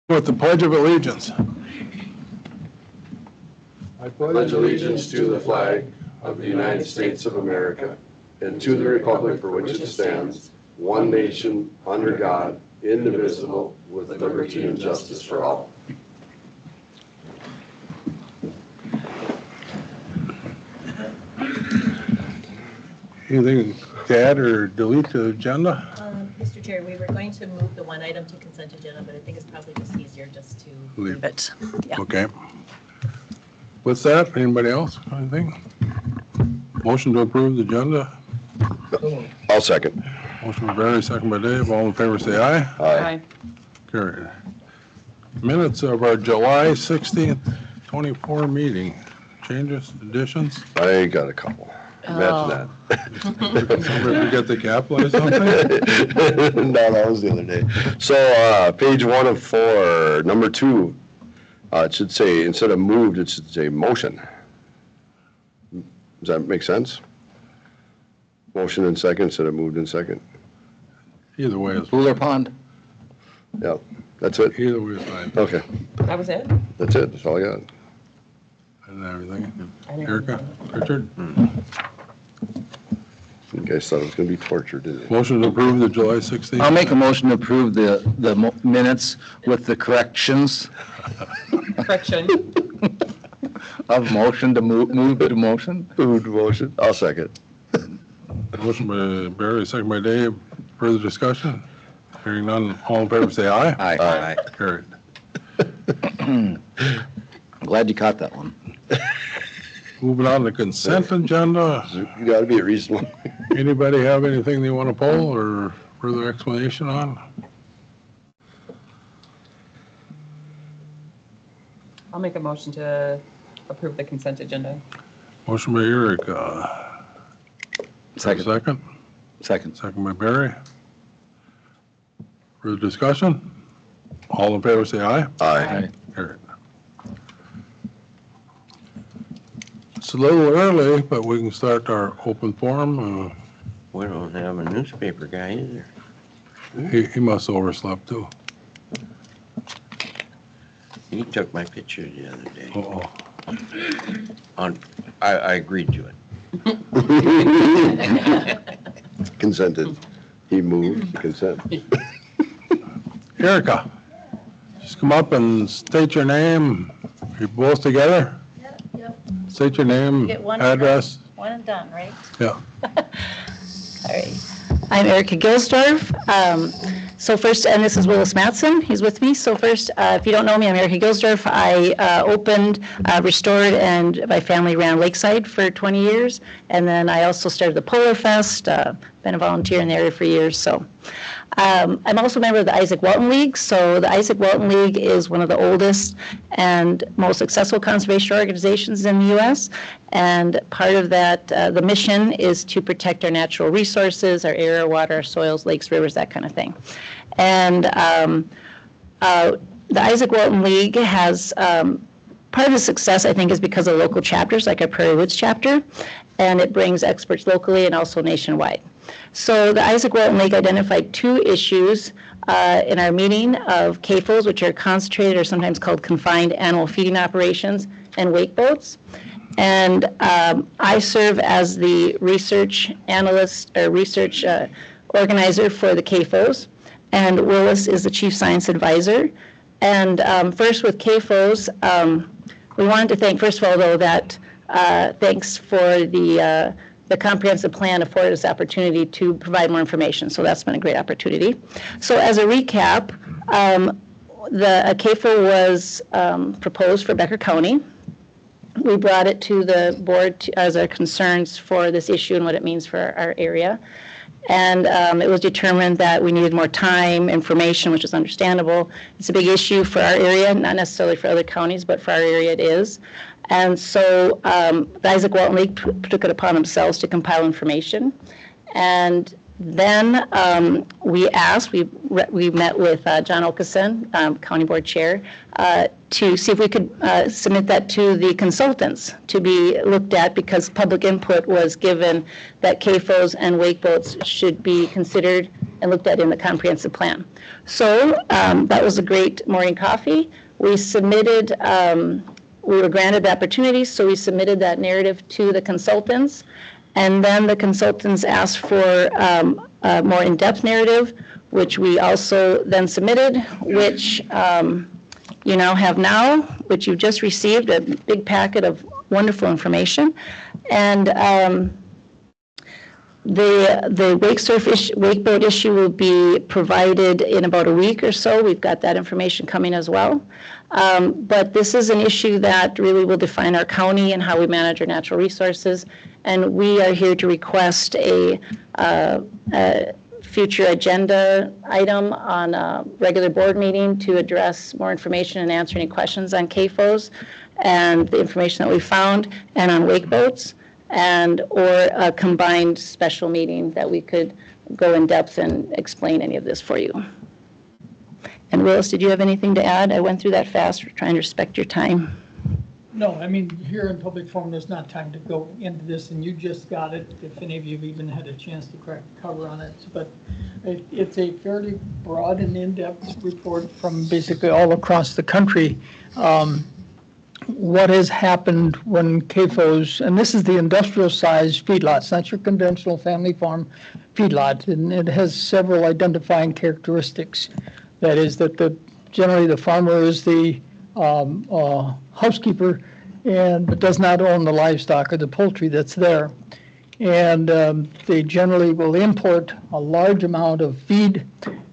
With the Pledge of Allegiance. I pledge allegiance to the flag of the United States of America and to the republic for which it stands, one nation, under God, indivisible, with liberty and justice for all. Anything to add or delete to the agenda? Mr. Chair, we were going to move the one item to consent agenda, but I think it's probably just easier just to leave it. Yeah. Okay. With that, anybody else, anything? Motion to approve the agenda? I'll second. Motion by Barry, second by Dave. All in favor, say aye. Aye. Carried. Minutes of our July 16th, 24 meeting. Changes, additions? I got a couple. Imagine Somebody forget to capitalize something? that. No, that was the other day. So, page 1 of 4, number 2, it should say, instead of moved, it should say motion. Does that make sense? Motion in second instead of moved in second. Either way is, Cooler Pond. Yeah, that's it. either way is fine. Okay, That was it? that's it. That's all I got. And everything. Erica, Richard? You guys thought it was going to be torture, didn't you? Motion to approve the July 16th? I'll make a motion to approve the minutes with the corrections Correction. of motion to move to motion. Moved motion. I'll second. Motion by Barry, second by Dave. Further discussion? Hearing none, all in favor say aye. Aye. Carried. I'm glad you caught that one. Moving on to consent agenda. You got to be reasonable. Anybody have anything they want to poll or further explanation on? I'll make a motion to approve the consent agenda. Motion by Eric. Second. Second by Barry. Further discussion? All in favor say aye. Aye. Carried. It's a little early, but we can start our open forum. We don't have a newspaper guy either. He must have overslept too. He took my picture the other day. Uh-oh. I agreed to it. Consented. He moved, consent. Erica, just come up and state your name. You're both together? Yep. State your name, Get one address. One and done, right? Yeah. All right. I'm Erica Gilsdorf. So first, and this is Willis Matson, he's with me. So first, if you don't know me, I'm Erica Gilsdorf. I opened, restored, and my family ran Lakeside for 20 years. And then I also started the Polar Fest, been a volunteer in the area for years. So I'm also a member of the Isaac Walton League. So the Isaac Walton League is one of the oldest and most successful conservation organizations in the U.S. And part of that, the mission is to protect our natural resources, our air, our water, our soils, lakes, rivers, that kind of thing. And the Isaac Walton League has, part of the success, I think, is because of local chapters, like our Prairie Woods chapter, and it brings experts locally and also nationwide. So the Isaac Walton League identified 2 issues in our meeting of CAFOs, which are concentrated or sometimes called confined animal feeding operations, and wake boats. And I serve as the research analyst or research organizer for the CAFOs, and Willis is the chief science advisor. And first with CAFOs, we wanted to thank, first of all, though, that thanks for the comprehensive plan afforded us the opportunity to provide more information. So that's been a great opportunity. So as a recap, the CAFO was proposed for Becker County. We brought it to the board as our concerns for this issue and what it means for our area. And it was determined that we needed more time, information, which is understandable. It's a big issue for our area, not necessarily for other counties, but for our area it is. And so the Isaac Walton League took it upon themselves to compile information. And then we met with John Okeson, County Board Chair, to see if we could submit that to the consultants to be looked at, because public input was given that CAFOs and wake boats should be considered and looked at in the comprehensive plan. So that was a great morning coffee. We submitted, we were granted the opportunity, so we submitted that narrative to the consultants. And then the consultants asked for a more in-depth narrative, which we also then submitted, which you now have now, which you've just received, a big packet of wonderful information. And the wakeboat issue will be provided in about a week or so. We've got that information coming as well. But this is an issue that really will define our county and how we manage our natural resources. And we are here to request a future agenda item on a regular board meeting to address more information and answer any questions on CAFOs and the information that we found, and on wake boats, and or a combined special meeting that we could go in depth and explain any of this for you. And Willis, did you have anything to add? I went through that fast. We're trying to respect your time. No, I mean, here in public forum, there's not time to go into this, and you just got it, if any of you have even had a chance to crack the cover on it. But it's a fairly broad and in-depth report from basically all across the country. What has happened when CAFOs, and this is the industrial-sized feedlots, not your conventional family farm feedlot, and it has several identifying characteristics. That is that generally the farmer is the housekeeper but does not own the livestock or the poultry that's there. And they generally will import a large amount of feed,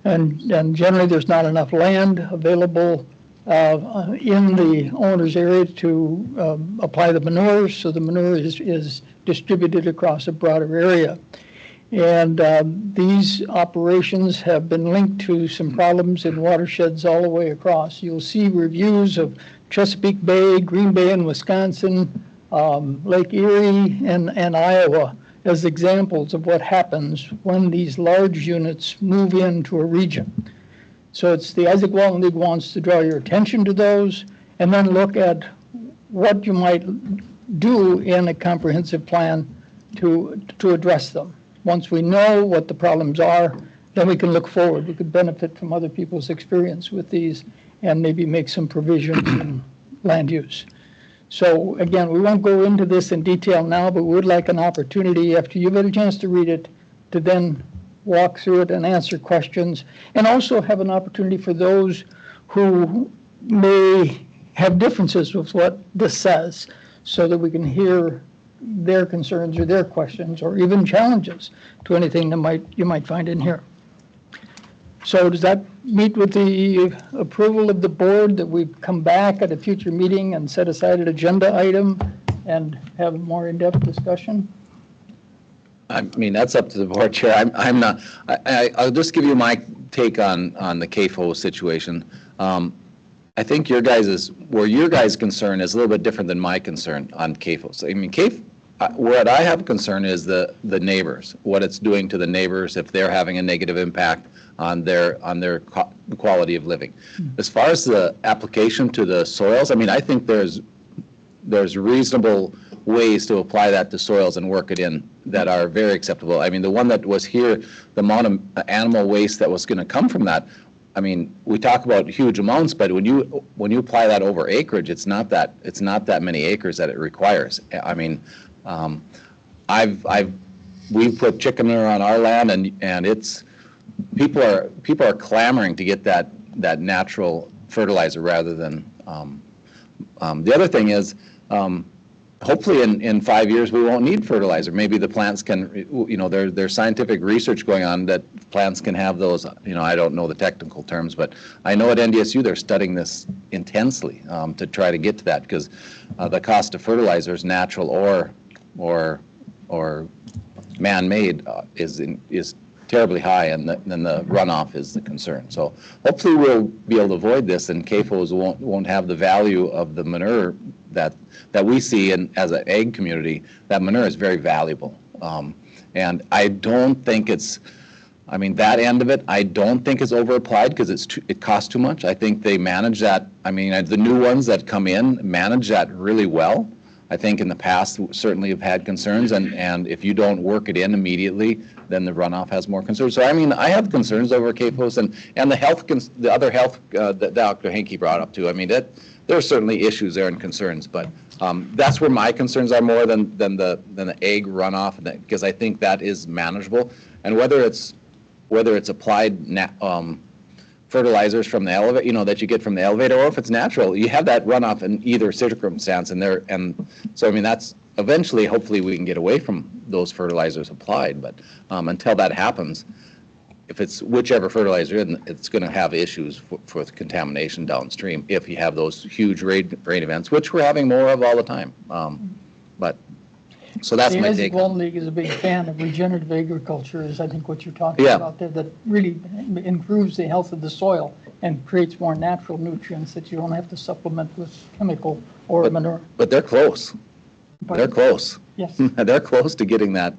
and generally there's not enough land available in the owner's area to apply the manure, so the manure is distributed across a broader area. And these operations have been linked to some problems in watersheds all the way across. You'll see reviews of Chesapeake Bay, Green Bay in Wisconsin, Lake Erie, and Iowa as examples of what happens when these large units move into a region. So it's the Isaac Walton League wants to draw your attention to those and then look at what you might do in a comprehensive plan to address them. Once we know what the problems are, then we can look forward. We could benefit from other people's experience with these and maybe make some provisions in land use. So again, we won't go into this in detail now, but we would like an opportunity after you've had a chance to read it to then walk through it and answer questions, and also have an opportunity for those who may have differences with what this says, so that we can hear their concerns or their questions or even challenges to anything that you might find in here. So does that meet with the approval of the board that we come back at a future meeting and set aside an agenda item and have a more in-depth discussion? I mean, that's up to the board chair. I'm not, I'll just give you my take on the CAFO situation. I think where your guys' concern is a little bit different than my concern on CAFO. So, I mean, what I have concern is the neighbors, what it's doing to the neighbors if they're having a negative impact on their quality of living. As far as the application to the soils, I mean, I think there's reasonable ways to apply that to soils and work it in that are very acceptable. I mean, the one that was here, the amount of animal waste that was going to come from that, I mean, we talk about huge amounts, but when you apply that over acreage, it's not that many acres that it requires. I mean, we've put chicken manure on our land, and it's people are clamoring to get that natural fertilizer rather than the other thing is. Hopefully in 5 years we won't need fertilizer. Maybe the plants can, there's scientific research going on that plants can have those, I don't know the technical terms, but I know at NDSU they're studying this intensely to try to get to that, because the cost of fertilizer is natural or man-made is terribly high, and then the runoff is the concern. So hopefully we'll be able to avoid this, and CAFOs won't have the value of the manure that we see as an ag community. That manure is very valuable. And I don't think that end of it, I don't think is over-applied because it costs too much. I think they manage that. I mean, the new ones that come in manage that really well. I think in the past certainly have had concerns, and if you don't work it in immediately, then the runoff has more concerns. So I mean, I have concerns over CAFOs and the other health that Dr. Hankey brought up too. I mean, there are certainly issues there and concerns, but that's where my concerns are more than the egg runoff, because I think that is manageable. And whether it's applied fertilizers from the elevator, that you get from the elevator, or if it's natural, you have that runoff in either circumstance. And so I mean, that's eventually, hopefully, we can get away from those fertilizers applied. But until that happens, if it's whichever fertilizer, it's going to have issues for contamination downstream if you have those huge rain events, which we're having more of all the time. But so that's my The take. Golden League is a big fan of regenerative agriculture, is I think what you're talking Yeah. about there, that really improves the health of the soil and creates more natural nutrients that you don't have to supplement with chemical or manure. But they're close. They're close. Yes. They're close to getting that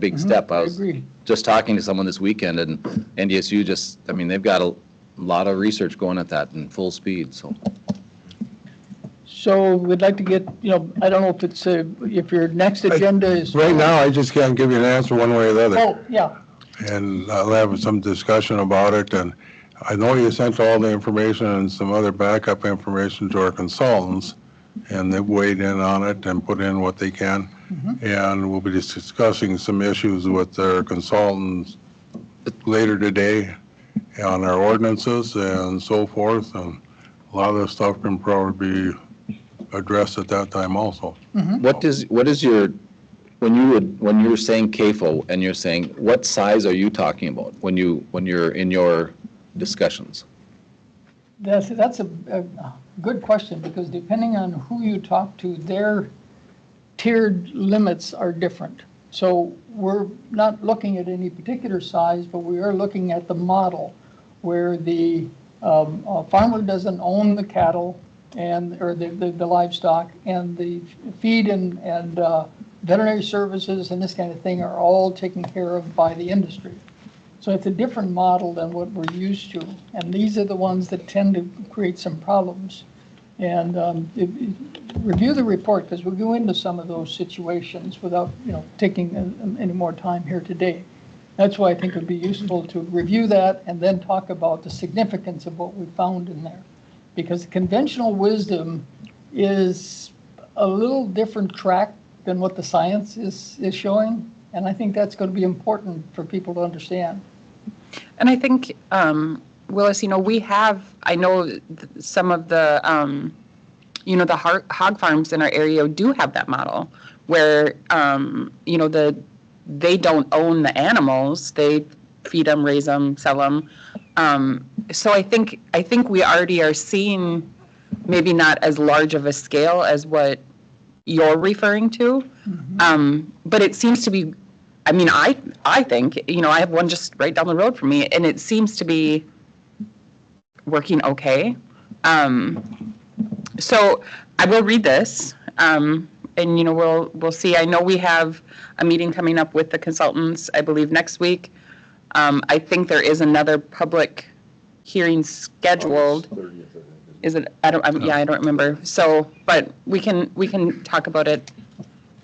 big step. I I was agree. just talking to someone this weekend, and NDSU I mean, they've got a lot of research going at that in full speed, so. So we'd like to get, I don't know if it's, if your next agenda is. Right now, I just can't give you an answer one way or the other. Oh, yeah. And I'll have some discussion about it, and I know you sent all the information and some other backup information to our consultants, and they've weighed in on it and put in what they can. And we'll be just discussing some issues with their consultants later today on our ordinances and so forth, and a lot of this stuff can probably be addressed at that time also. What is your, when you're saying CAFO and you're saying, what size are you talking about when you're in your discussions? That's a good question, because depending on who you talk to, their tiered limits are different. So we're not looking at any particular size, but we are looking at the model where the farmer doesn't own the cattle or the livestock, and the feed and veterinary services and this kind of thing are all taken care of by the industry. So it's a different model than what we're used to, and these are the ones that tend to create some problems. And review the report, because we'll go into some of those situations without taking any more time here today. That's why I think it would be useful to review that and then talk about the significance of what we found in there. Because conventional wisdom is a little different track than what the science is showing. And I think that's going to be important for people to understand. And I think, Willis, we have, I know some of the, the hog farms in our area do have that model where, they don't own the animals. They feed them, raise them, sell them. So I think we already are seeing maybe not as large of a scale as what you're referring to. But it seems to be, I mean, I think, I have one just right down the road from me, and it seems to be working okay. So I will read this, and we'll see. I know we have a meeting coming up with the consultants, I believe next week. I think there is another public hearing scheduled. Is it? I don't remember. So, but we can talk about it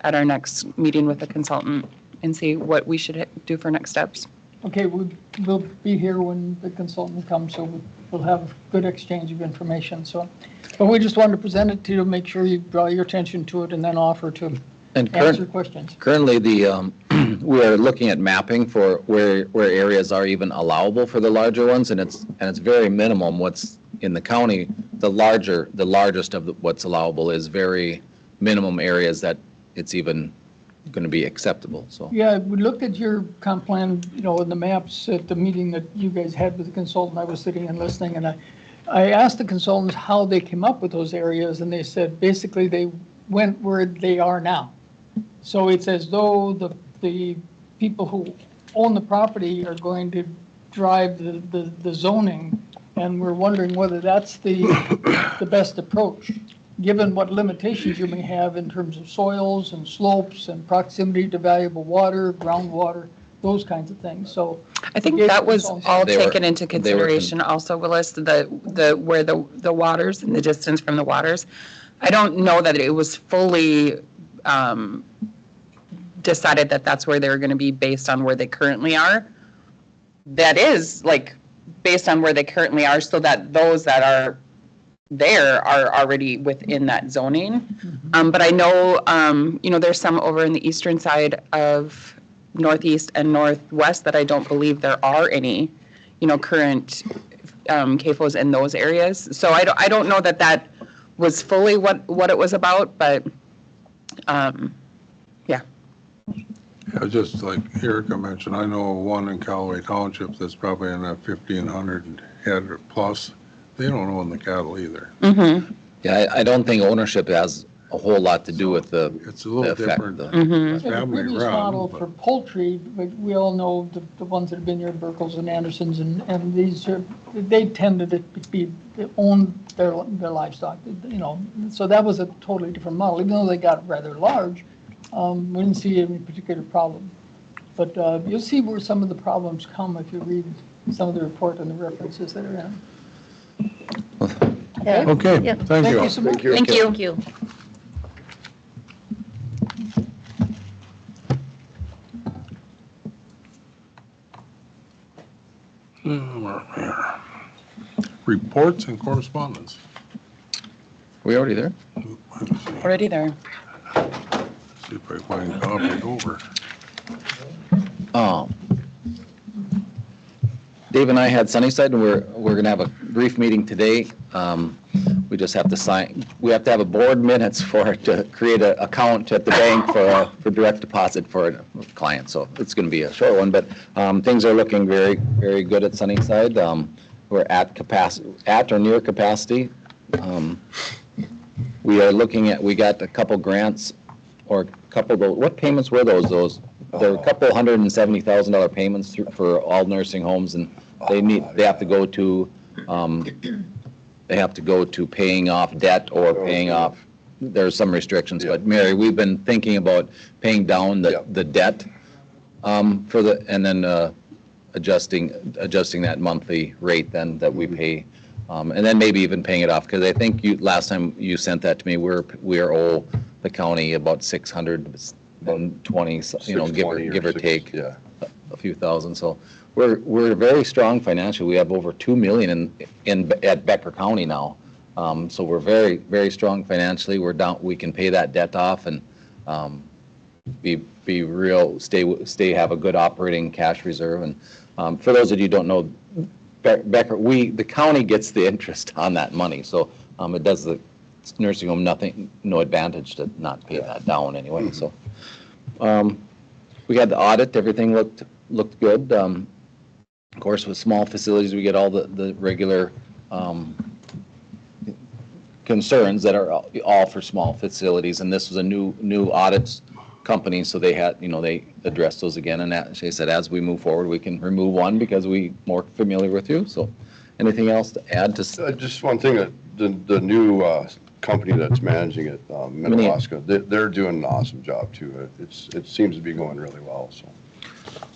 at our next meeting with the consultant and see what we should do for next steps. Okay, we'll be here when the consultant comes, so we'll have a good exchange of information. So, but we just wanted to present it to you, make sure you draw your attention to it, and then offer to answer questions. Currently, we are looking at mapping for where areas are even allowable for the larger ones, and it's very minimum. What's in the county, the largest of what's allowable is very minimum areas that it's even going to be acceptable. So Yeah, we looked at your comp plan, in the maps at the meeting that you guys had with the consultant. I was sitting and listening, and I asked the consultants how they came up with those areas, and they said basically they went where they are now. So it's as though the people who own the property are going to drive the zoning, and we're wondering whether that's the best approach, given what limitations you may have in terms of soils and slopes and proximity to valuable water, groundwater, those kinds of things. So I think that was all taken into consideration also, Willis, the where the waters and the distance from the waters. I don't know that it was fully decided that that's where they're going to be based on where they currently are. That is like based on where they currently are, so that those that are there are already within that zoning. But I know, there's some over in the eastern side of northeast and northwest that I don't believe there are any, current CAFOs in those areas. So I don't know that that was fully what it was about, but yeah. Yeah, just like Erica mentioned, I know one in Callaway Township that's probably in that 1,500 head or plus. They don't own the cattle either. Mm-hmm. Yeah, I don't think ownership has a whole lot to do with the It's a little effect, different. Mm-hmm. The Family previous run, model but- for poultry, but we all know the ones that have been here, Burkles and Andersons, and these are, they tended to be, they own their livestock, so that was a totally different model, even though they got rather large, we didn't see any particular problem. But you'll see where some of the problems come if you read some of the report and the references that are in. Yeah. Okay, Yeah. thank you. so much. Thank you. Thank you. Thank you. Reports and correspondence. we already there? Let me see. Already there. See if I find copy it over. Dave and I had Sunnyside, and we're going to have a brief meeting today. We just have to sign, we have to have a board minutes for it to create an account at the bank for direct deposit for a client. So it's going to be a short one, but things are looking very, very good at Sunnyside. We're at capacity, at or near capacity. We are looking at, we got a couple grants or a couple, what payments were those? There were a couple $170,000 payments for all nursing homes, and they have to go to paying off debt or paying off, there's some restrictions, but Mary, we've been thinking about paying down the debt for the, and then adjusting that monthly rate then that we pay, and then maybe even paying it off, because I think last time you sent that to me, we are owe the county about 620, give or take. Yeah. A few thousand, so we're very strong financially. We have over 2 million at Becker County now, so we're very, very strong financially. We're down, we can pay that debt off and be real, have a good operating cash reserve. And for those of you who don't know, Becker, the county gets the interest on that money, so it does the nursing home no advantage to not pay that down anyway. So we had the audit, everything looked good. Of course, with small facilities, we get all the regular concerns that are all for small facilities, and this was a new audits company, so they had, they addressed those again, and they said as we move forward, we can remove one because we more familiar with you. So, anything else to add to? Just one thing, the new company that's managing it, Minnewaska, they're doing an awesome job too. It seems to be going really well. So,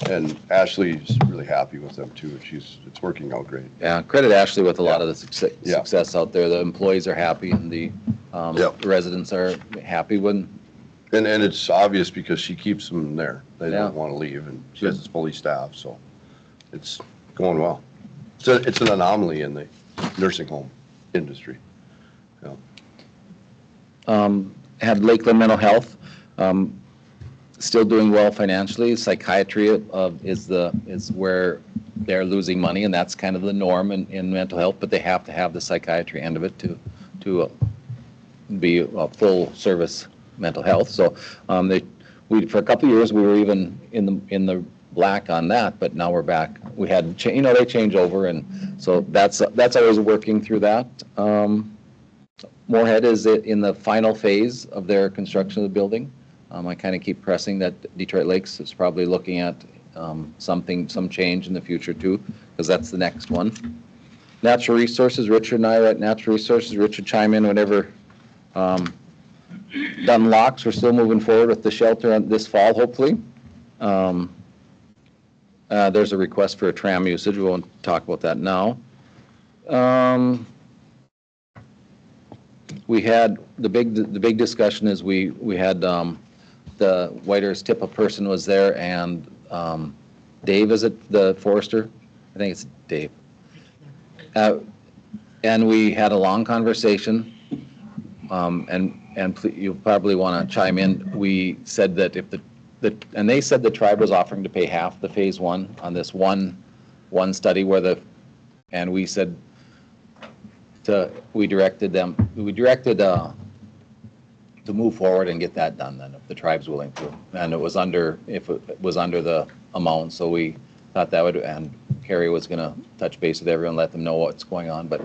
and Ashley's really happy with them too. It's working out great. Yeah, credit Ashley with a lot of the success out there. The employees are happy, and the residents are happy when. And it's obvious because she keeps them there. They don't want to leave, and she has fully staffed, so it's going well. It's an anomaly in the nursing home industry. Had Lakeland Mental Health, still doing well financially. Psychiatry is where they're losing money, and that's kind of the norm in mental health, but they have to have the psychiatry end of it to be a full service mental health. So for a couple of years we were even in the black on that, but now we're back. We had they change over, and so that's always working through that. Moorhead is in the final phase of their construction of the building. I kind of keep pressing that Detroit Lakes is probably looking at some change in the future too, because that's the next one. Natural Resources, Richard and I are at Natural Resources. Richard, chime in whenever. Done locks, we're still moving forward with the shelter this fall, hopefully. There's a request for a tram usage. We won't talk about that now. we had, the big discussion is we had, the White Earth TIPA person was there, and Dave, is it the forester? I think it's Dave. And we had a long conversation, and you'll probably want to chime in. We said that if and they said the tribe was offering to pay half the phase one on this one study and we said we directed to move forward and get that done then, if the tribe's willing to. And if it was under the amount, so we thought that would, and Carrie was going to touch base with everyone, let them know what's going on, but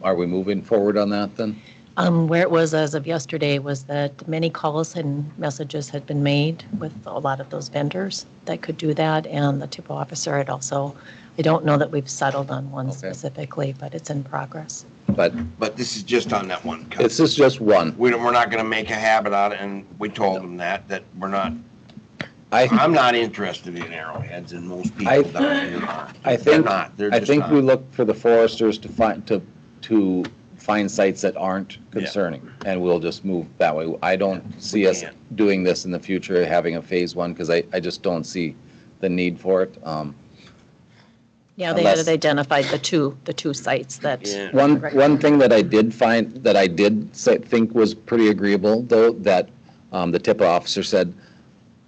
are we moving forward on that then? Where it was as of yesterday was that many calls and messages had been made with a lot of those vendors that could do that, and the TIPO officer had also, I don't know that we've settled on one specifically, but it's in progress. But But this is just on that one. this is just one. We're not gonna make a habit out of it, and we told them that we're not, I I'm not interested in arrowheads, and most people down here are. I They're think, not, they're I just think not. we look for the foresters to find sites that aren't concerning, and we'll just move that way. I don't see us can't. doing this in the future, having a phase one, because I just don't see the need for it. Yeah, they Unless- had identified the two sites that. Yeah. One thing that I did find, that I did think was pretty agreeable, though, that the TIPA officer said,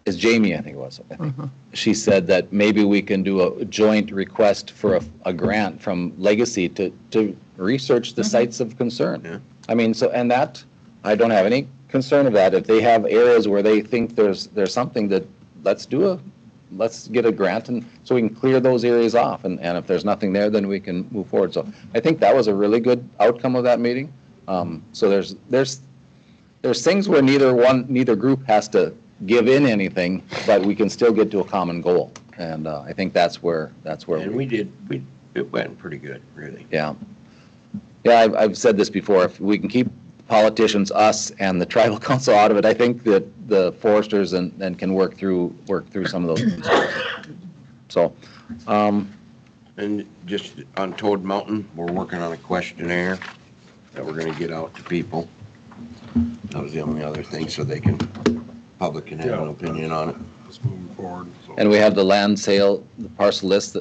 is Jamie, I think it was. I think. She said that maybe we can do a joint request for a grant from Legacy to research the sites of concern. Yeah. I mean, and that, I don't have any concern of that. If they have areas where they think there's something that, let's get a grant, and so we can clear those areas off, and if there's nothing there, then we can move forward. So I think that was a really good outcome of that meeting. So there's things where neither group has to give in anything, but we can still get to a common goal. And I think that's where And it went pretty good, really. yeah. Yeah, I've said this before, if we can keep politicians, us, and the tribal council out of it, I think that the foresters and can work through some of those concerns. So, And just on Toad Mountain, we're working on a questionnaire that we're gonna get out to people. That was the only other thing, so public can have an opinion on it. It's moving forward. So. and we have the land sale, the parcel list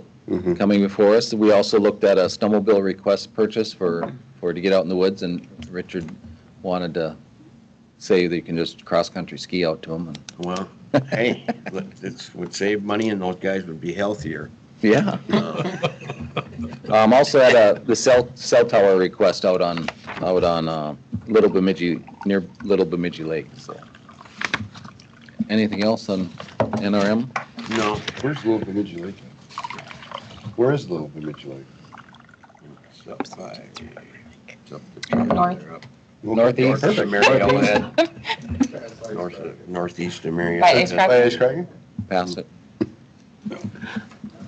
coming before us. We also looked at a snowmobile request purchase to get out in the woods, and Richard wanted to say that you can just cross-country ski out to them. And, Well, hey, it would save money and those guys would be healthier. yeah. Also had the cell tower request out on Little Bemidji, near Little Bemidji Lake. So. Anything else on NRM? No. Where's Little Bemidji Lake? Where is Little Bemidji Lake? It's up by, it's up the North. there, up Northeast. north of Marietta Head. Northeast of Marietta. By Ace Head. Crack? By Ice Kraken? Pass it.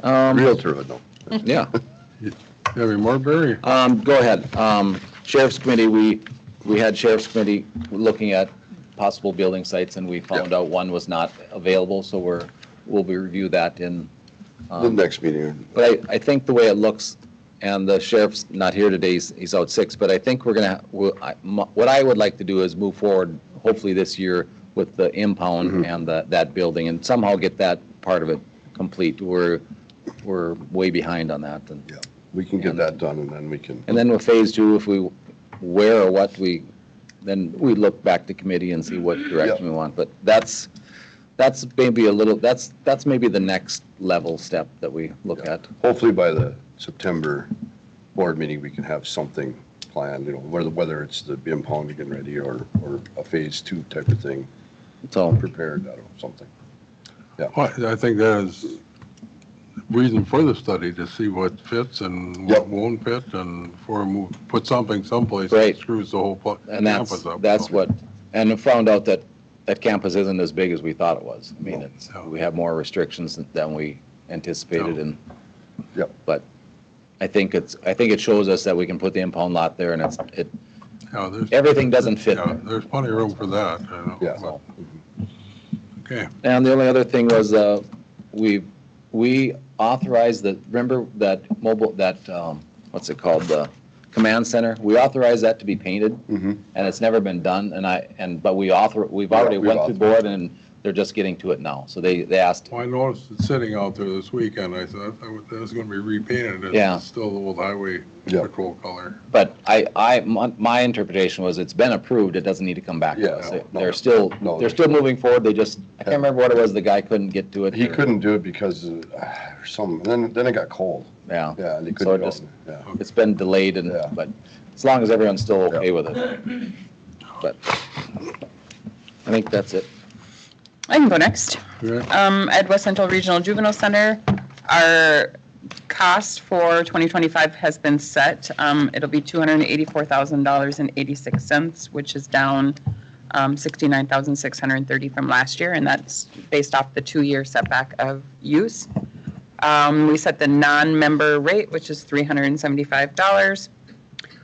Realtor would know. Yeah. You have any more, Barry? Go ahead. Sheriff's Committee, we had Sheriff's Committee looking at possible building sites, and we found out one was not available, so we'll review that in. The next meeting. But I think the way it looks, and the sheriff's not here today, he's out sick, but I think what I would like to do is move forward, hopefully this year, with the impound and that building, and somehow get that part of it complete. We're way behind on that. And, Yeah, we can get that done, and then we can. and then with phase two, if where or what then we look back to committee and see what direction we want. But that's maybe that's maybe the next level step that we look at. Hopefully by the September board meeting, we can have something planned, whether it's the impound getting ready or a phase two type of thing, So, prepared, I don't know, something. Well, I think that is reason for the study, to see what fits and what Yep. won't fit, and put something someplace Right. that screws the whole and campus up. that's what, and I found out that campus isn't as big as we thought it was. I mean, No. we have more restrictions than we anticipated, No. and Yep. but I think it shows us that we can put the impound lot there, and Yeah, there's, everything doesn't fit. yeah, there's plenty of room for that, you know. Yeah. So. Okay, And the only other thing was, we authorized remember that what's it called, the command center, we authorized that to be painted, Mhm. and it's never been done, but we've already we've went through board, and they're just getting to it now. So they asked, Well, I noticed it sitting out there this weekend. I thought that was going to be repainted. Yeah. It's still the old highway Yeah. patrol color. but my interpretation was it's been approved, it doesn't need to come back to Yeah, us. no, They're still, no. they're still moving forward, I can't remember what it was, the guy couldn't get to it. He or- couldn't do it because then it got cold. Yeah. Yeah, and he So couldn't it go. just- Yeah. It's been delayed, Yeah. but as long as everyone's still okay with it. But I think that's it. I can go next. Right. At West Central Regional Juvenile Center, our cost for 2025 has been set. It'll be $284,086, which is down 69,630 from last year, and that's based off the 2-year setback of use. We set the non-member rate, which is $375.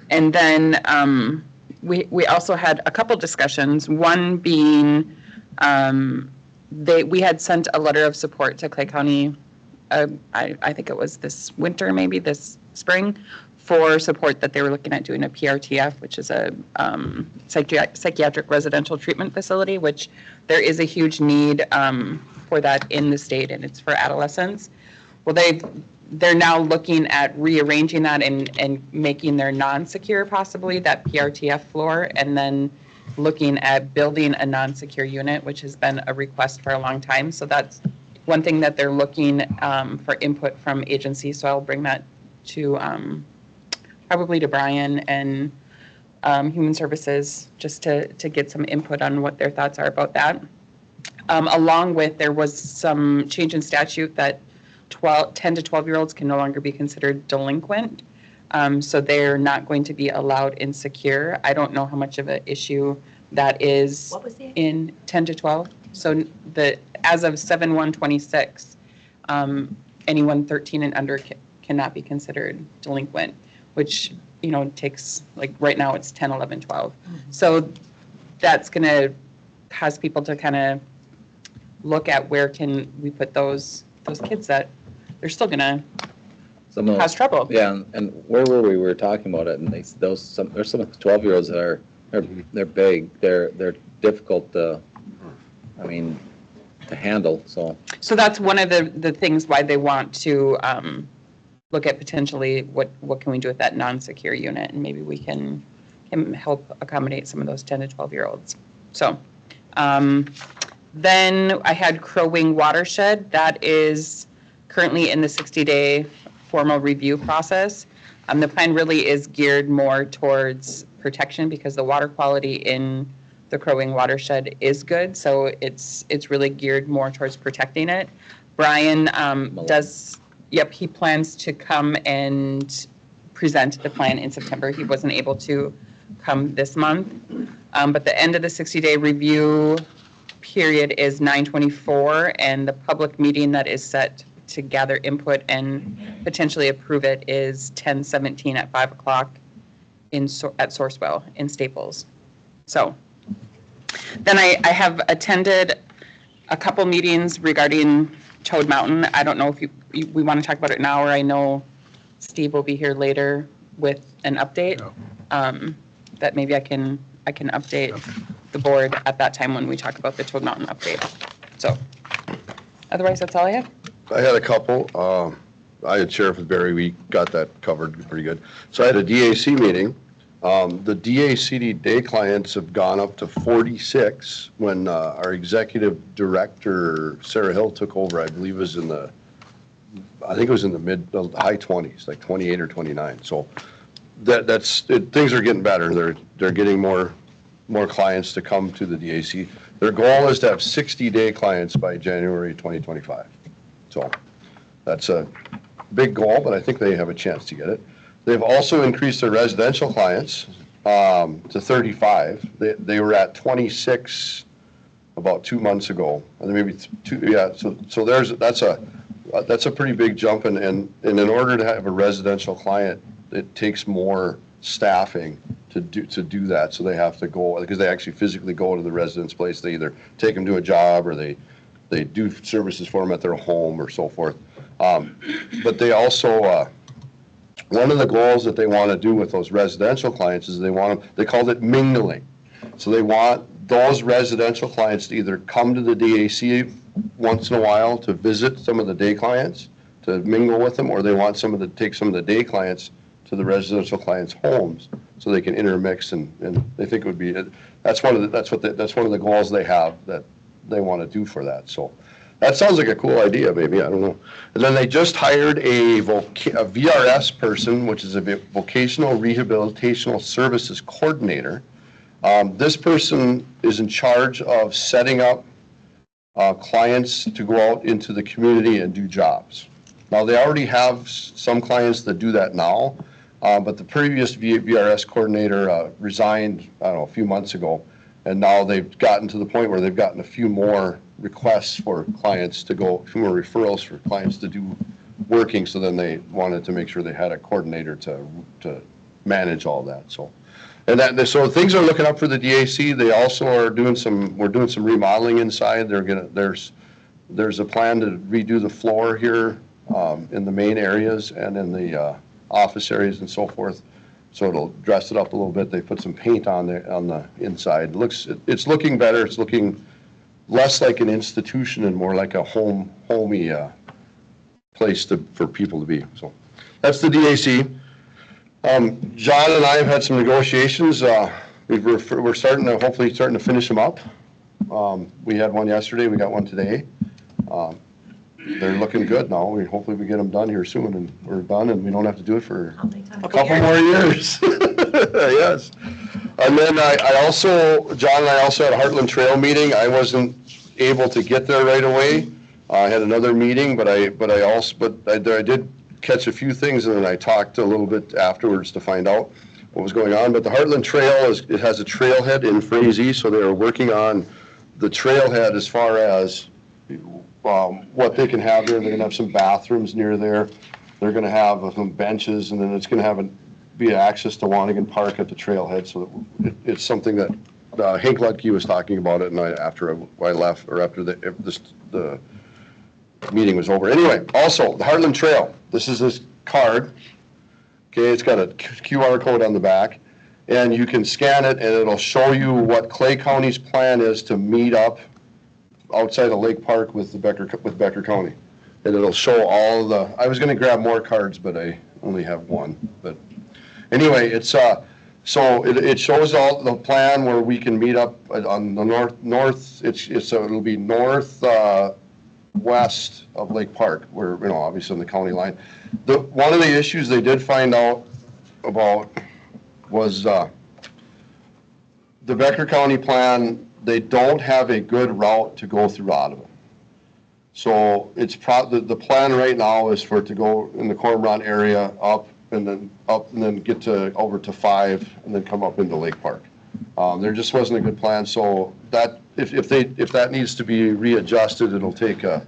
And then we also had a couple discussions, one being we had sent a letter of support to Clay County, I think it was this winter, maybe this spring, for support that they were looking at doing a PRTF, which is a psychiatric residential treatment facility, which there is a huge need for that in the state, and it's for adolescents. Well, they're now looking at rearranging that and making their non-secure possibly that PRTF floor, and then looking at building a non-secure unit, which has been a request for a long time. So that's one thing that they're looking for input from agencies. So I'll bring that to probably to Brian and Human Services just to get some input on what their thoughts are about that. Along with, there was some change in statute that 10 to 12-year-olds can no longer be considered delinquent. So they're not going to be allowed in secure. I don't know how much of an issue that is What was the age? in 10 to 12. So as of 7/1/26, anyone 13 and under cannot be considered delinquent, which, takes, like, right now it's 10, 11, 12. So that's going to cause people to kind of look at where can we put those kids that they're still going to Some of cause those, trouble. yeah, and where were we? We were talking about it, and there's some of the 12-year-olds that they're big, they're difficult to handle, so. So that's one of the things why they want to look at potentially what can we do with that non-secure unit, and maybe we can help accommodate some of those 10 to 12-year-olds. So then I had Crow Wing Watershed. That is currently in the 60-day formal review process. The plan really is geared more towards protection because the water quality in the Crow Wing Watershed is good, so it's really geared more towards protecting it. Brian he plans to come and present the plan in September. He wasn't able to come this month, but the end of the 60-day review period is 9/24, and the public meeting that is set to gather input and potentially approve it is 10/17 at 5 o'clock at Sourcewell in Staples. So then I have attended a couple meetings regarding Toad Mountain. I don't know if we want to talk about it now, or I know Steve will be here later with an update. That maybe I can update the board at that time when we talk about the Toad Mountain update. So otherwise, that's all I have. I had a couple. I had Sheriff with Barry. We got that covered pretty good. So I had a DAC meeting. The DACD day clients have gone up to 46 when our executive director, Sarah Hill, took over. I believe it was in the high 20s, like 28 or 29. So things are getting better. They're getting more clients to come to the DAC. Their goal is to have 60-day clients by January 2025. So that's a big goal, but I think they have a chance to get it. They've also increased their residential clients to 35. They were at 26 about 2 months ago, and maybe two. Yeah, so that's a pretty big jump, and in order to have a residential client, it takes more staffing to do that. So they have to go, because they actually physically go to the resident's place. They either take them to a job or they do services for them at their home or so forth. But they also one of the goals that they want to do with those residential clients is they called it mingling. So they want those residential clients to either come to the DAC once in a while to visit some of the day clients, to mingle with them, or they want take some of the day clients to the residential clients' homes so they can intermix, and they think it would be, that's one of the goals they have that they want to do for that. So that sounds like a cool idea, maybe, I don't know. And then they just hired a VRS person, which is a Vocational Rehabilitational Services Coordinator. This person is in charge of setting up clients to go out into the community and do jobs. Now, they already have some clients that do that now, but the previous VRS coordinator resigned, I don't know, a few months ago, and now they've gotten to the point where they've gotten a few more requests for clients to go, a few more referrals for clients to do working, so then they wanted to make sure they had a coordinator to manage all that, so. And so things are looking up for the DAC. They also are we're doing some remodeling inside. There's a plan to redo the floor here in the main areas and in the office areas and so forth. So it'll dress it up a little bit. They put some paint on the inside. It's looking better. It's looking less like an institution and more like a homey place for people to be. So that's the DAC. John and I have had some negotiations. We're hopefully starting to finish them up. We had one yesterday. We got one today. They're looking good now. Hopefully we get them done here soon, and we're done, and we don't have to do it for a couple more years. Yes. And then John and I also had a Heartland Trail meeting. I wasn't able to get there right away. I had another meeting, but I did catch a few things, and then I talked a little bit afterwards to find out what was going on. But the Heartland Trail it has a trailhead in Frazee, so they are working on the trailhead as far as what they can have there. They're going to have some bathrooms near there. They're going to have some benches, and then it's going to be access to Wanigan Park at the trailhead. So it's something that Hank Lutke was talking about it, and after I left, or after the meeting was over. Anyway, also the Heartland Trail. This is this card. Okay, it's got a QR code on the back, and you can scan it, and it'll show you what Clay County's plan is to meet up outside of Lake Park with Becker County, and it'll show all the. I was going to grab more cards, but I only have one. But anyway, it's so it shows all the plan where we can meet up on the north. It'll be north. West of Lake Park, where, obviously on the county line. One of the issues they did find out about was the Becker County plan. They don't have a good route to go through out of it. So the plan right now is for it to go in the Cormorant area up and then get over to 5 and then come up into Lake Park. There just wasn't a good plan, so that if that needs to be readjusted, it'll take a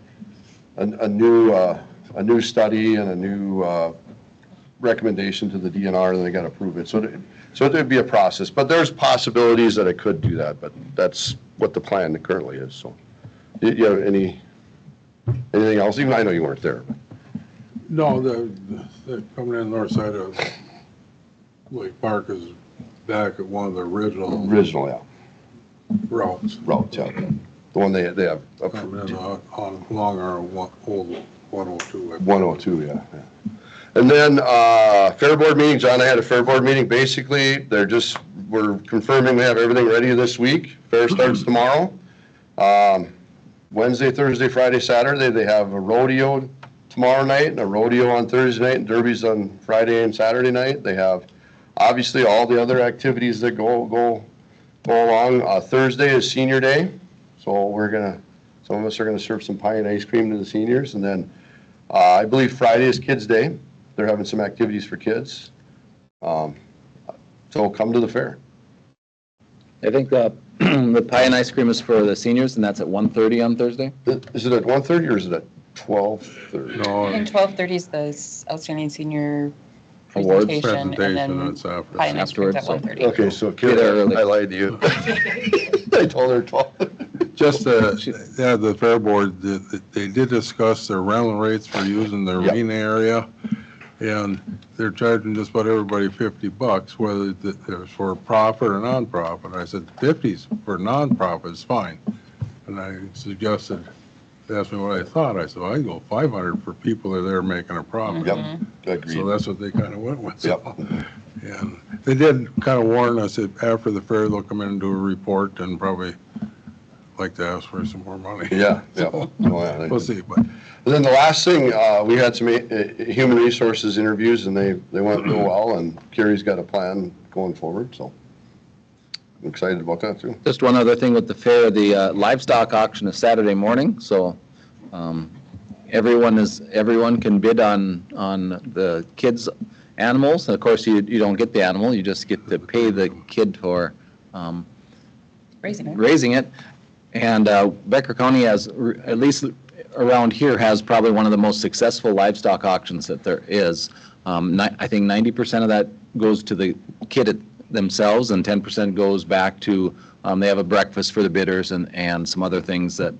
new study and a new recommendation to the DNR, and they got to approve it. So there'd be a process, but there's possibilities that it could do that, but that's what the plan currently is. So, you have anything else? Even I know you weren't there. No, the coming in the north side of Lake Park is back at one of the original routes. Yeah. The one they have. Coming in along our old 102. 102, yeah. And then fair board meeting, John and I had a fair board meeting. Basically, we're confirming we have everything ready this week. Fair starts tomorrow. Wednesday, Thursday, Friday, Saturday, they have a rodeo tomorrow night and a rodeo on Thursday night and derbies on Friday and Saturday night. They have obviously all the other activities that go along. Thursday is senior day, so some of us are gonna serve some pie and ice cream to the seniors, and then I believe Friday is Kids Day. They're having some activities for kids. So come to the fair. I think the pie and ice cream is for the seniors, and that's at 1:30 on Thursday? Is it at 1:30 or is it at 12:30? No, And 12:30 is the outstanding senior Awards presentation, and then it's after. pie and ice cream at Afterwards, so- 1:30. Okay, so Be there early. I lied to you. I told her 12. Just, the fair board, they did discuss their rental rates for using the Yep. arena area. and they're charging just about everybody $50, whether it's for profit or nonprofit. I said, 50's for nonprofit is fine. And I suggested, they asked me what I thought. I said, well, I can go 500 for people that are there making a profit. Yep, So agreed. that's what they kind of went with. Yep. And they did kind of warn us that after the fair, they'll come in and do a report and probably like to ask for some more money. Yeah, yeah. So, Oh, yeah. we'll see, but And then the last thing, we had some human resources interviews, and they went real well, and Carrie's got a plan going forward, so I'm excited about that, too. Just one other thing with the fair, the livestock auction is Saturday morning, so everyone can bid on the kids' animals. Of course, you don't get the animal, you just get to pay the kid for raising it. And Becker County has, at least around here, has probably one of the most successful livestock auctions that there is. I think 90% of that goes to the kid themselves, and 10% goes back to, they have a breakfast for the bidders and some other things that,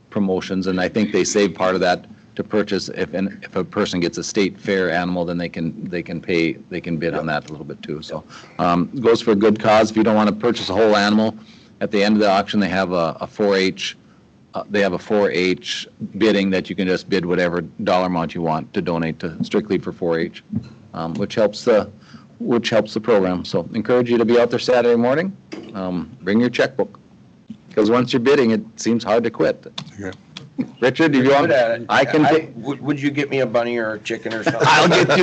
promotions, and I think they save part of that to purchase. If a person gets a state fair animal, then they can bid on that a little bit too. So it goes for a good cause. If you don't want to purchase a whole animal, at the end of the auction, they have a 4-H. They have a 4-H bidding that you can just bid whatever dollar amount you want to donate to strictly for 4-H, which helps the program. So encourage you to be out there Saturday morning. Bring your checkbook, because once you're bidding, it seems hard to quit. Okay. Richard, do you want? I can. Would you get me a bunny or a chicken or something? I'll get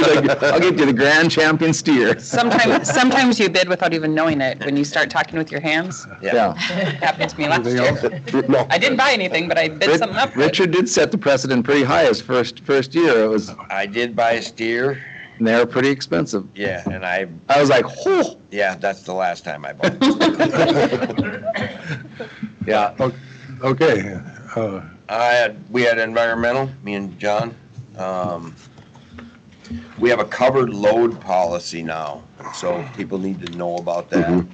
you the grand champion steer. Sometimes you bid without even knowing it, when you start talking with your hands. Yeah. It happened to me last Anything year. else? I didn't buy anything, but I bid something up. Richard did set the precedent pretty high his first year. It was, I did buy a steer, and they were pretty expensive. yeah, and I was like, oh. yeah, that's the last time I bought it. Yeah, Okay, we had environmental, me and John. We have a covered load policy now, so people need to know about that.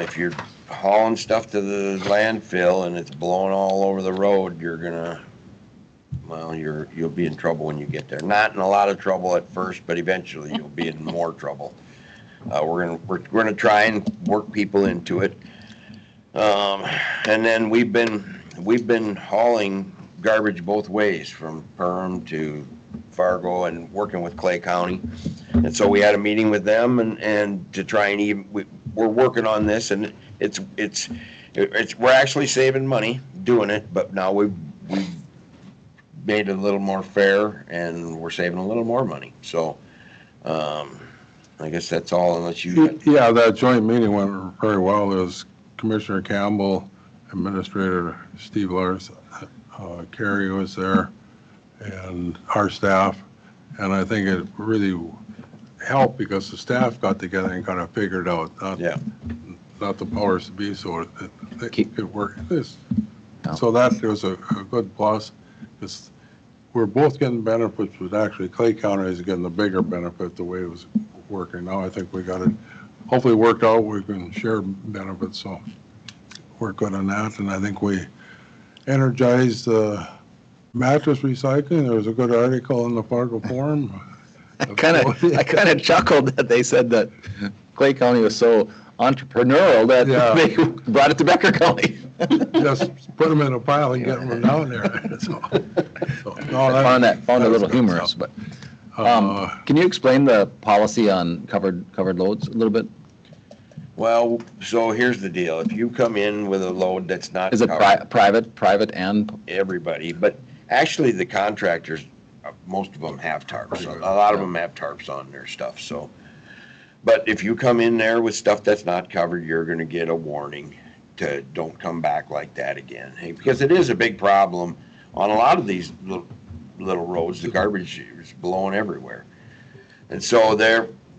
If you're hauling stuff to the landfill and it's blowing all over the road, you'll be in trouble when you get there. Not in a lot of trouble at first, but eventually you'll be in more trouble. We're gonna try and work people into it. And then we've been hauling garbage both ways, from Perham to Fargo, and working with Clay County. And so we had a meeting with them and to try and we're working on this, and we're actually saving money doing it, but now we've made it a little more fair, and we're saving a little more money. So, I guess that's all, unless you. yeah, that joint meeting went very well. There was Commissioner Campbell, Administrator Steve Lars, Carrie was there, and our staff. And I think it really helped because the staff got together and kind of figured out, not the powers to be, so they could work this. So that was a good plus, because we're both getting benefits, but actually Clay County is getting the bigger benefit the way it was working. Now I think we got it hopefully worked out. We can share benefits, so we're good on that. And I think we energized mattress recycling. There was a good article in the Fargo Forum. I kind of chuckled that they said that Clay County was so entrepreneurial that they brought it to Becker County. Just put them in a pile and get them down there. I found a little humorous, but can you explain the policy on covered loads a little bit? Well, so here's the deal. If you come in with a load that's not Is it private and? everybody, but actually the contractors, most of them have tarps. A lot of them have tarps on their stuff, so. But if you come in there with stuff that's not covered, you're gonna get a warning to don't come back like that again. Hey, because it is a big problem on a lot of these little roads. The garbage is blowing everywhere. And so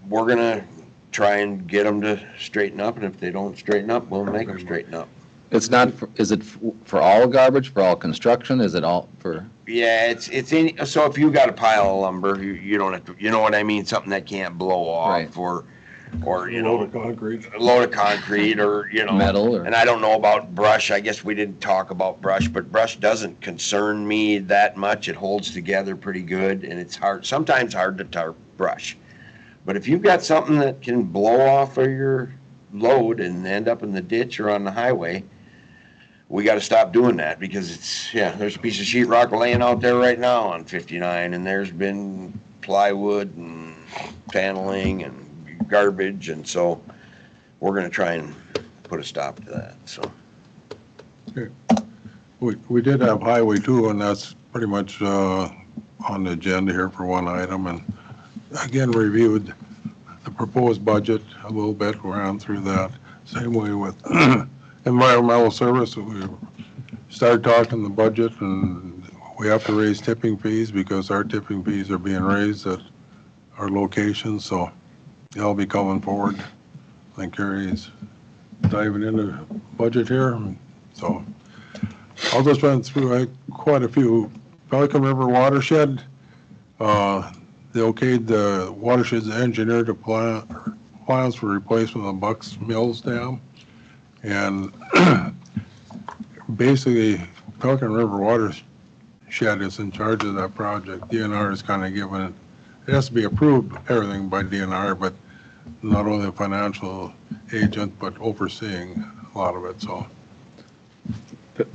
we're gonna try and get them to straighten up, and if they don't straighten up, we'll make them straighten up. It's not, is it for all garbage, for all construction? Is it all for? Yeah, so if you got a pile of lumber, you don't have to, you know what I mean? Something that can't blow off, Right. or or, you Load know, of concrete. a load of concrete or, you know. Metal or- And I don't know about brush. I guess we didn't talk about brush, but brush doesn't concern me that much. It holds together pretty good and it's sometimes hard to tarp brush. But if you've got something that can blow off of your load and end up in the ditch or on the highway, we got to stop doing that because there's a piece of sheetrock laying out there right now on 59 and there's been plywood and paneling and garbage, and so we're going to try and put a stop to that, so. We did have Highway 2, and that's pretty much on the agenda here for one item, and again, reviewed the proposed budget a little bit, ran through that. Same way with environmental service, we started talking the budget, and we have to raise tipping fees because our tipping fees are being raised at our locations, so they'll be coming forward. I think Carrie's diving into budget here, so I'll just run through quite a few. Pelican River Watershed, they okayed the watershed's engineer to plans for replacement of Bucks Mills Dam. And basically, Pelican River Watershed is in charge of that project. DNR is kind of given it. It has to be approved, everything by DNR, but not only a financial agent, but overseeing a lot of it, so.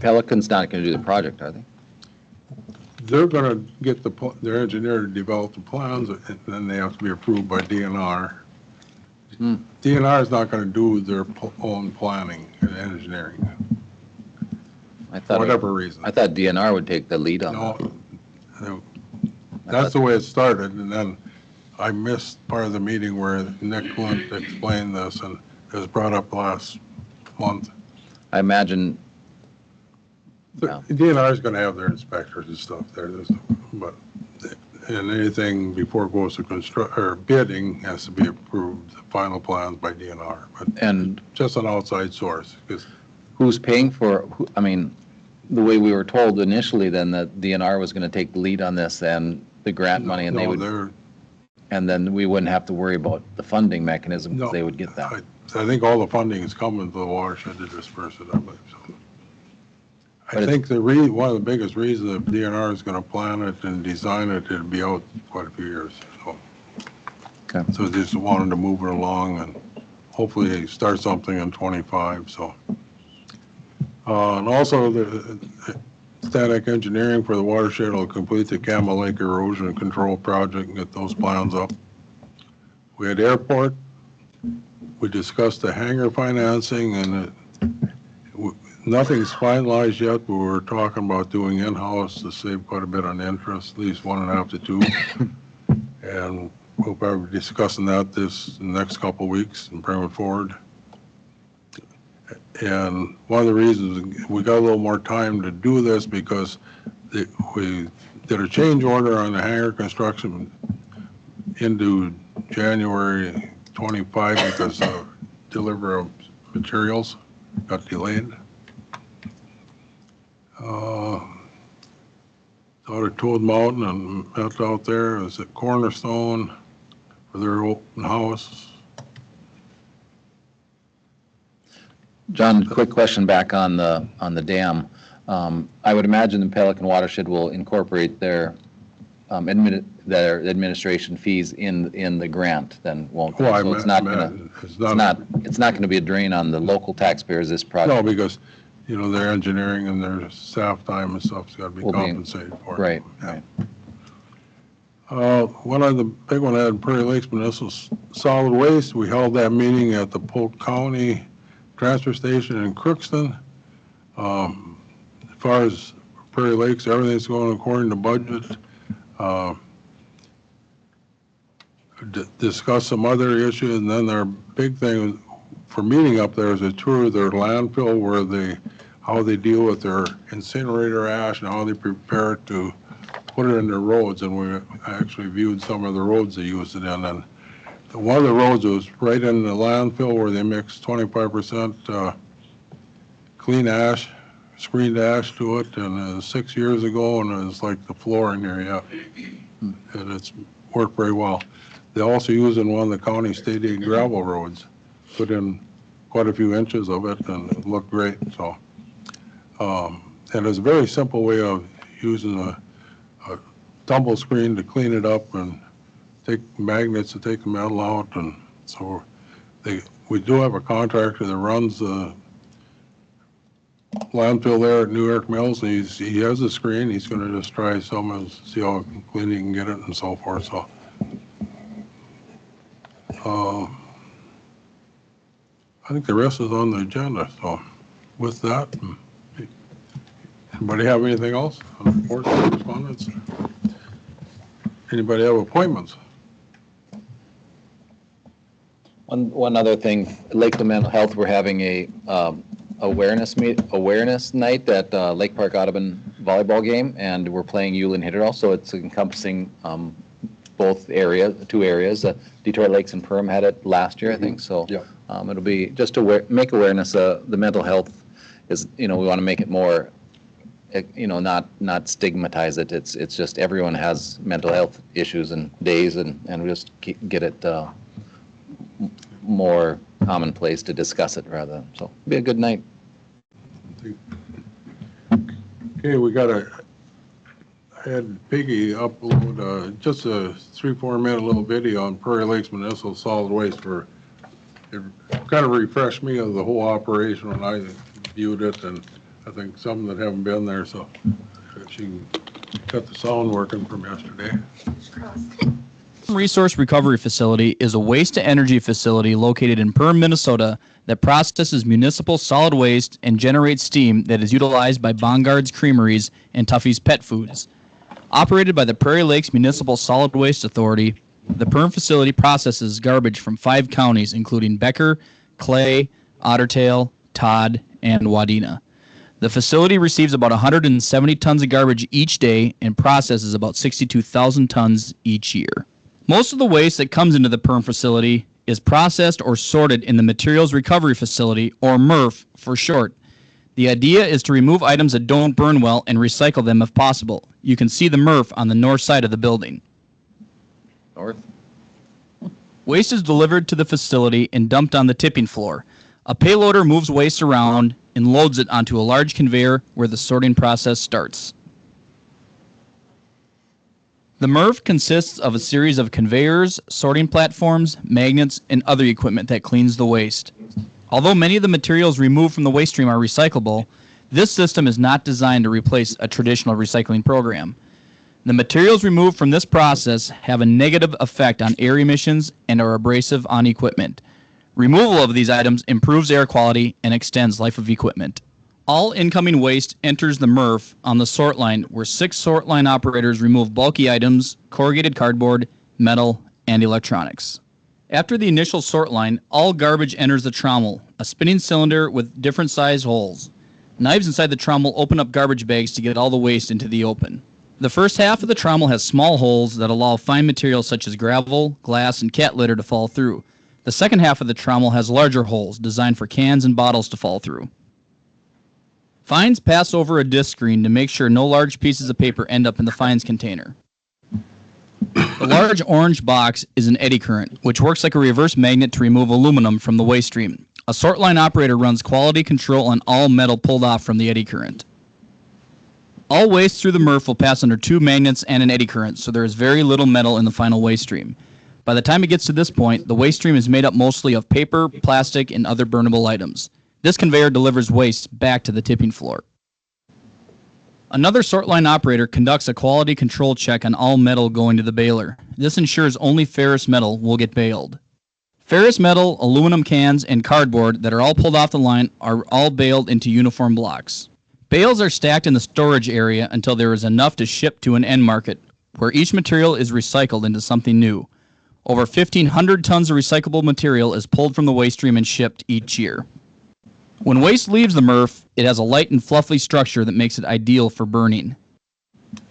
Pelican's not going to do the project, are they? They're going to get their engineer to develop the plans, and then they have to be approved by DNR. DNR is not going to do their own planning and engineering, I for thought, whatever reason. I thought DNR would take the lead on that. No, that's the way it started, and then I missed part of the meeting where Nick Flint explained this, and it was brought up last month. I imagine, yeah. DNR is going to have their inspectors and stuff there, but and anything before it goes to construct or bidding has to be approved, the final plans by DNR, but And just an outside source. Because who's paying for, I mean, the way we were told initially then that DNR was going to take the lead on this and the grant money and they would, and then we wouldn't have to worry about the funding mechanism because they would get that. I think all the funding is coming to the watershed to disperse it, I believe, so. But I think one of the biggest reasons that DNR is going to plan it and design it, it'll be out quite a few years, so. Okay. So just wanted to move it along and hopefully start something in '25, so. And also the static engineering for the watershed will complete the Camel Lake erosion control project and get those plans up. We had airport. We discussed the hangar financing and nothing's finalized yet, but we're talking about doing in-house to save quite a bit on interest, at least 1.5 to 2. And we'll probably be discussing that in the next couple of weeks and bring it forward. And one of the reasons we got a little more time to do this because we did a change order on the hangar construction into January 25 because of delivery of materials got delayed. Out at Toad Mountain and met out there. It was at Cornerstone for their open house. John, quick question back on the dam. I would imagine the Pelican Watershed will incorporate their administration fees in the grant, then won't they? Well, So it's not going to be a drain on the local taxpayers, this project. No, because, their engineering and their staff time and stuff's got to be compensated for. Right, Yeah. right. One of the big one had Prairie Lakes Municipal Solid Waste. We held that meeting at the Polk County Transfer Station in Crookston. As far as Prairie Lakes, everything's going according to budget. Discuss some other issues, and then their big thing for meeting up there is a tour of their landfill where how they deal with their incinerator ash and how they prepare it to put it in their roads. And we actually viewed some of the roads they used it in. And one of the roads was right in the landfill where they mixed 25% clean ash, screened ash to it, and it was 6 years ago, and it was like the floor in here, yeah. And it's worked very well. They also using one of the county state aid gravel roads, put in quite a few inches of it, and it looked great, so. And it's a very simple way of using a tumble screen to clean it up and take magnets to take the metal out, and so we do have a contractor that runs the landfill there at New York Mills, and he has a screen. He's going to just try some and see how clean he can get it and so forth. So, I think the rest is on the agenda. So, with that, anybody have anything else? Reports, correspondence? Anybody have appointments? One other thing, Lakeland Mental Health, we're having a awareness night at Lake Park Audubon volleyball game, and we're playing Ulen Hitterall, so it's encompassing both areas, 2 areas. Detroit Lakes and Perham had it last year, I think. So Yeah. It'll be just to make awareness. The mental health is, we want to make it more, not stigmatize it. It's just everyone has mental health issues and days, and we just get it more commonplace to discuss it rather. So it'll be a good night. Okay, I had Piggy upload just a 3-4 minute little video on Prairie Lakes Municipal Solid Waste it kind of refreshed me of the whole operation when I viewed it, and I think some that haven't been there, so if she can got the sound working from yesterday. Resource Recovery Facility is a waste-to-energy facility located in Perham, Minnesota that processes municipal solid waste and generates steam that is utilized by Bongard's Creameries and Tuffy's Pet Foods. Operated by the Prairie Lakes Municipal Solid Waste Authority, the Perham facility processes garbage from 5 counties, including Becker, Clay, Ottertail, Todd, and Wadena. The facility receives about 170 tons of garbage each day and processes about 62,000 tons each year. Most of the waste that comes into the Perham facility is processed or sorted in the Materials Recovery Facility, or MRF for short. The idea is to remove items that don't burn well and recycle them if possible. You can see the MRF on the north side of the building. North? Waste is delivered to the facility and dumped on the tipping floor. A payloader moves waste around and loads it onto a large conveyor where the sorting process starts. The MRF consists of a series of conveyors, sorting platforms, magnets, and other equipment that cleans the waste. Although many of the materials removed from the waste stream are recyclable, this system is not designed to replace a traditional recycling program. The materials removed from this process have a negative effect on air emissions and are abrasive on equipment. Removal of these items improves air quality and extends life of equipment. All incoming waste enters the MRF on the sort line, where 6 sort line operators remove bulky items, corrugated cardboard, metal, and electronics. After the initial sort line, all garbage enters the trommel, a spinning cylinder with different size holes. Knives inside the trommel open up garbage bags to get all the waste into the open. The first half of the trommel has small holes that allow fine materials such as gravel, glass, and cat litter to fall through. The second half of the trommel has larger holes designed for cans and bottles to fall through. Fines pass over a disc screen to make sure no large pieces of paper end up in the fines container. The large orange box is an eddy current, which works like a reverse magnet to remove aluminum from the waste stream. A sort line operator runs quality control on all metal pulled off from the eddy current. All waste through the MRF will pass under 2 magnets and an eddy current, so there is very little metal in the final waste stream. By the time it gets to this point, the waste stream is made up mostly of paper, plastic, and other burnable items. This conveyor delivers waste back to the tipping floor. Another sort line operator conducts a quality control check on all metal going to the baler. This ensures only ferrous metal will get baled. Ferrous metal, aluminum cans, and cardboard that are all pulled off the line are all baled into uniform blocks. Bales are stacked in the storage area until there is enough to ship to an end market, where each material is recycled into something new. Over 1,500 tons of recyclable material is pulled from the waste stream and shipped each year. When waste leaves the MRF, it has a light and fluffy structure that makes it ideal for burning.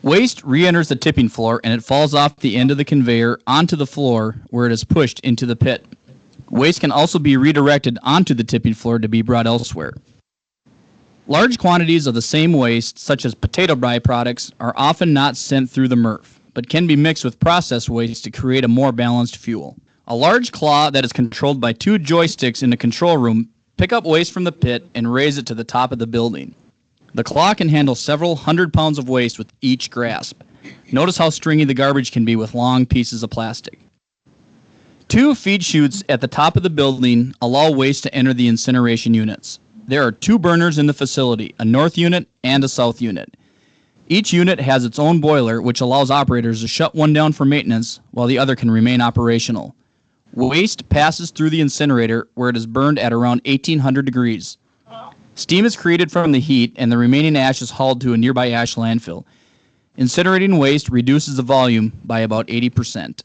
Waste re-enters the tipping floor and it falls off the end of the conveyor onto the floor where it is pushed into the pit. Waste can also be redirected onto the tipping floor to be brought elsewhere. Large quantities of the same waste, such as potato byproducts, are often not sent through the MRF, but can be mixed with processed waste to create a more balanced fuel. A large claw that is controlled by 2 joysticks in the control room pick up waste from the pit and raise it to the top of the building. The claw can handle several hundred pounds of waste with each grasp. Notice how stringy the garbage can be with long pieces of plastic. 2 feed chutes at the top of the building allow waste to enter the incineration units. There are 2 burners in the facility, a north unit and a south unit. Each unit has its own boiler, which allows operators to shut one down for maintenance while the other can remain operational. Waste passes through the incinerator where it is burned at around 1800 degrees. Steam is created from the heat and the remaining ash is hauled to a nearby ash landfill. Incinerating waste reduces the volume by about 80%.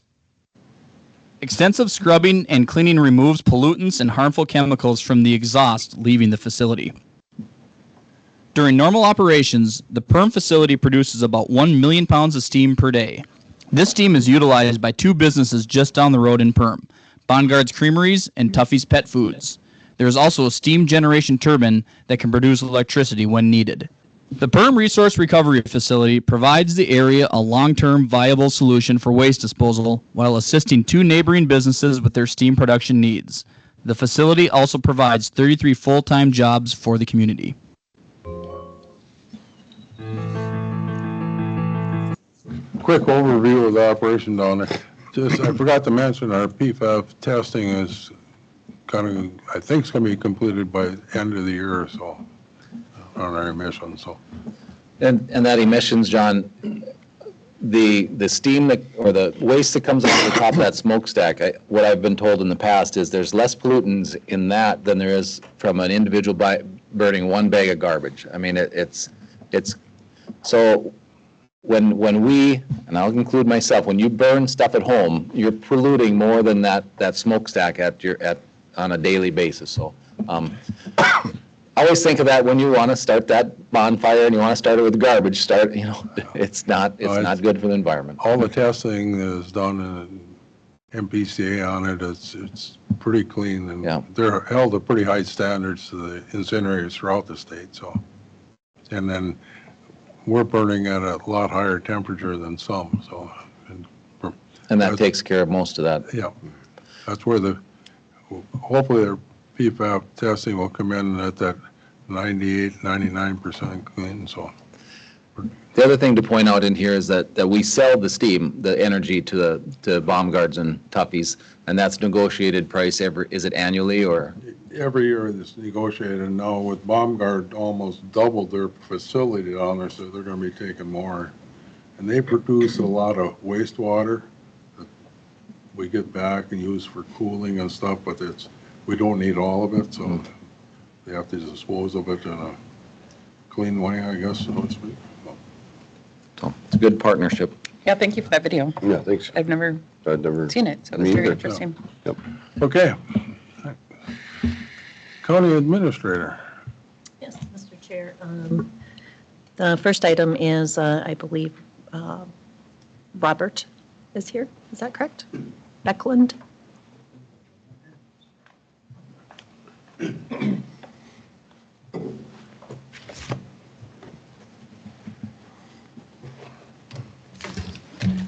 Extensive scrubbing and cleaning removes pollutants and harmful chemicals from the exhaust leaving the facility. During normal operations, the PERM facility produces about 1 million pounds of steam per day. This steam is utilized by 2 businesses just down the road in PERM, Bongard's Creameries and Tuffy's Pet Foods. There is also a steam generation turbine that can produce electricity when needed. The PERM Resource Recovery Facility provides the area a long-term viable solution for waste disposal while assisting 2 neighboring businesses with their steam production needs. The facility also provides 33 full-time jobs for the community. Quick overview of the operation down there. Just, I forgot to mention our PFAS testing is kind of, I think it's going to be completed by the end of the year or so on our emissions, so. And that emissions, John, the steam that, or the waste that comes out of the top of that smokestack, what I've been told in the past is there's less pollutants in that than there is from an individual burning 1 bag of garbage. I mean, it's so when we, and I'll include myself, when you burn stuff at home, you're polluting more than that smokestack on a daily basis. So I always think of that when you want to start that bonfire and you want to start it with garbage. It's not good for the environment. All the testing is done in MPCA on it. It's pretty clean, and Yeah. they're held to pretty high standards to the incinerators throughout the state. So, and then we're burning at a lot higher temperature than some. So, And that takes care of most of that. yeah, that's where hopefully their PFAS testing will come in at that 98, 99% clean. So The other thing to point out in here is that we sell the steam, the energy to Baumgarts and Tuffy's, and that's negotiated price is it annually or? every year it's negotiated, and now with Baumgart almost doubled their facility down there, so they're going to be taking more. And they produce a lot of wastewater that we get back and use for cooling and stuff, but we don't need all of it, so they have to dispose of it in a clean way, I guess, so to speak. So it's a good partnership. Yeah, thank you for that video. Yeah, thanks. I've never I'd never. seen it, so it was Me very either. interesting. Okay. County Administrator. Yes, Mr. Chair. The first item is, I believe, Robert is here. Is that correct? Beckland?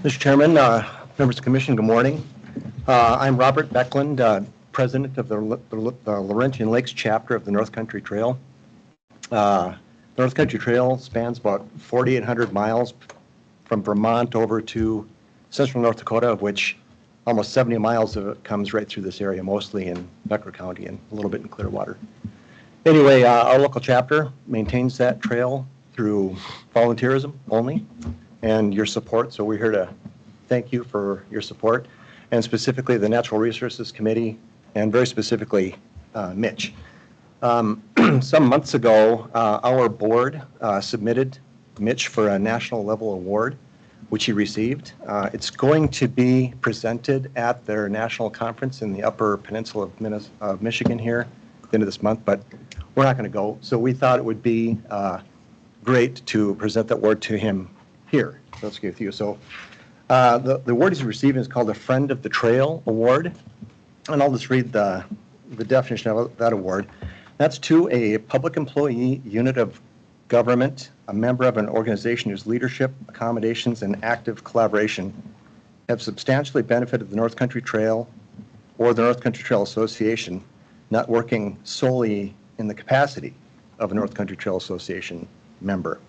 Mr. Chairman, members of the commission, good morning. I'm Robert Beckland, president of the Laurentian Lakes chapter of the North Country Trail. North Country Trail spans about 4,800 miles from Vermont over to central North Dakota, of which almost 70 miles of it comes right through this area, mostly in Becker County and a little bit in Clearwater. Anyway, our local chapter maintains that trail through volunteerism only and your support, so we're here to thank you for your support, and specifically the Natural Resources Committee, and very specifically Mitch. Some months ago, our board submitted Mitch for a national level award, which he received. It's going to be presented at their national conference in the Upper Peninsula of Michigan here at the end of this month, but we're not going to go. So we thought it would be great to present that award to him here. So let's get with you. So the award he's receiving is called a Friend of the Trail Award, and I'll just read the definition of that award. That's to a public employee, unit of government, a member of an organization whose leadership, accommodations, and active collaboration have substantially benefited the North Country Trail or the North Country Trail Association, not working solely in the capacity of a North Country Trail Association member.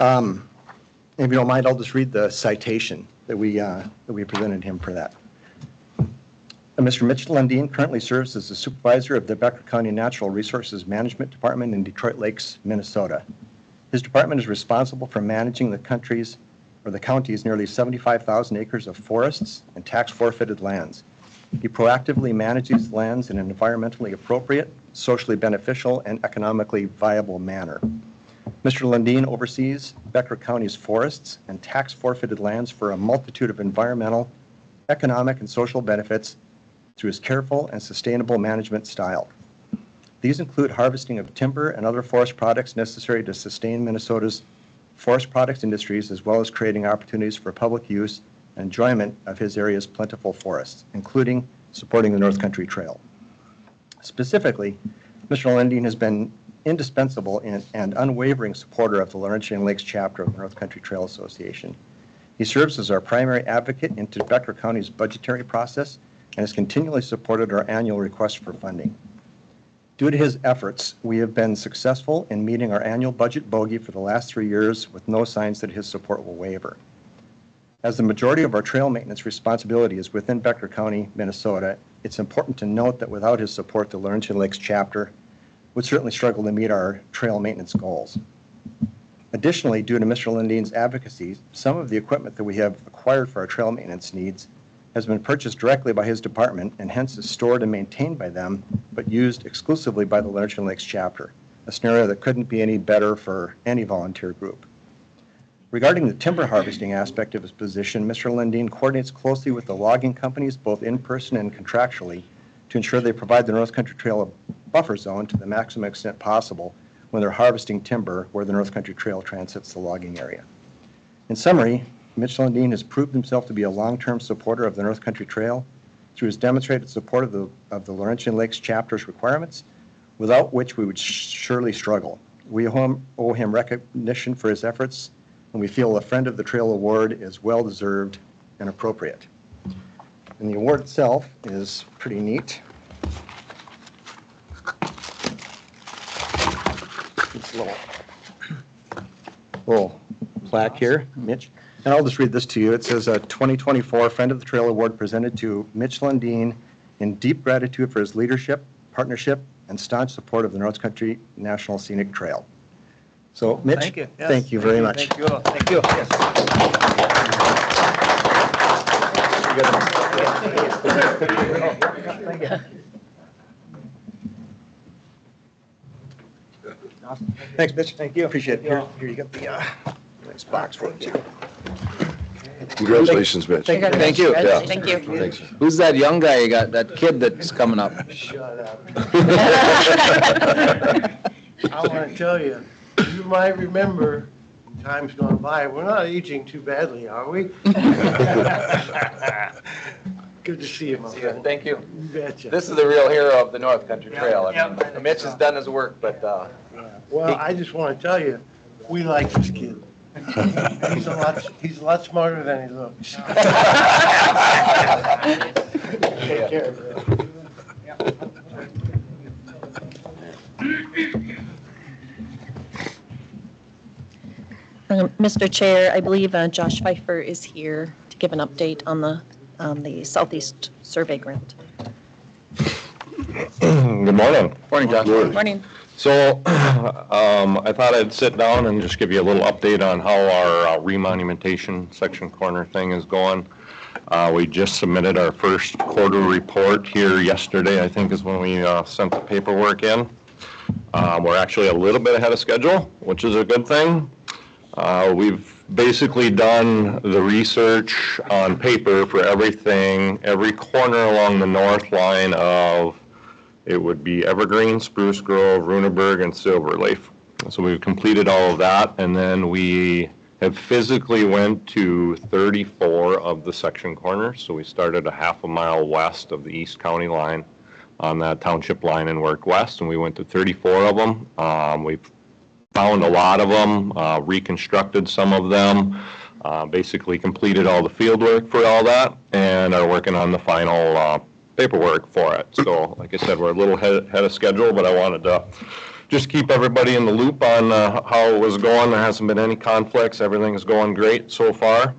If you don't mind, I'll just read the citation that we presented him for that. Mr. Mitch Lundeen currently serves as the supervisor of the Becker County Natural Resources Management Department in Detroit Lakes, Minnesota. His department is responsible for managing the county's nearly 75,000 acres of forests and tax forfeited lands. He proactively manages lands in an environmentally appropriate, socially beneficial, and economically viable manner. Mr. Lundeen oversees Becker County's forests and tax forfeited lands for a multitude of environmental, economic, and social benefits through his careful and sustainable management style. These include harvesting of timber and other forest products necessary to sustain Minnesota's forest products industries, as well as creating opportunities for public use and enjoyment of his area's plentiful forests, including supporting the North Country Trail. Specifically, Mr. Lundeen has been indispensable and unwavering supporter of the Laurentian Lakes chapter of the North Country Trail Association. He serves as our primary advocate into Becker County's budgetary process and has continually supported our annual request for funding. Due to his efforts, we have been successful in meeting our annual budget bogey for the last 3 years with no signs that his support will waver. As the majority of our trail maintenance responsibility is within Becker County, Minnesota, it's important to note that without his support, the Laurentian Lakes chapter would certainly struggle to meet our trail maintenance goals. Additionally, due to Mr. Lundeen's advocacy, some of the equipment that we have acquired for our trail maintenance needs has been purchased directly by his department and hence is stored and maintained by them, but used exclusively by the Laurentian Lakes chapter, a scenario that couldn't be any better for any volunteer group. Regarding the timber harvesting aspect of his position, Mr. Lundeen coordinates closely with the logging companies, both in person and contractually, to ensure they provide the North Country Trail a buffer zone to the maximum extent possible when they're harvesting timber where the North Country Trail transits the logging area. In summary, Mitch Lundeen has proved himself to be a long-term supporter of the North Country Trail through his demonstrated support of the Laurentian Lakes chapter's requirements, without which we would surely struggle. We owe him recognition for his efforts, and we feel a Friend of the Trail award is well-deserved and appropriate. And the award itself is pretty neat. It's a little plaque here, Mitch. And I'll just read this to you. It says, a 2024 Friend of the Trail Award presented to Mitch Lundeen in deep gratitude for his leadership, partnership, and staunch support of the North Country National Scenic Trail. So, Mitch, thank you, yes. Thank you very much. Thank you. Thank you. Thanks, Mitch. Thank you. Appreciate it. Here you got the nice box for it, too. Congratulations, Mitch. Thank you. Yeah. Thank you. Thanks. Who's that young guy you got, that kid that's coming up? Shut up. I want to tell you, you might remember times gone by, we're not aging too badly, are we? Good to see you, my friend. Thank you. You betcha. This is the real hero of the North Country Trail. Yeah. I mean, Mitch has done his work, but Well, I just want to tell you, we like this kid. He's a lot smarter than he looks. Take care, bro. Mr. Chair, I believe Josh Pfeiffer is here to give an update on the Southeast Survey Grant. Good morning. Morning, Josh. Morning. So I thought I'd sit down and just give you a little update on how our remonumentation section corner thing is going. We just submitted our first quarter report here yesterday, I think is when we sent the paperwork in. We're actually a little bit ahead of schedule, which is a good thing. We've basically done the research on paper for everything, every corner along the north line of, it would be Evergreen, Spruce Grove, Runeberg, and Silverleaf. So we've completed all of that, and then we have physically went to 34 of the section corners. So we started a half a mile west of the East County line on that township line and worked west, and we went to 34 of them. We've found a lot of them, reconstructed some of them, basically completed all the field work for all that, and are working on the final paperwork for it. So like I said, we're a little ahead of schedule, but I wanted to just keep everybody in the loop on how it was going. There hasn't been any conflicts. Everything is going great so far.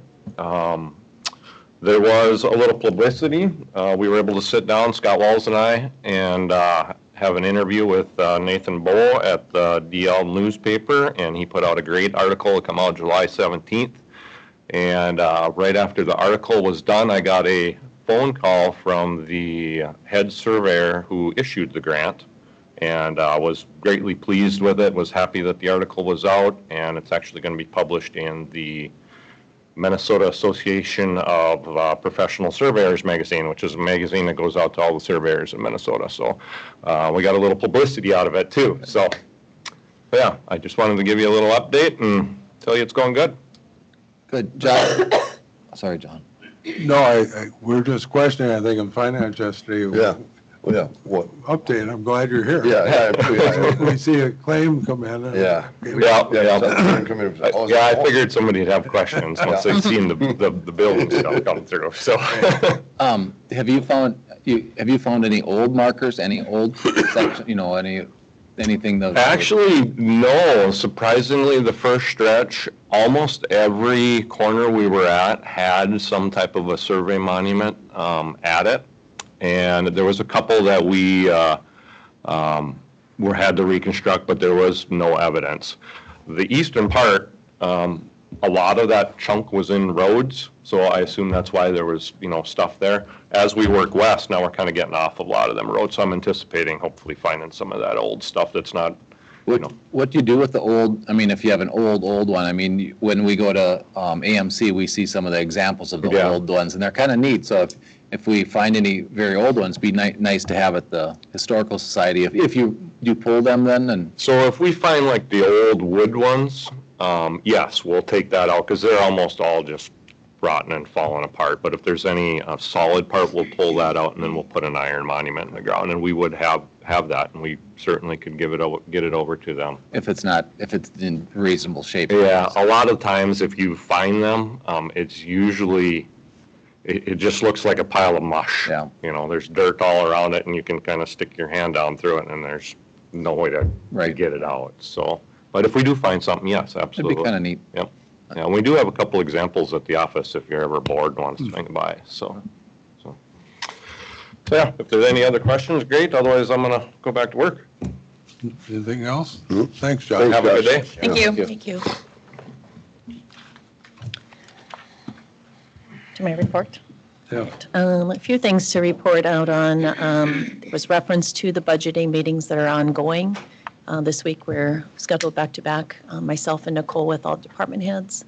There was a little publicity. We were able to sit down, Scott Walls and I, and have an interview with Nathan Bow at the DL newspaper, and he put out a great article to come out July 17th. And right after the article was done, I got a phone call from the head surveyor who issued the grant, and was greatly pleased with it, was happy that the article was out, and it's actually going to be published in the Minnesota Association of Professional Surveyors magazine, which is a magazine that goes out to all the surveyors in Minnesota. So we got a little publicity out of it too. So yeah, I just wanted to give you a little update and tell you it's going good. Good. John? Sorry, John. No, we're just questioning, I think, in finance yesterday. Yeah, well, yeah, what? Update, I'm glad you're here. Yeah. We see a claim come in. Yeah. Yeah. Yeah, I figured somebody'd have questions once they've seen the building stuff come through, so. Have you found any old markers, any old section, anything that? Actually, no. Surprisingly, the first stretch, almost every corner we were at had some type of a survey monument at it. And there was a couple that we had to reconstruct, but there was no evidence. The eastern part, a lot of that chunk was in roads, so I assume that's why there was, stuff there. As we work west, now we're kind of getting off a lot of them roads, so I'm anticipating hopefully finding some of that old stuff that's not, What do you do with the old, if you have an old one, when we go to AMC, we see some of the examples of the old ones, and they're kind of neat. So if we find any very old ones, it'd be nice to have at the Historical Society. If you pull them then, and. So if we find like the old wood ones, yes, we'll take that out, because they're almost all just rotten and falling apart. But if there's any solid part, we'll pull that out, and then we'll put an iron monument in the ground, and we would have that, and we certainly could get it over to them. If it's in reasonable shape. Yeah, a lot of times if you find them, it's usually, it just looks like a pile of mush. Yeah. There's dirt all around it, and you can kind of stick your hand down through it, and there's no way to get it out. So, but if we do find something, yes, absolutely. It'd be kind of neat. Yep. Yeah, we do have a couple examples at the office if you're ever bored and want to swing by. So yeah, if there's any other questions, great. Otherwise, I'm going to go back to work. Anything else? Thanks, John. Have a good day. Thank you. Thank you. To my report. Yeah. A few things to report out on. There was reference to the budgeting meetings that are ongoing. This week, we're scheduled back-to-back, myself and Nicole with all department heads,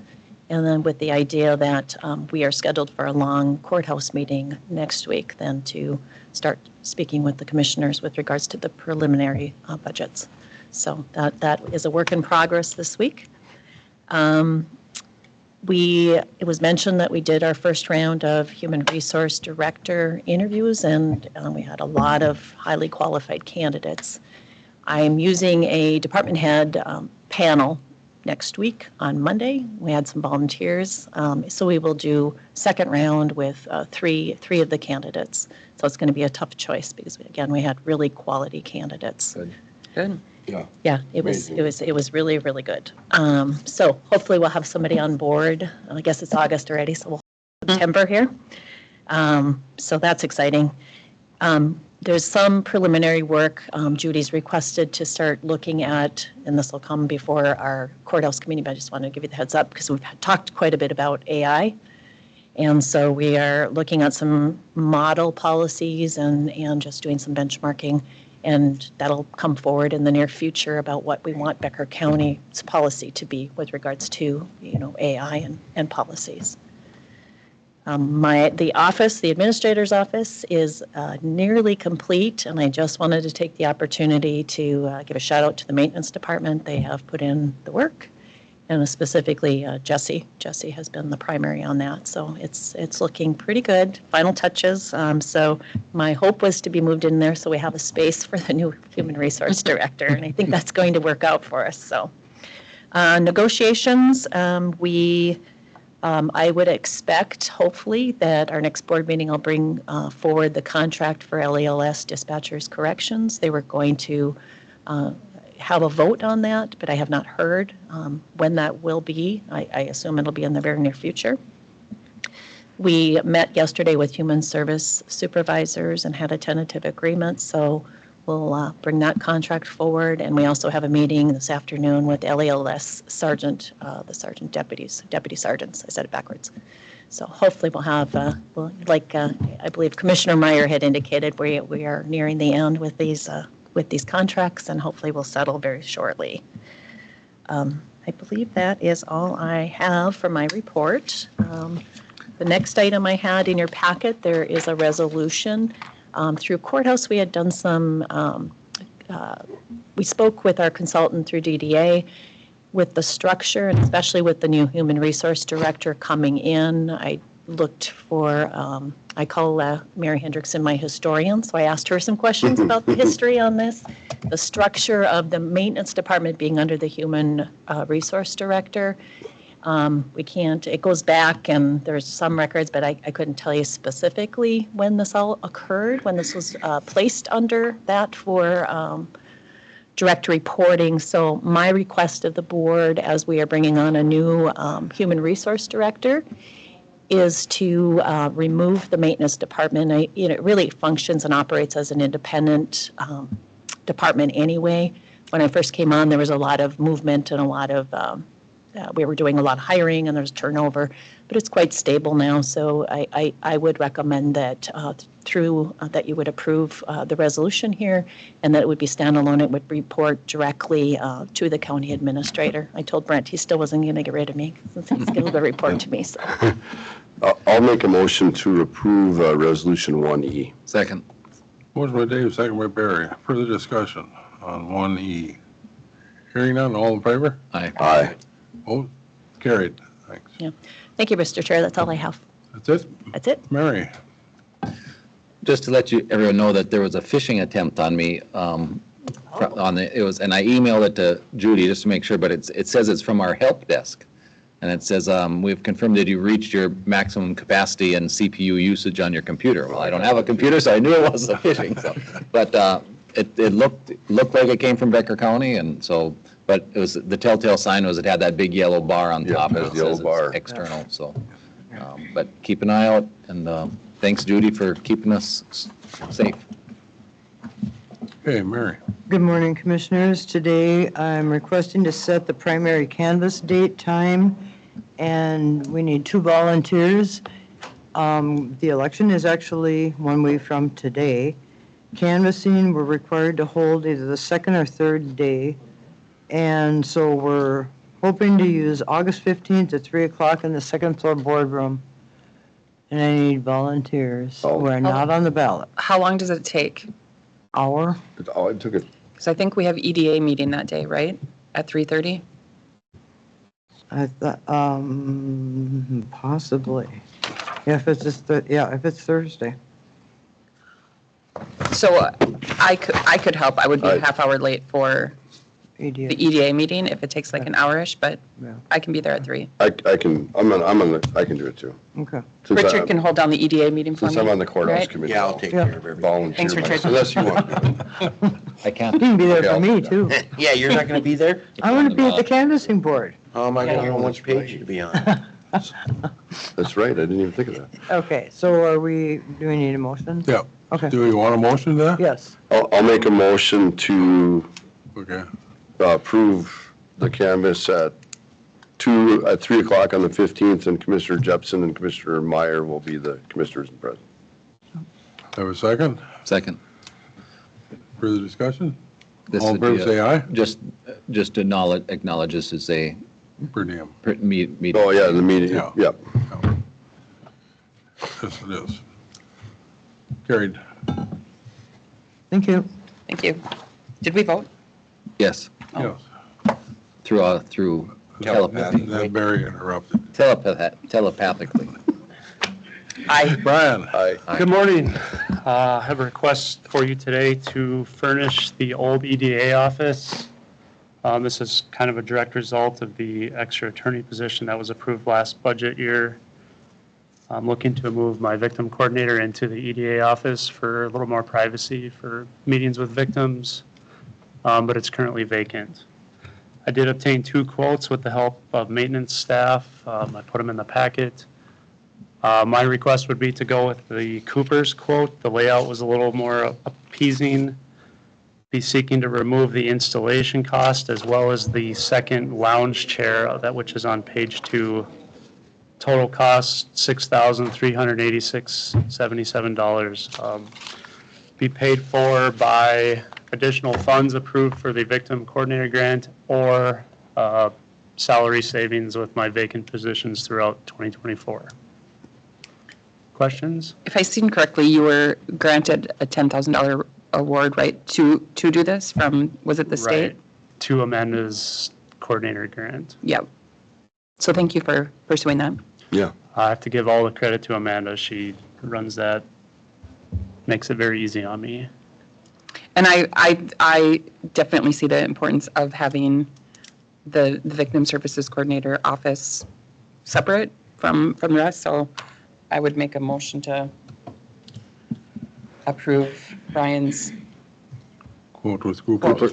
and then with the idea that we are scheduled for a long courthouse meeting next week, then to start speaking with the commissioners with regards to the preliminary budgets. So that is a work in progress this week. It was mentioned that we did our first round of human resource director interviews, and we had a lot of highly qualified candidates. I'm using a department head panel next week on Monday. We had some volunteers, so we will do second round with three of the candidates. So it's going to be a tough choice because we had really quality candidates. Good. Yeah, it was really, really good. So hopefully we'll have somebody on board. I guess it's August already, so we'll have September here. So that's exciting. There's some preliminary work Judy's requested to start looking at, and this will come before our courthouse committee, but I just wanted to give you the heads up because we've talked quite a bit about AI. And so we are looking at some model policies and just doing some benchmarking, and that'll come forward in the near future about what we want Becker County's policy to be with regards to, AI and policies. The administrator's office is nearly complete, and I just wanted to take the opportunity to give a shout out to the maintenance department. They have put in the work, and specifically Jesse. Jesse has been the primary on that, so it's looking pretty good. Final touches. So my hope was to be moved in there so we have a space for the new human resource director, and I think that's going to work out for us. So Negotiations, I would expect, hopefully, that our next board meeting will bring forward the contract for LELS dispatchers corrections. They were going to have a vote on that, but I have not heard when that will be. I assume it'll be in the very near future. We met yesterday with human service supervisors and had a tentative agreement, so we'll bring that contract forward. And we also have a meeting this afternoon with LELS sergeant, the sergeant deputies, deputy sergeants. I said it backwards. So hopefully we'll have, I believe Commissioner Meyer had indicated, we are nearing the end with these contracts, and hopefully we'll settle very shortly. I believe that is all I have for my report. The next item I had in your packet, there is a resolution. Through Courthouse, we had done some, we spoke with our consultant through DDA with the structure, and especially with the new Human Resource Director coming in. I looked for, I call Mary Hendrickson my historian, so I asked her some questions about the history on this. The structure of the maintenance department being under the Human Resource Director. We can't, it goes back and there's some records, but I couldn't tell you specifically when this all occurred, when this was placed under that for direct reporting. So my request of the board, as we are bringing on a new human resource director, is to remove the maintenance department. It really functions and operates as an independent department anyway. When I first came on, there was a lot of movement and a lot of we were doing a lot of hiring and there's turnover, but it's quite stable now. So I would recommend that that you would approve the resolution here, and that it would be standalone. It would report directly to the county administrator. I told Brent he still wasn't going to get rid of me since he's going to report to me. So. I'll make a motion to approve Resolution 1E. Second. Motion by Dave, second by Barry. Further discussion on 1E. Hearing none, all in favor? Aye. Aye. Oh, carried. Thanks. Yeah. Thank you, Mr. Chair. That's all I have. That's it? That's it. Mary? Just to let everyone know that there was a phishing attempt on me, and I emailed it to Judy just to make sure, but it says it's from our help desk. And it says, we've confirmed that you reached your maximum capacity and CPU usage on your computer. Well, I don't have a computer, so I knew it was a phishing. So, but it looked like it came from Becker County, and so, but it was, the telltale sign was it had that big yellow bar on top. Yeah, It says yellow it's bar. external, so, but keep an eye out, and thanks, Judy, for keeping us safe. Hey, Mary. Good morning, Commissioners. Today, I'm requesting to set the primary canvass date, time, and we need 2 volunteers. The election is actually 1 week from today. Canvassing, we're required to hold either the second or third day, and so we're hoping to use August 15th at 3 o'clock in the second floor boardroom. And I need volunteers who are not on the ballot. How long does it take? Hour? It took it. Because I think we have EDA meeting that day, right? At 3:30? I thought, possibly. Yeah, if it's if it's Thursday. So I could help. I would be a half hour late for EDA. the EDA meeting if it takes like an hour-ish, but Yeah. I can be there at 3. I can do it too. Okay. Since Richard can hold down the EDA meeting for me. Since I'm on the courthouse right? committee. Yeah, I'll take Yeah. care of everything. Volunteer. Thanks, Richard. Unless you want to. I can't. You can be there for Okay, me, too. Yeah, you're not going to be there? I want to be at the canvassing board. How am I going to know which page to be on? That's right, I didn't even think of that. Okay, so do we need a motion? Yeah. Okay, Do we want a motion to that? yes. I'll make a motion to Okay. approve the canvass at 3 o'clock on the 15th, and Commissioner Jepson and Commissioner Meyer will be the commissioners and president. Have a second? Second. Further discussion? This All in would favor, be say aye. just to acknowledge this is a Per diem. meeting. Oh, yeah, the meeting, Yeah. yep. Yes, it is. Carried. Thank you. Thank you. Did we vote? Yes, Yes. through telepathy. That Barry interrupted. Telepathically. Aye. Brian? Aye. Good morning. I have a request for you today to furnish the old EDA office This is kind of a direct result of the extra attorney position that was approved last budget year. I'm looking to move my victim coordinator into the EDA office for a little more privacy for meetings with victims, but it's currently vacant. I did obtain 2 quotes with the help of maintenance staff. I put them in the packet. My request would be to go with the Cooper's quote. The layout was a little more appeasing. Be seeking to remove the installation cost as well as the second lounge chair, that which is on page 2. Total cost $6,386.77. Be paid for by additional funds approved for the victim coordinator grant or salary savings with my vacant positions throughout 2024. Questions? If I seen correctly, you were granted a $10,000 award, right, to do this from, was it the state? Right. To Amanda's coordinator grant. Yep. So thank you for pursuing that. Yeah. I have to give all the credit to Amanda. She runs that, makes it very easy on me. And I definitely see the importance of having the victim services coordinator office separate from the rest. So I would make a motion to approve Brian's. Quote with Cooper.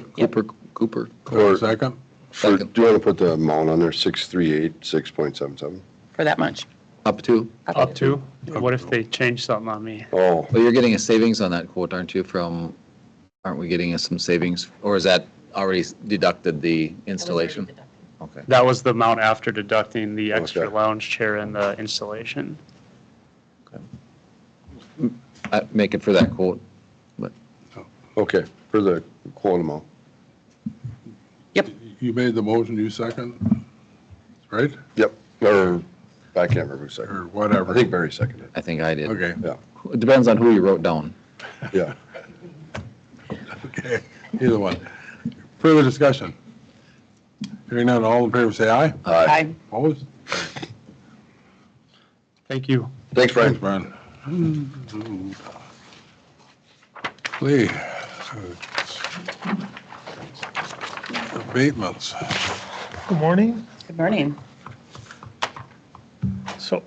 Cooper. Or second? Do you want to put the amount on there, 6,386.77? For that much. Up to? Up to? What if they change something on me? Oh, Well, you're getting a savings on that quote, aren't you, aren't we getting some savings? Or is that already deducted the installation? Okay. That was the amount after deducting the extra Okay. lounge chair and the installation. Make it for that quote. okay, for the quote amount. You made the motion, you second, right? Yep, or, I can't remember who Or seconded. whatever. I think Barry seconded. I think I did. Okay, It depends on who you wrote down. Yeah. okay, either one. Further discussion? Hearing none, all in favor say aye. Aye. Opposed? Thank you. Thanks, Thanks, Brian. Brian. Lee. Abatements. Good morning. Good morning. So,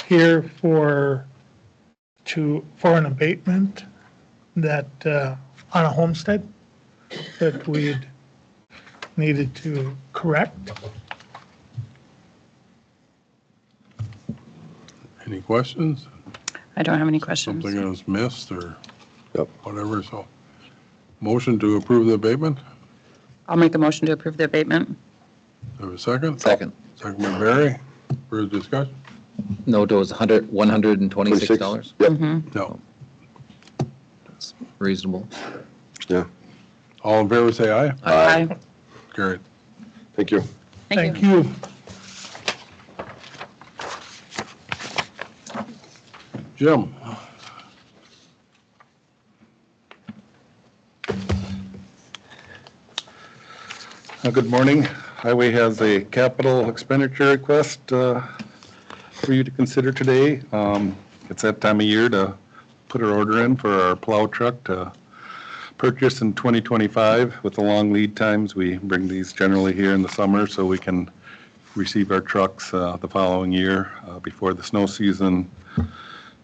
here for an abatement that, on a homestead that we'd needed to correct. Any questions? I don't have any questions. Something that was missed or Yep. whatever, so. Motion to approve the abatement? I'll make a motion to approve the abatement. Have a second? Second. Second by Barry. Further discussion? No, it was $126. Yep, No. That's reasonable. yeah, All in favor say aye. Aye. Carried. thank you. Thank you. Jim? Good morning. Highway has a capital expenditure request for you to consider today. It's that time of year to put our order in for our plow truck to purchase in 2025. With the long lead times, we bring these generally here in the summer so we can receive our trucks the following year before the snow season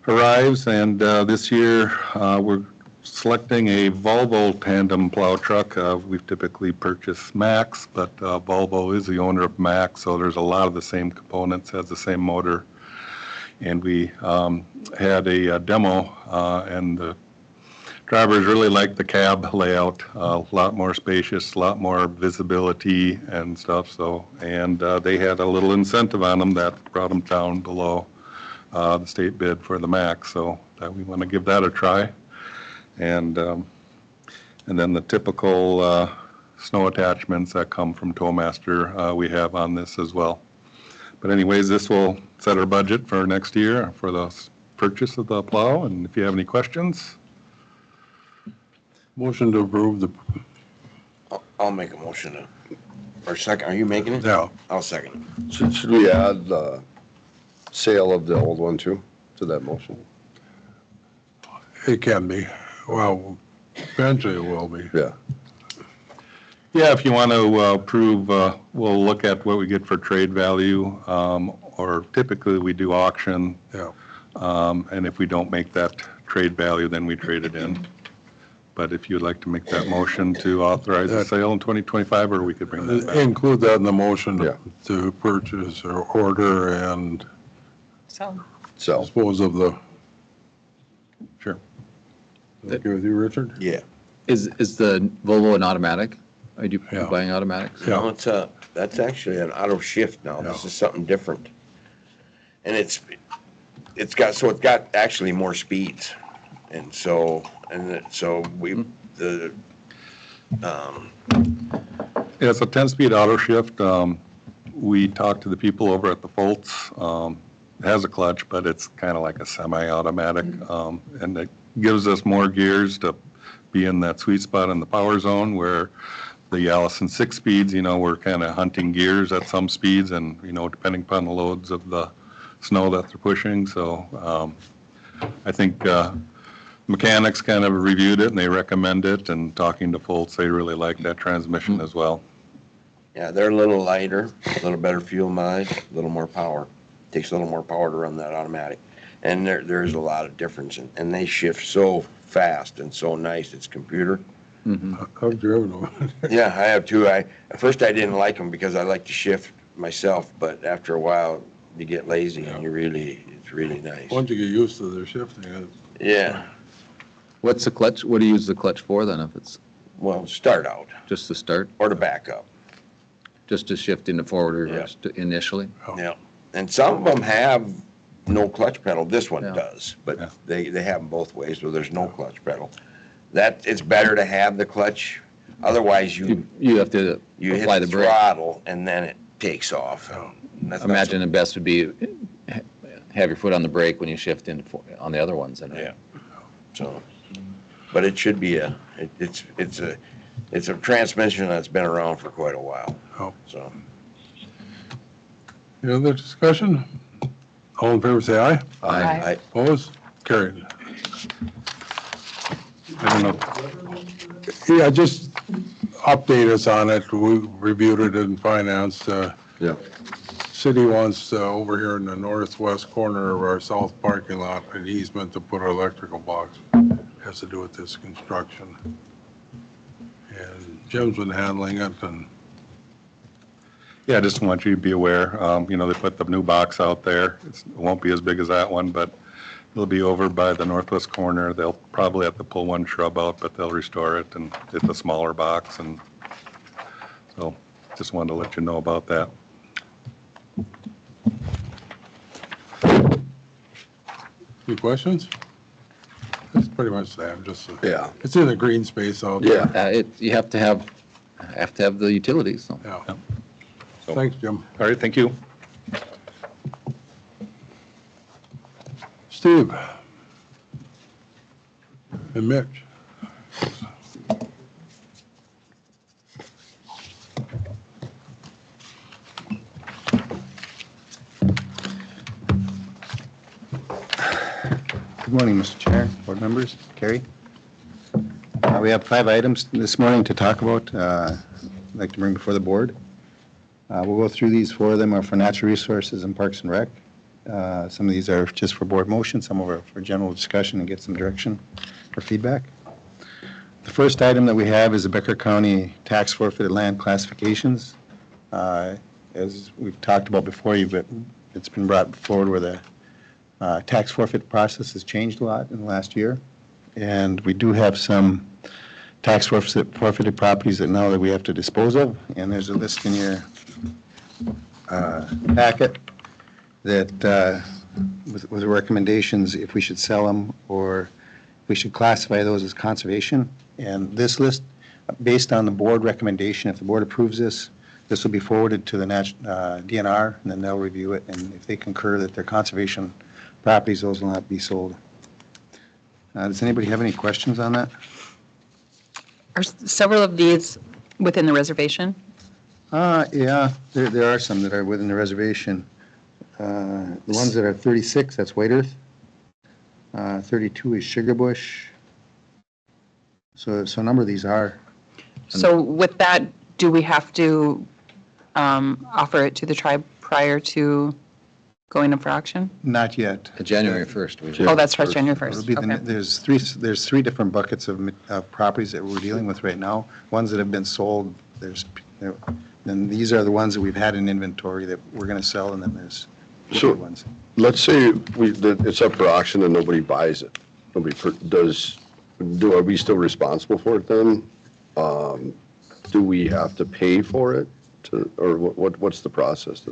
arrives. And this year, we're selecting a Volvo tandem plow truck. We've typically purchased Max, but Volvo is the owner of Max, so there's a lot of the same components, has the same motor. And we had a demo, and the drivers really liked the cab layout, a lot more spacious, a lot more visibility and stuff. So, and they had a little incentive on them that brought them down below the state bid for the Max. So we want to give that a try. And then the typical snow attachments that come from Towmaster we have on this as well. But anyways, this will set our budget for next year for the purchase of the plow. And if you have any questions. Motion to approve the, I'll make a motion to, or second, are you making it? yeah, I'll second it. Should we add the sale of the old one too, to that motion? it can be. Well, eventually it will be. Yeah. Yeah, if you want to approve, we'll look at what we get for trade value, or typically we do auction. Yeah. And if we don't make that trade value, then we trade it in. But if you'd like to make that motion to authorize the sale in 2025, or we could bring that back. Include that in the motion Yeah. to purchase or order and So, dispose of the. Sure. Okay with you, Richard? Yeah. Is the Volvo an automatic? Are you Yeah. buying automatics? Yeah. No, that's actually an auto shift now. This Yeah. is something different. And it's got actually more speeds. And so we, Yeah, it's a 10-speed auto shift. We talked to the people over at the Foltz. It has a clutch, but it's kind of like a semi-automatic. And it gives us more gears to be in that sweet spot in the power zone where the Allison 6 speeds, we're kind of hunting gears at some speeds and, depending upon the loads of the snow that they're pushing. So I think mechanics kind of reviewed it and they recommend it, and talking to Foltz, they really like that transmission as well. yeah, they're a little lighter, a little better fuel mileage, a little more power. Takes a little more power to run that automatic. And there's a lot of difference, and they shift so fast and so nice. It's computer. I've driven them. Yeah, I have too. At first I didn't like them because I like to shift myself, but after a while you get lazy and it's really nice. Once you get used to their shifting, Yeah, What's the clutch? What do you use the clutch for then if it's well, start out just to start? or to back up. Just to shift into forward or reverse initially? Yeah, and some of them have no clutch pedal. This one Yeah. does, but they have them both ways, so there's no clutch pedal. It's better to have the clutch. Otherwise, you have to hit apply the the brake. throttle and then it takes off. And that's not Imagine the best would be have your foot on the brake when you shift on the other ones. Yeah. So, but it should be it's a transmission that's been around for quite a while. Oh. So, Any other discussion? All in favor, say aye. I Opposed? Carried. I don't know. Yeah, just update us on it. We reviewed it in finance. Yeah. City wants over here in the northwest corner of our south parking lot, an easement to put an electrical box. Has to do with this construction. And Jim's been handling it, and Yeah, I just want you to be aware, they put the new box out there. It won't be as big as that one, but it'll be over by the northwest corner. They'll probably have to pull one shrub out, but they'll restore it and it's a smaller box. And so just wanted to let you know about that. any questions? That's pretty much that, Yeah. it's in the green space out there. You have to have the utilities. So. Yeah. So- Thanks, Jim. All right, thank you. Steve? And Mitch? Good morning, Mr. Chair, board members, Carrie. We have 5 items this morning to talk about, I'd like to bring before the board. We'll go through these. 4 of them are for natural resources and parks and rec. Some of these are just for board motion, some are for general discussion and get some direction or feedback. The first item that we have is the Becker County tax forfeited land classifications. As we've talked about before, it's been brought forward where the tax forfeit process has changed a lot in the last year. And we do have some tax forfeited properties that now that we have to dispose of. And there's a list in your packet that with recommendations if we should sell them or we should classify those as conservation. And this list, based on the board recommendation, if the board approves this, this will be forwarded to the DNR, and then they'll review it. And if they concur that they're conservation properties, those will not be sold. Does anybody have any questions on that? Are several of these within the reservation? Yeah, there are some that are within the reservation. The ones that are 36, that's White Earth. 32 is Sugar Bush. So a number of these are. So with that, do we have to offer it to the tribe prior to going up for auction? Not yet. January 1st. Oh, that's right, January It'll 1st. be Okay. there's three different buckets of properties that we're dealing with right now. Ones that have been sold, and these are the ones that we've had in inventory that we're going to sell, and then there's So- other ones. Let's say that it's up for auction and nobody buys it. Are we still responsible for it then? Do we have to pay for it or what's the process?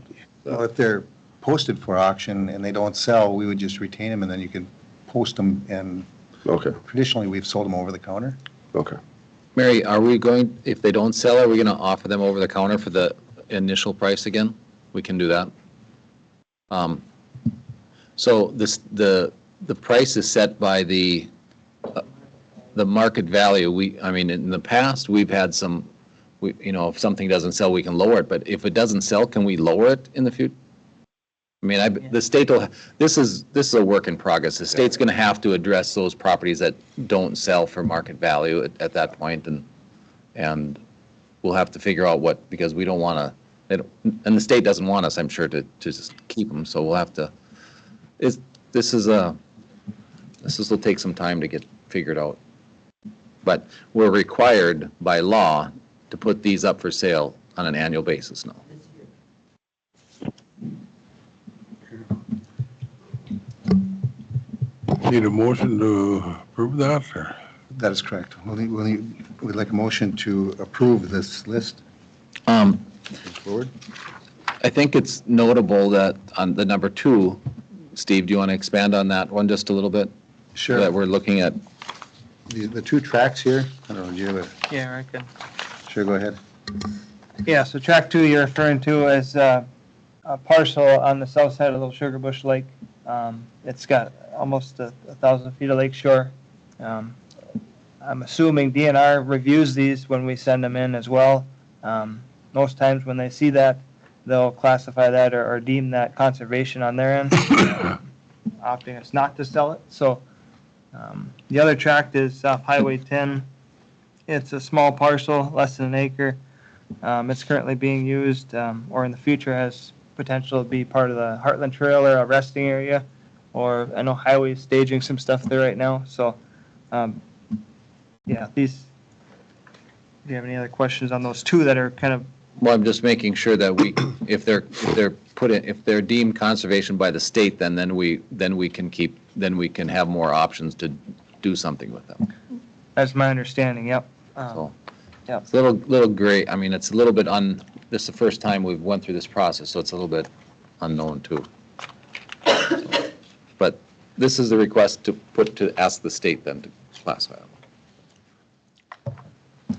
Well, if they're posted for auction and they don't sell, we would just retain them, and then you can post them, and Okay, traditionally, we've sold them over the counter. okay. Mary, are we going, if they don't sell, are we going to offer them over the counter for the initial price again? We can do that. So the price is set by the market value. I mean, in the past, we've had if something doesn't sell, we can lower it, but if it doesn't sell, can we lower it in the future? I mean, the state this is a work in progress. The state's going to have to address those properties that don't sell for market value at that point, and we'll have to figure out because we don't want to, and the state doesn't want us, I'm sure, to just keep them, so we'll have to, this will take some time to get figured out. But we're required by law to put these up for sale on an annual basis now. Need a motion to approve that, or? That is correct. We'd like a motion to approve this list. Forward. I think it's notable that on the number 2, Steve, do you want to expand on that one just a little bit? Sure. That we're looking at. The two tracks here, I don't know, do you have Yeah, I can. Sure, go ahead. Yeah, so track 2 you're referring to is a parcel on the south side of Little Sugar Bush Lake. It's got almost 1,000 feet of lake shore. I'm assuming DNR reviews these when we send them in as well. Most times when they see that, they'll classify that or deem that conservation on their end, opting us not to sell it. So the other tract is off Highway 10. It's a small parcel, less than an acre. It's currently being used, or in the future has potential to be part of the Heartland Trail or a resting area, or I know Highway's staging some stuff there right now. So, yeah, do you have any other questions on those two that are kind of? Well, I'm just making sure that if they're deemed conservation by the state, then we can have more options to do something with them. That's my understanding, yep. So, yep. it's a little gray. I mean, it's a little bit this is the first time we've went through this process, so it's a little bit unknown too. But this is the request to ask the state then to classify them.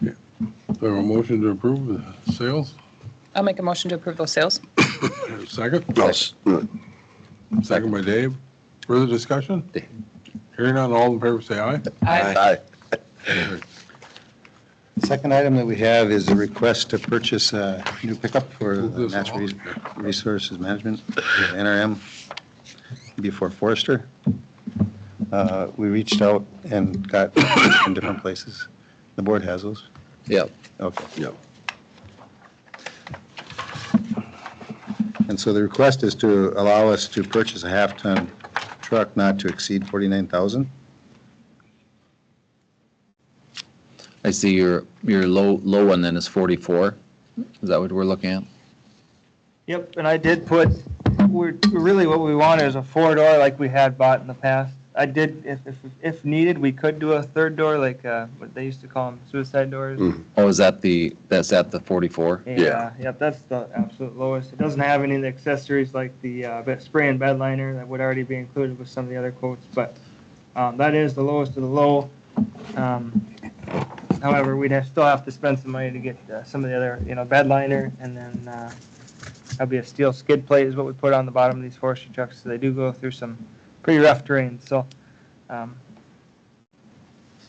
Do I have a motion to approve the sales? I'll make a motion to approve those sales. Second? Second by Dave. Further discussion? Hearing none, all in favor say aye. Aye. Second item that we have is a request to purchase a new pickup for Natural Resources Management, NRM, before Forester. We reached out and got from different places. The board has those? Yep. Okay. Yep. And so the request is to allow us to purchase a half-ton truck not to exceed $49,000. I see your low one then is 44. Is that what we're looking at? Yep, and I did put, really what we want is a 4-door like we had bought in the past. I did, if needed, we could do a 3rd door, like what they used to call them suicide doors. Oh, that's at the 44? Yeah, yep, that's the absolute lowest. It doesn't have any of the accessories like the spray and bed liner that would already be included with some of the other quotes, but that is the lowest of the low. However, we'd still have to spend some money to get some of the other, bed liner, and then that'll be a steel skid plate is what we put on the bottom of these forestry trucks, so they do go through some pretty rough terrain, so. And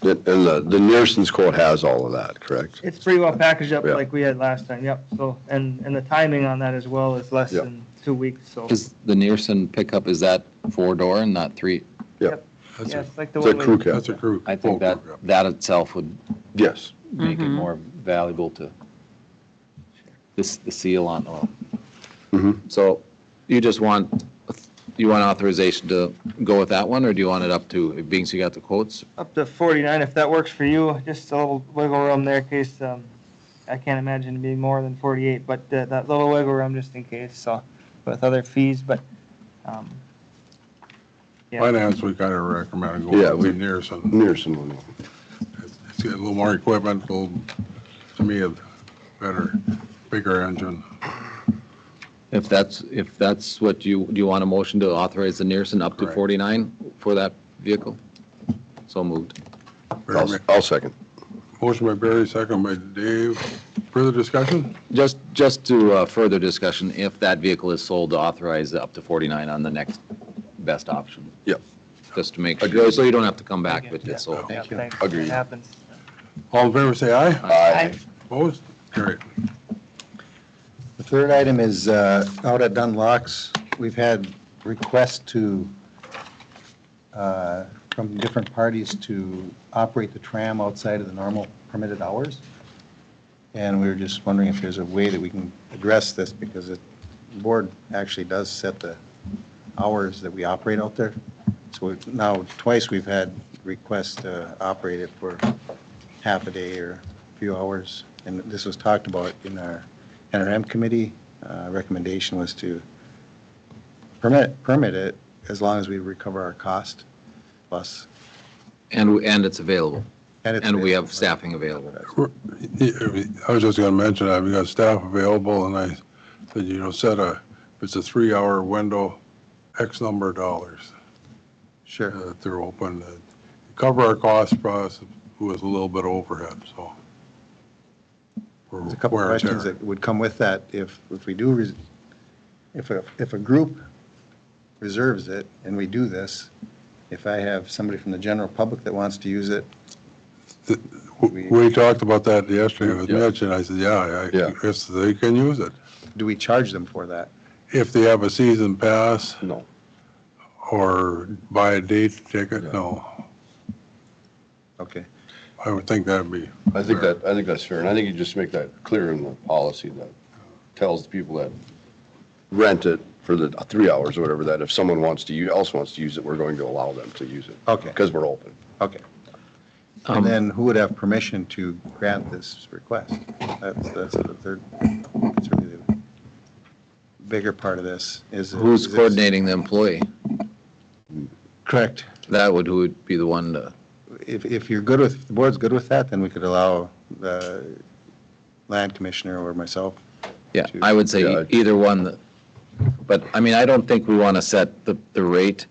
the Nearson's quote has all of that, correct? It's pretty well packaged up Yeah. like we had last time, yep, so, and the timing on that as well is less than 2 weeks, so. Is the Nearson pickup, is that 4-door and not 3? Yep. That's Yeah, a- it's like the It's a one crew we, cab. That's a crew. I think full crew cab. that itself would Yes. make it more valuable to. the seal on, Mhm. so you just want, you want authorization to go with that one, or do you want it up to, being so you got the quotes? Up to 49, if that works for you, just a little wiggle room there in case, I can't imagine it being more than 48, but that little wiggle room just in case, so, with other fees, but, yeah. Finance, we kind of recommend Yeah, going with Nearson. Nearson one. It's got a little more equipment, a little, to me, a better, bigger engine. If that's what do you want a motion to authorize the Nearson up to Correct. 49 for that vehicle? So moved. I'll second. Motion by Barry, second by Dave. Further discussion? Just to further discussion, if that vehicle is sold, to authorize up to 49 on the next best option. Yep. Just to make sure, Agreed. so you don't have to come back with it, so. Yeah, thanks. Agreed. It happens. All in favor, say aye. Aye. Opposed? Carried. The third item is out at Dunlocks. We've had requests from different parties to operate the tram outside of the normal permitted hours. And we were just wondering if there's a way that we can address this, because the board actually does set the hours that we operate out there. So now twice we've had requests to operate it for half a day or a few hours. And this was talked about in our NRM committee. Recommendation was to permit it as long as we recover our cost plus. And it's available, And it's and we available. have staffing available. I was just going to mention that we got staff available, and I said, set if it's a 3-hour window, X number of dollars. Sure. That they're open, cover our costs plus with a little bit of overhead, so. There's a couple Wear and questions tear. that would come with that. If we do, if a group reserves it and we do this, if I have somebody from the general public that wants to use it, We talked about that yesterday with Yeah. Mitch, and I said, yeah, Yeah. yes, they can use it. do we charge them for that? If they have a season pass No. or buy a day ticket, no. Okay. I would think that'd be. I think that's fair, and I think you just make that clear in the policy that tells the people that rent it for the 3 hours or whatever, that if someone else wants to use it, we're going to allow them to use it. Okay. Because we're open. Okay. And then who would have permission to grant this request? That's the third, that's really the bigger part of this. Who's is this- coordinating the employee? Correct. Who would be the one to, If you're good with, if the board's good with that, then we could allow the land commissioner or myself. yeah, to- I would say Yeah. either one, but, I mean, I don't think we want to set the rate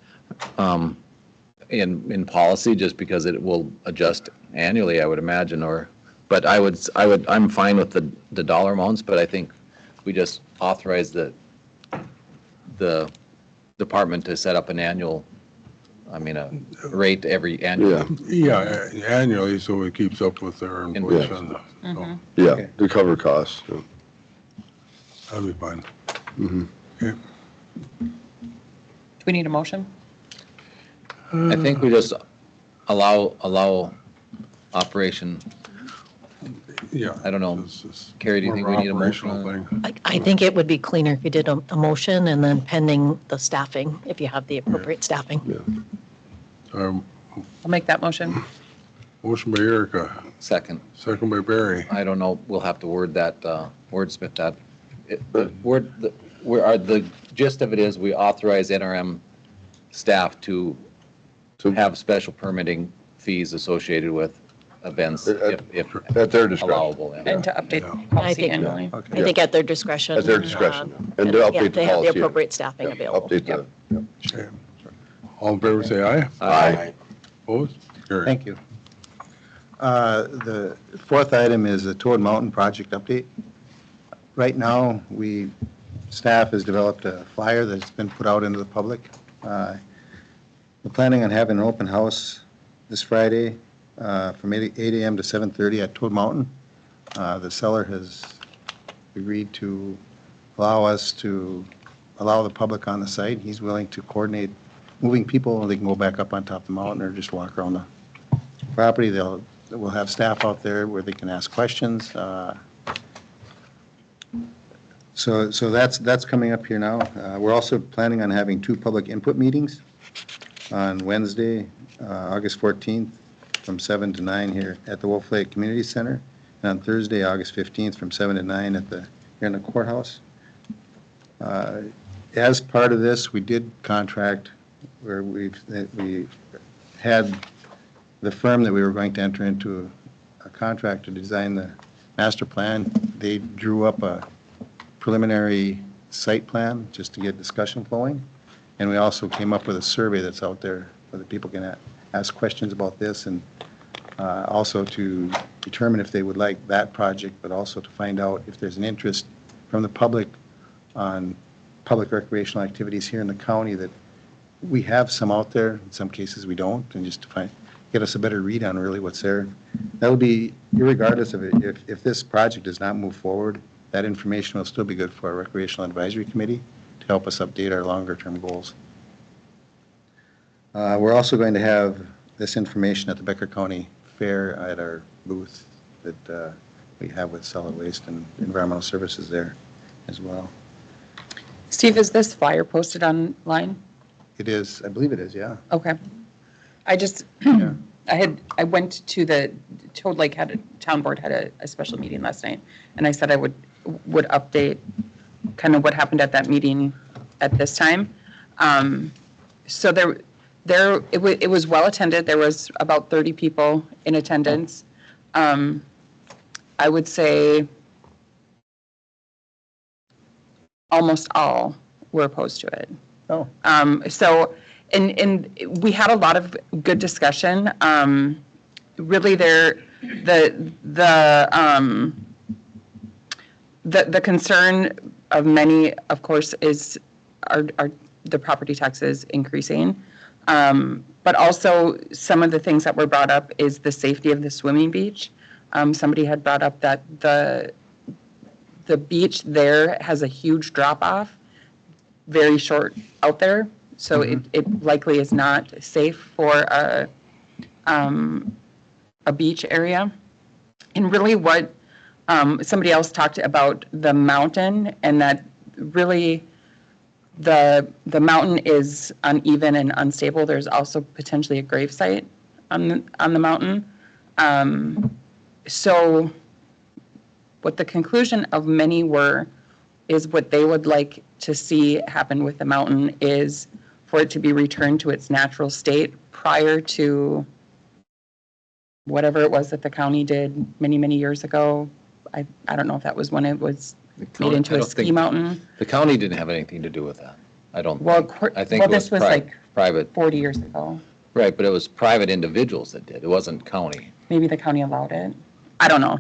in policy, just because it will adjust annually, I would imagine, but I'm fine with the dollar amounts, but I think we just authorize the department to set up an annual, a rate every annual. Yeah. Yeah, annually, so it keeps up with their inflation. So Yeah, Okay. to cover costs. that'd be fine. Mhm. Okay. Do we need a motion? I think we just allow operation. Yeah. I don't know. This is Carrie, do you more think we need a motion operational on thing. I think it would be cleaner if you did a motion and then pending the staffing, if you have the appropriate staffing. Um, I'll make that motion. Motion by Erica, Second. second by Barry. I don't know, we'll have to wordsmith that. The gist of it is, we authorize NRM staff to have special permitting fees associated with events if At their discretion. And allowable. to update Yeah. the policy think- annually. Okay. I think at their discretion. At their discretion, and to yeah, update the they have the policy. appropriate staffing Yep, available. Update Yep. the, Okay. All in favor, say aye. Aye. Opposed? Carried. Thank you. The fourth item is the Toad Mountain project update. Right now, staff has developed a flyer that's been put out into the public. We're planning on having an open house this Friday from 8 a.m. to 7:30 at Toad Mountain. The seller has agreed to allow the public on the site. He's willing to coordinate moving people. They can go back up on top of the mountain or just walk around the property. We'll have staff out there where they can ask questions. So that's coming up here now. We're also planning on having 2 public input meetings on Wednesday, August 14th, from 7 to 9 here at the Wolf Lake Community Center, and on Thursday, August 15th, from 7 to 9 here in the courthouse. As part of this, we did contract where we had the firm that we were going to enter into a contract to design the master plan. They drew up a preliminary site plan just to get discussion flowing. And we also came up with a survey that's out there where the people can ask questions about this, and also to determine if they would like that project, but also to find out if there's an interest from the public on public recreational activities here in the county, that we have some out there, in some cases we don't, and just to get us a better read on really what's there. That'll be irregardless of it. If this project does not move forward, that information will still be good for our Recreational Advisory Committee to help us update our longer-term goals. We're also going to have this information at the Becker County Fair at our booth that we have with solid waste and environmental services there as well. Steve, is this flyer posted online? It is, I believe it is, yeah. Okay. I just, I went to Toad Lake Town Board had a special meeting last night, and I said I would update kind of what happened at that meeting at this time. So it was well attended. There was about 30 people in attendance. I would say almost all were opposed to it. Oh. So, and we had a lot of good discussion. Really, the concern of many, of course, is the property taxes increasing. But also, some of the things that were brought up is the safety of the swimming beach. Somebody had brought up that the beach there has a huge drop-off, very short out there, so it likely is not safe for a beach area. And really what somebody else talked about the mountain, and that really the mountain is uneven and unstable. There's also potentially a grave site on the mountain. So what the conclusion of many is what they would like to see happen with the mountain is for it to be returned to its natural state prior to whatever it was that the county did many, many years ago. I don't know if that was when it was made into a ski mountain. The county didn't have anything to do with that. I don't Well, think. I think it this was like private. 40 years ago. Right, but it was private individuals that did. It wasn't county. Maybe the county allowed it. I don't know.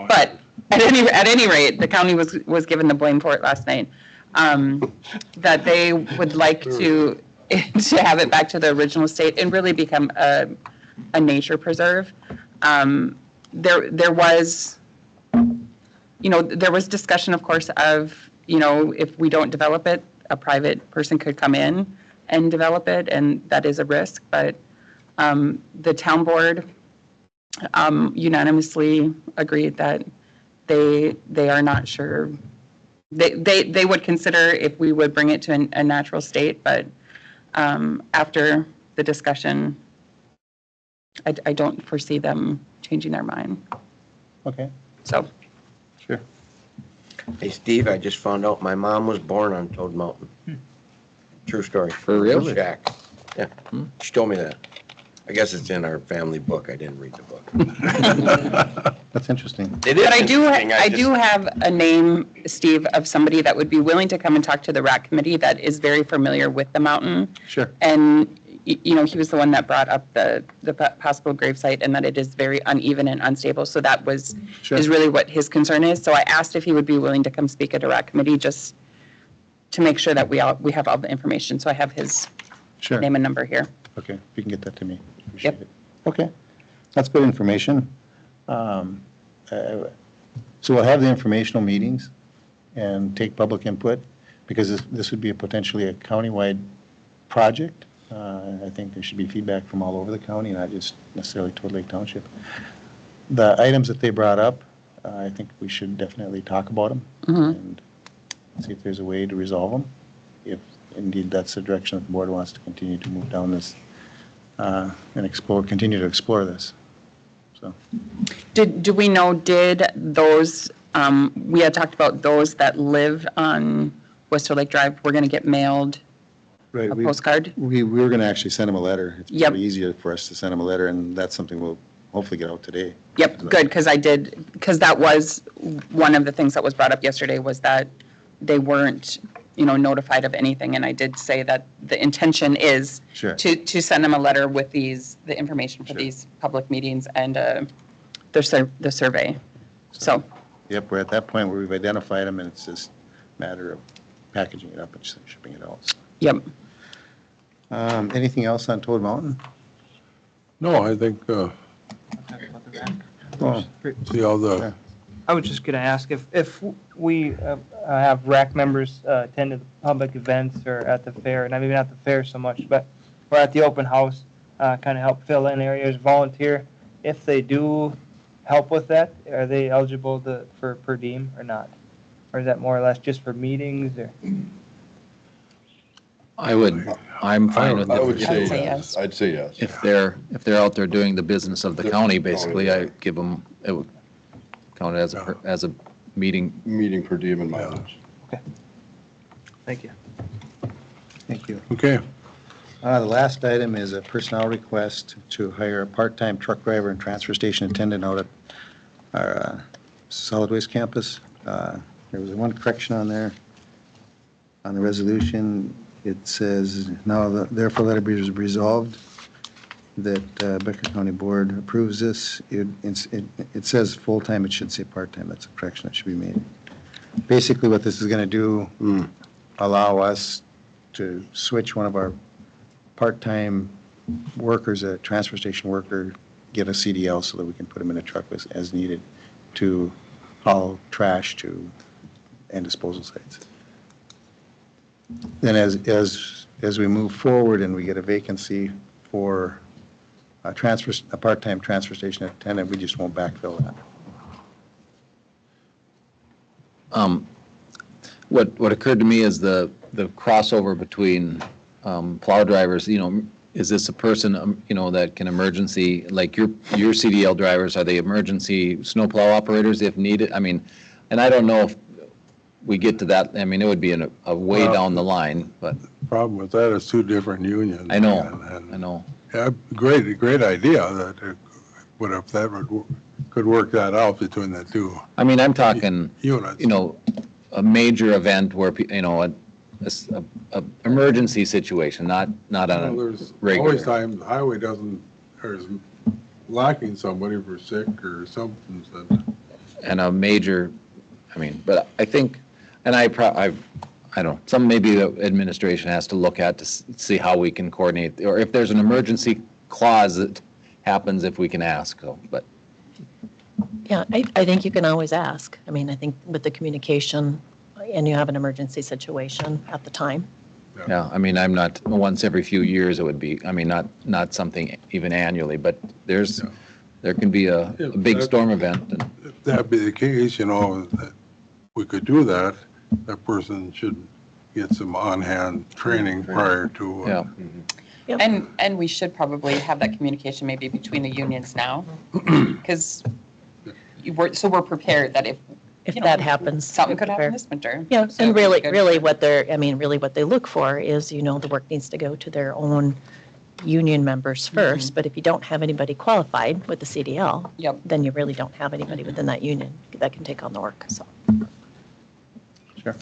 But at any rate, the county was given the blame for it last night. That they would like to have it back to the original state and really become a nature preserve. There was, there was discussion, of course, of, if we don't develop it, a private person could come in and develop it, and that is a risk. But the town board unanimously agreed that they are not sure. They would consider if we would bring it to a natural state, but after the discussion, I don't foresee them changing their mind. Okay. So. Sure. Hey, Steve, I just found out my mom was born on Toad Mountain. True story. For real? Shack. Yeah. She told me that. I guess it's in our family book. I didn't read the book. That's interesting. It is But I do interesting. have a name, Steve, of somebody that would be willing to come and talk to the RAC committee that is very familiar with the mountain. Sure. And, he was the one that brought up the possible gravesite and that it is very uneven and unstable. So that is really what his concern is. So I asked if he would be willing to come speak at a RAC committee just to make sure that we have all the information. So I have his name and number here. Okay, if you can get that to me. Appreciate it. Okay, that's good information. So we'll have the informational meetings and take public input, because this would be potentially a countywide project. I think there should be feedback from all over the county, not just necessarily Toad Lake Township. The items that they brought up, I think we should definitely talk about them and see if there's a way to resolve them, if indeed that's the direction that the board wants to continue to move down this and continue to explore this. So, Do we know, did those, we had talked about those that live on Worcester Lake Drive, were going to get mailed right, a postcard? We were going to actually send them a letter. It's Yep. probably easier for us to send them a letter, and that's something we'll hopefully get out today. Yep, good, because that was one of the things that was brought up yesterday, was that they weren't, notified of anything, and I did say that the intention is Sure. to send them a letter with the information for these public meetings and the survey. So, Yep, we're at that point where we've identified them, and it's just a matter of packaging it up and shipping it out. So. yep. Anything else on Toad Mountain? No, I think, Oh, see how the, I was just going to ask if we have RAC members attend to the public events or at the fair, and maybe not the fair so much, but we're at the open house, kind of help fill in areas, volunteer. If they do help with that, are they eligible for per diem or not? Or is that more or less just for meetings or? I'm fine with I would it. say I'd say yes. I'd say yes. If they're out there doing the business of the county, basically, I give them, it would count as a meeting. Meeting per diem and mileage. Thank you. thank you. okay. The last item is a personnel request to hire a part-time truck driver and transfer station attendant out at our solid waste campus. There was one correction on there. On the resolution, it says, now therefore let it be resolved that Becker County Board approves this. It says full-time, it should say part-time. That's a correction that should be made. Basically, what this is going to do, allow us to switch one of our part-time workers, a transfer station worker, get a CDL so that we can put him in a truck as needed to haul trash to and disposal sites. Then as we move forward and we get a vacancy for a part-time transfer station attendant, we just won't backfill that. What occurred to me is the crossover between plow drivers, is this a person, that can emergency, like your CDL drivers, are they emergency snowplow operators if needed? I mean, and I don't know if we get to that, I mean, it would be a way down the line, but. Problem with that is two different unions. I know, and I know. Yeah, great idea that, but if that could work that out between the two I mean, I'm talking, units. a major event where, a emergency situation, not on a There's regular. always times the highway or is lacking somebody for sick or something. And a major, I mean, but I think, and I don't know, some maybe the administration has to look at to see how we can coordinate, or if there's an emergency clause that happens if we can ask, so, but. Yeah, I think you can always ask. I mean, I think with the communication, and you have an emergency situation at the time. Yeah, I mean, I'm not, once every few years it would be, I mean, not something even annually, but there can be a big storm event. And If that be the case, that we could do that, that person should get some on-hand training prior to. Yeah. Yep. And we should probably have that communication maybe between the unions now, because we're prepared that if that happens. something could happen this winter. Yeah, So and it'd be really good. what they look for is, the work needs to go to their own union members first, but if you don't have anybody qualified with the CDL, Yep. then you really don't have anybody within that union that can take on the work, so. Sure.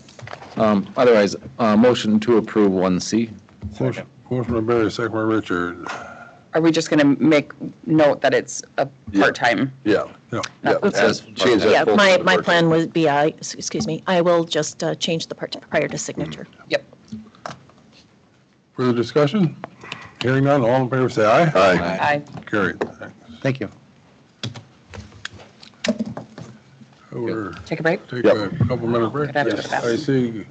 Otherwise, motion to approve 1C. Motion by Barry, second by Richard. Are we just going to make note that it's a part-time? Yeah. Yeah. Change that. Yeah, full my to part-time. plan would be, I will just change the part prior to signature. Yep. Further discussion? Hearing none, all in favor say aye. Aye. Aye. Carried. Thanks. Thank you. We're Take a break? take a couple minute break. Good after the bathroom. I see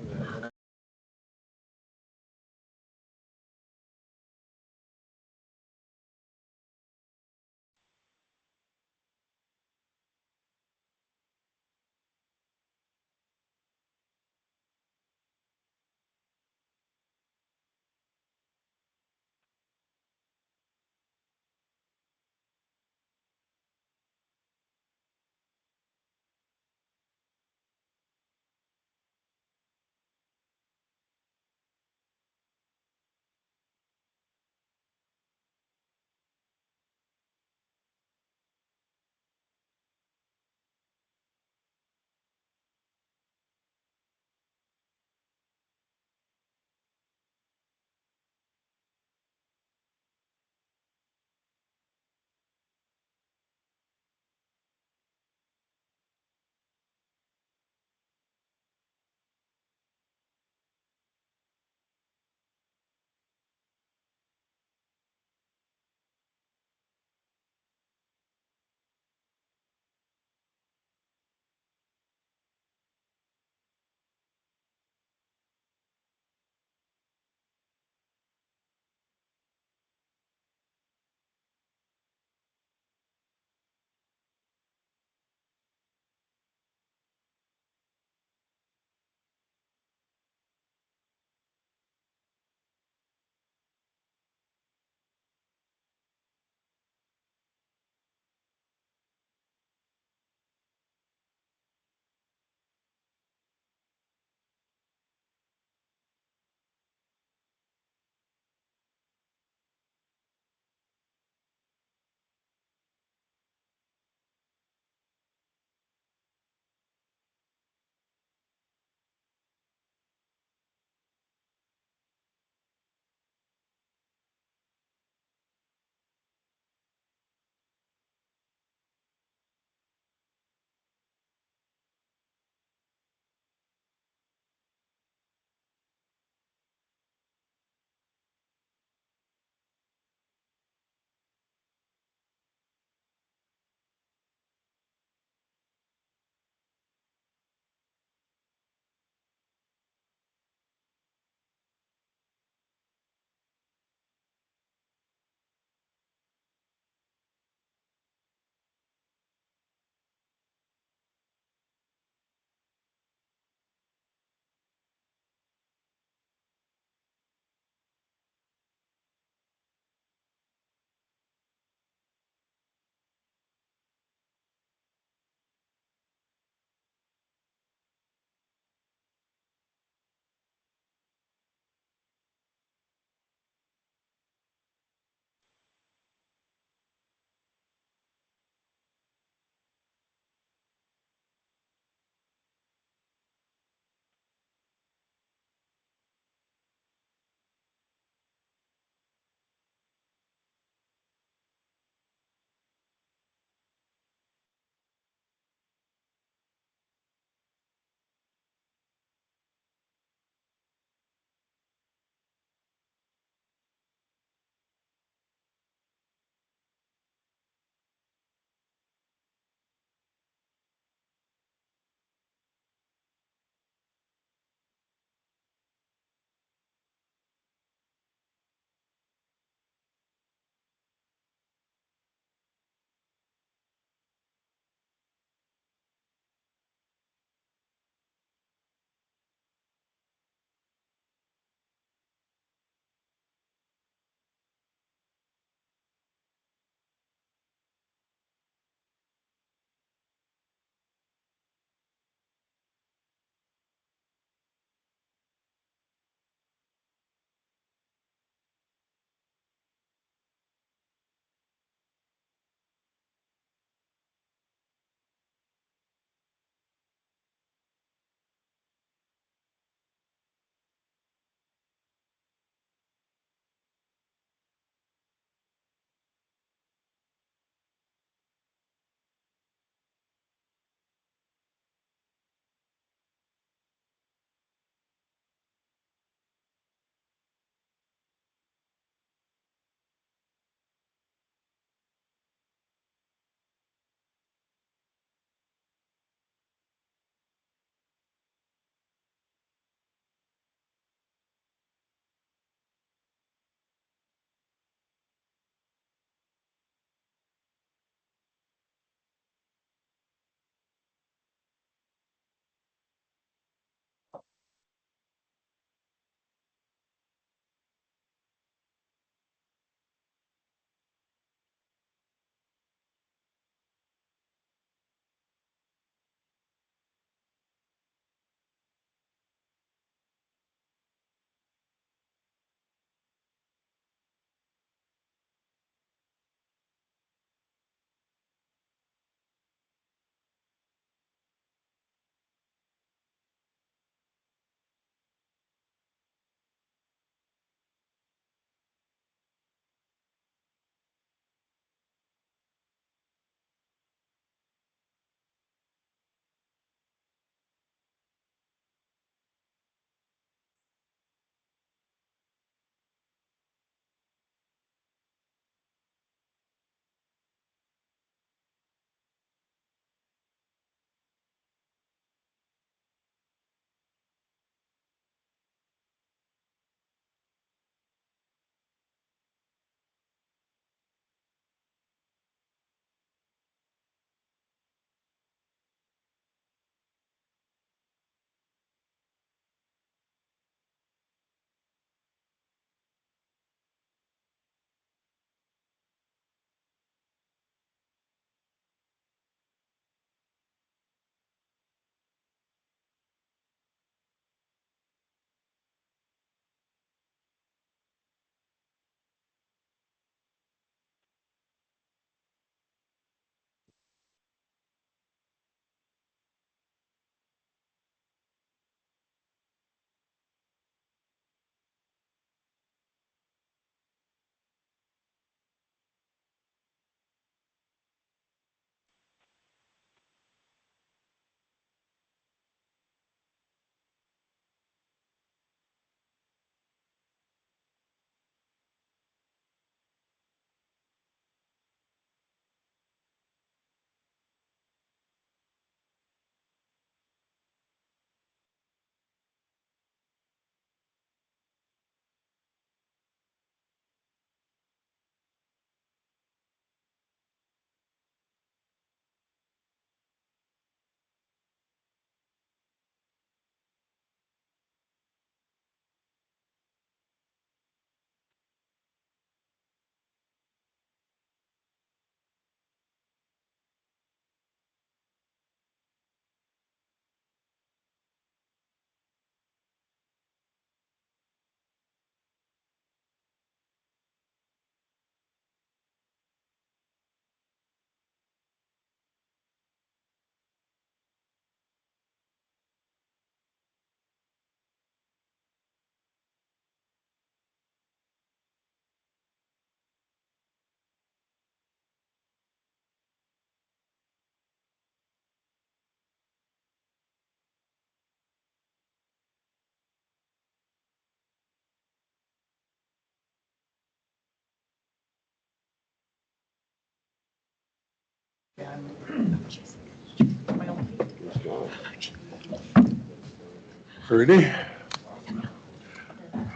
Ready?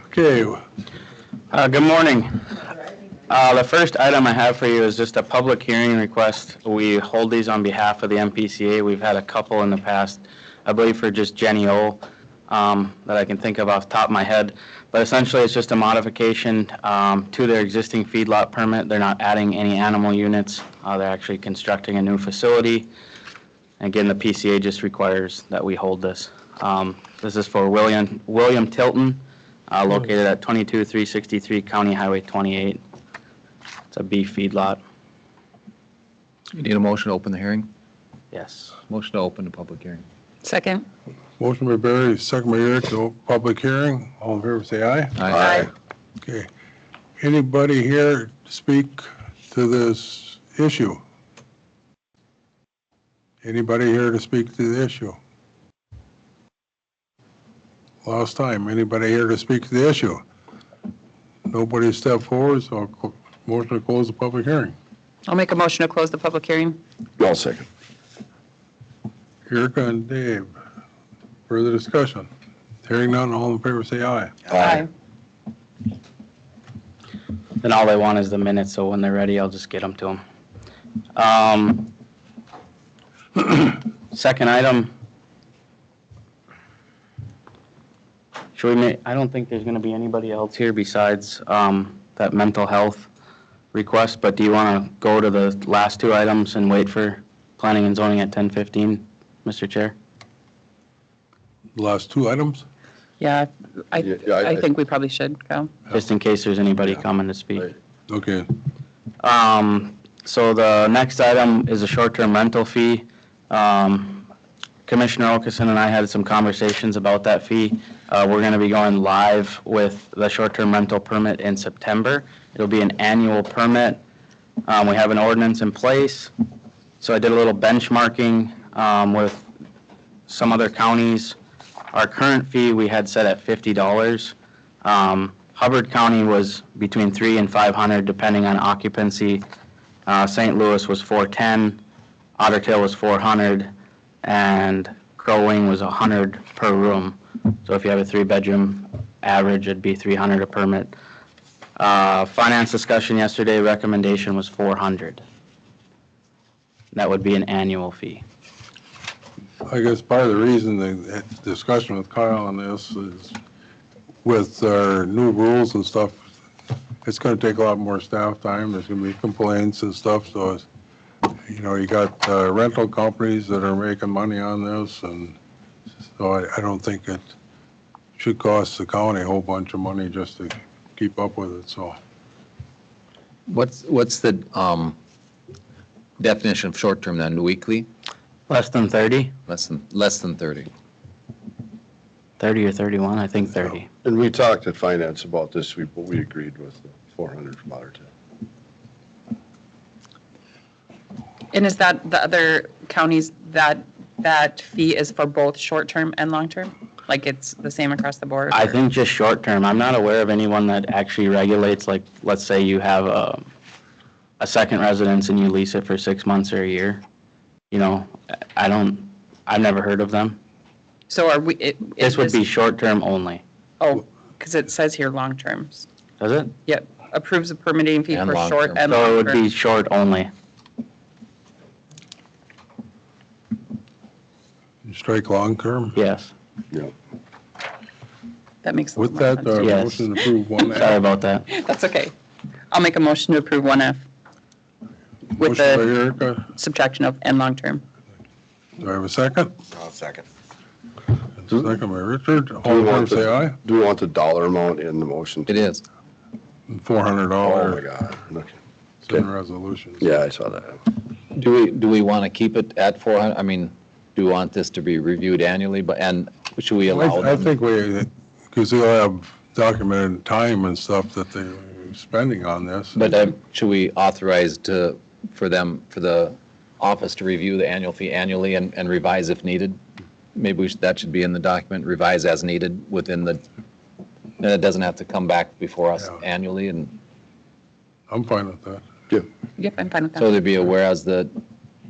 Okay, Good morning. The first item I have for you is just a public hearing request. We hold these on behalf of the MPCA. We've had a couple in the past, I believe for just Jenny O, that I can think of off the top of my head. But essentially, it's just a modification to their existing feedlot permit. They're not adding any animal units. They're actually constructing a new facility. Again, the PCA just requires that we hold this. This is for William Tilton, located at 22363 County Highway 28. It's a beef feedlot. You need a motion to open the hearing? Yes. Motion to open the public hearing. Second. motion by Barry, second by Eric, to open public hearing. All in favor, say aye. Aye. Okay. Anybody here to speak to this issue? Anybody here to speak to the issue? Last time, anybody here to speak to the issue? Nobody stepped forward, so motion to close the public hearing. I'll make a motion to close the public hearing. I'll second. Erica and Dave, further discussion? Hearing none, all in favor say aye. Aye. Then all they want is the minutes, so when they're ready, I'll just get them to them. Second item. Should we I don't think there's going to be anybody else here besides that mental health request, but do you want to go to the last two items and wait for planning and zoning at 10:15, Mr. Chair? Last two items? Yeah, I I think we probably should go. Just in case there's anybody coming to speak. Okay. So the next item is a short-term rental fee. Commissioner Okeson and I had some conversations about that fee. We're going to be going live with the short-term rental permit in September. It'll be an annual permit. We have an ordinance in place. So I did a little benchmarking with some other counties. Our current fee we had set at $50. Hubbard County was between $300 and $500 depending on occupancy. St. Louis was $410, Otter Tail was $400, and Crow Wing was $100 per room. So if you have a 3-bedroom average, it'd be $300 a permit. Finance discussion yesterday, recommendation was $400. That would be an annual fee. I guess part of the reason the discussion with Kyle on this is with our new rules and stuff, it's going to take a lot more staff time. There's going to be complaints and stuff. So, you got rental companies that are making money on this. And so I don't think it should cost the county a whole bunch of money just to keep up with it. So What's the definition of short-term then? Weekly? Less than 30? Less than 30. 30 or 31, I think 30. And we talked at finance about this, we agreed with the 400 from Otter Tail. And is that the other counties, that fee is for both short-term and long-term? Like it's the same across the board? I or- think just short-term. I'm not aware of anyone that actually regulates, like, let's say you have a second residence and you lease it for 6 months or a year. I've never heard of them. So are we? This would be short-term only. Oh, because it says here long-terms. Does it? Yep, approves a permitting fee And for long-term. short and So it would long-term. be short only. you strike long term. Yes. That makes a With lot that, more sense. Yes. motion to approve one Sorry F. about that. That's okay. I'll make a motion to approve 1F with Motion by the Erica. subtraction of and long-term. Do I have a second? I'll second. Second by Richard. All in favor say aye. Do we want the dollar amount in the motion? It is. $400 Oh, my God. Okay. in resolutions. Yeah, I saw that. Do we want to keep it at 400? I mean, do we want this to be reviewed annually, and should we allow I them? think because they'll have documented time and stuff that they're spending on this. But should we authorize for the office to review the annual fee annually and revise if needed? Maybe that should be in the document, revise as needed within the, and it doesn't have to come back before us annually, and I'm fine with that. Yep, I'm fine with so that. there'd be a whereas the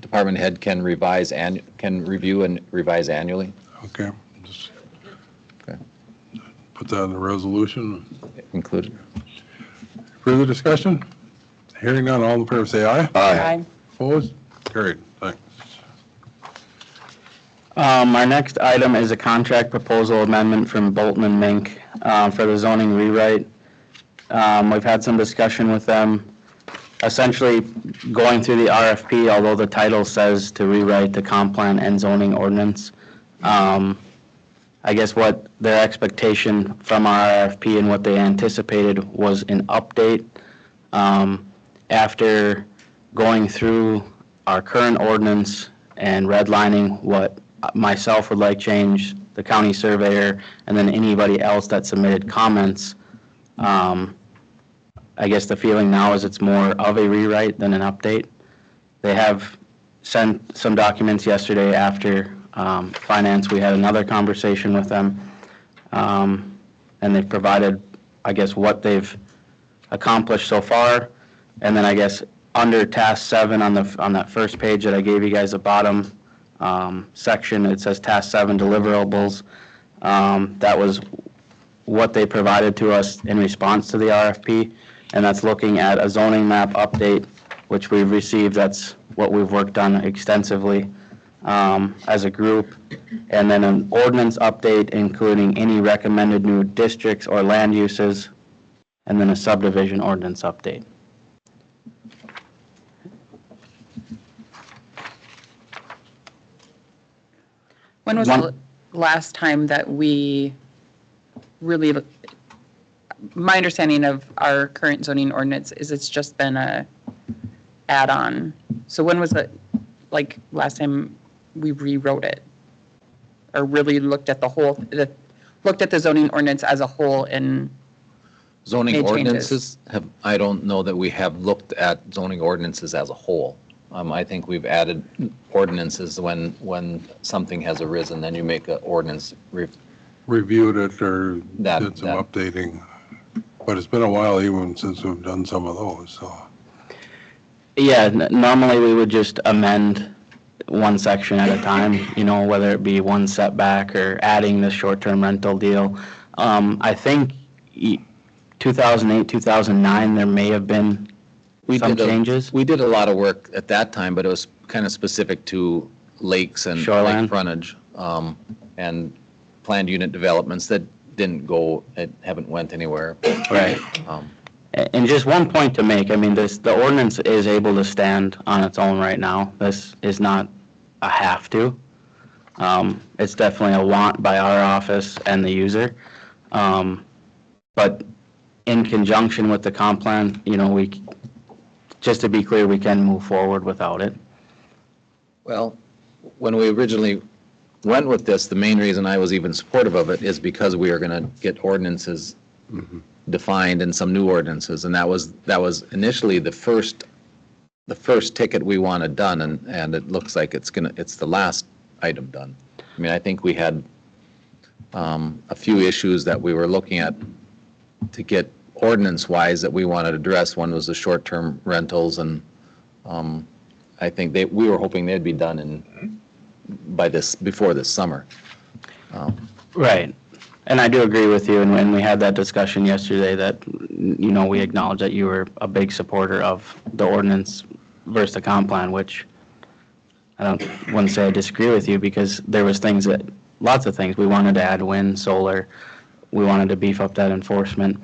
department head can revise and can review and revise annually. Okay. Just Okay. put that in the resolution. Included. Further discussion? Hearing none, all in favor say aye. Aye. Opposed? Carried. Thanks. Our next item is a contract proposal amendment from Bolton and Mink for the zoning rewrite. We've had some discussion with them, essentially going through the RFP, although the title says to rewrite the comp plan and zoning ordinance. I guess what their expectation from our RFP and what they anticipated was an update. After going through our current ordinance and redlining what myself would like changed, the county surveyor, and then anybody else that submitted comments, I guess the feeling now is it's more of a rewrite than an update. They have sent some documents yesterday after finance. We had another conversation with them, and they've provided, I guess, what they've accomplished so far. And then I guess under task 7 on that first page that I gave you guys, the bottom section, it says task 7 deliverables. That was what they provided to us in response to the RFP, and that's looking at a zoning map update, which we've received. That's what we've worked on extensively as a group, and then an ordinance update including any recommended new districts or land uses, and then a subdivision ordinance update. When was the last time that we really, my understanding of our current zoning ordinance is it's just been a add-on. So when was it, like, last time we rewrote it? Or really looked at the whole, looked at the zoning ordinance as a whole and Zoning made changes? ordinances I don't know that we have looked at zoning ordinances as a whole. I think we've added ordinances when something has arisen, then you make an ordinance. Reviewed it or did some updating. But it's been a while even since we've done some of those, so. Yeah, normally we would just amend one section at a time, whether it be one setback or adding the short-term rental deal. I think 2008, 2009, there may have been some changes. We did a lot of work at that time, but it was kind of specific to lakes and Shoreline. lake frontage, and planned unit developments that haven't went anywhere. Right. And just one point to make, the ordinance is able to stand on its own right now. This is not a have to. It's definitely a want by our office and the user. But in conjunction with the comp plan, just to be clear, we can move forward without it. Well, when we originally went with this, the main reason I was even supportive of it is because we are going to get ordinances defined and some new ordinances, and that was initially the first ticket we wanted done, and it looks like it's the last item done. I think we had a few issues that we were looking at to get ordinance-wise that we wanted to address. One was the short-term rentals, and I think we were hoping they'd be done before this summer. Right. And I do agree with you, and we had that discussion yesterday that, we acknowledge that you were a big supporter of the ordinance versus the comp plan, which I wouldn't say I disagree with you, because there was lots of things. We wanted to add wind, solar, we wanted to beef up that enforcement,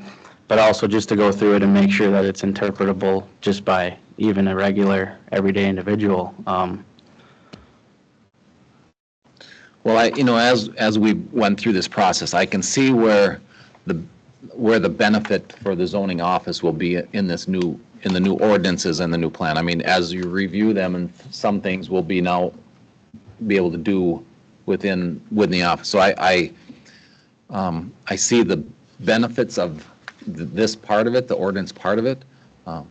but also just to go through it and make sure that it's interpretable just by even a regular, everyday individual. Well, as we went through this process, I can see where the benefit for the zoning office will be in the new ordinances and the new plan. As you review them, and some things will be able to do within the office. So I see the benefits of this part of it, the ordinance part of it. I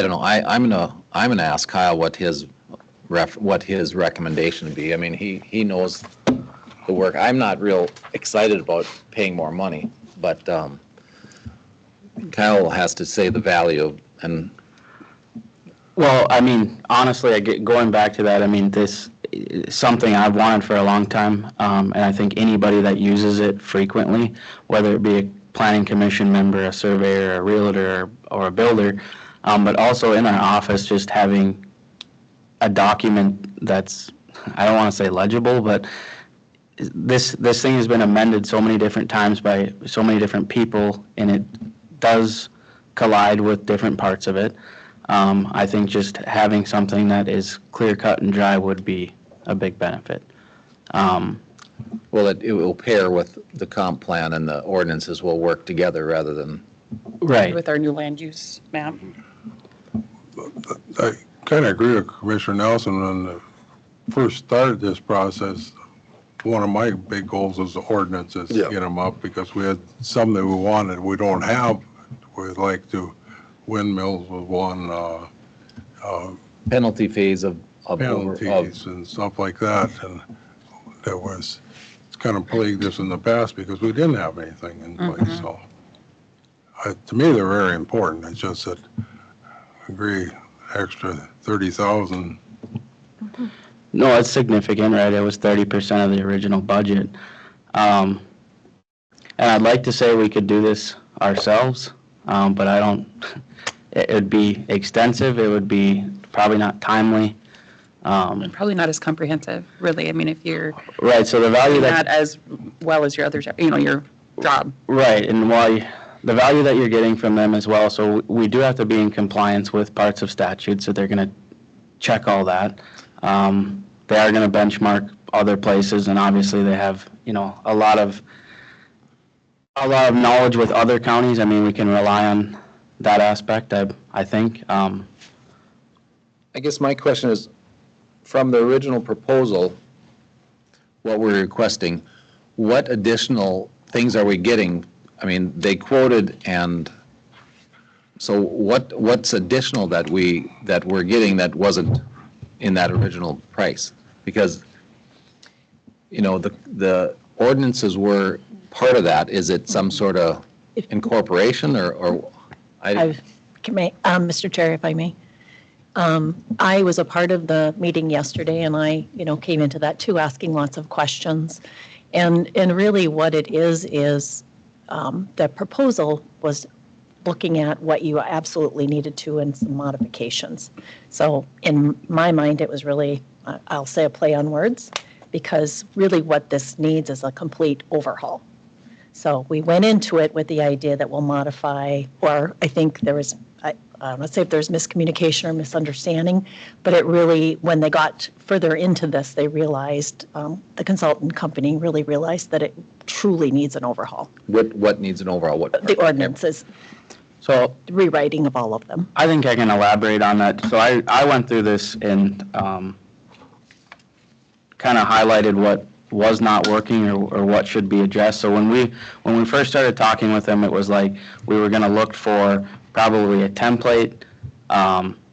don't know. I'm gonna ask Kyle what his recommendation would be. He knows the work. I'm not real excited about paying more money, but Kyle has to say the value of, and Well, I mean, honestly, going back to that, I mean, this is something I've wanted for a long time, and I think anybody that uses it frequently, whether it be a planning commission member, a surveyor, a realtor, or a builder, but also in our office, just having a document that's, I don't want to say legible, but this thing has been amended so many different times by so many different people, and it does collide with different parts of it. I think just having something that is clear cut and dry would be a big benefit. Well, it will pair with the comp plan and the ordinances will work together rather than. Right. With our new land use map. I kind of agree with Commissioner Nelson. When I first started this process, one of my big goals was the ordinances, Yeah. get them up, because we had some that we wanted, we don't have. We'd like to, windmills was one, Penalty phase of penalties and stuff like that, and that was, it's kind of plagued us in the past because we didn't have anything in place, so. To me, they're very important, it's just that, I agree, extra 30,000. No, it's significant, right? It was 30% of the original budget. And I'd like to say we could do this ourselves, but I don't, it would be extensive, it would be probably not timely. And probably not as comprehensive, really. I mean, if you're Right, so the value doing that. that as well as your other, your job. Right, and the value that you're getting from them as well, so we do have to be in compliance with parts of statute, so they're going to check all that. They are going to benchmark other places, and obviously they have, a lot of knowledge with other counties. I mean, we can rely on that aspect, I think. I guess my question is, from the original proposal, what we're requesting, what additional things are we getting? I mean, they quoted, and so what's additional that we're getting that wasn't in that original price? Because, the ordinances were part of that. Is it some sort of incorporation or? Mr. Chair, if I may. I was a part of the meeting yesterday, and I, came into that too, asking lots of questions. And really what it is the proposal was looking at what you absolutely needed to and some modifications. So in my mind, it was really, I'll say a play on words, because really what this needs is a complete overhaul. So we went into it with the idea that we'll modify, or I think there was, let's say if there's miscommunication or misunderstanding, but it really, when they got further into this, they realized, the consultant company really realized that it truly needs an overhaul. What needs an overhaul? The ordinances. So rewriting of all of them. I think I can elaborate on that. So I went through this and kind of highlighted what was not working or what should be addressed. So when we first started talking with them, it was like we were going to look for probably a template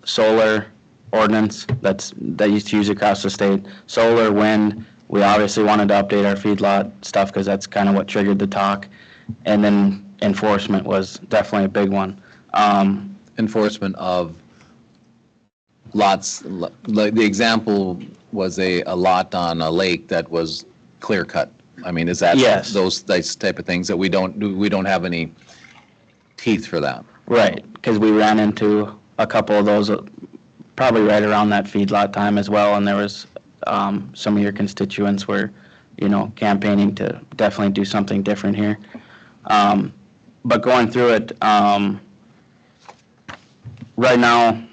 solar ordinance that used to use across the state. Solar, wind, we obviously wanted to update our feedlot stuff because that's kind of what triggered the talk. And then enforcement was definitely a big one. Enforcement of lots, like the example was a lot on a lake that was clear cut. I mean, is that Yes. those type of things that we don't have any teeth for that? Right, because we ran into a couple of those probably right around that feedlot time as well, and there was some of your constituents were, campaigning to definitely do something different here. But going through it, right now,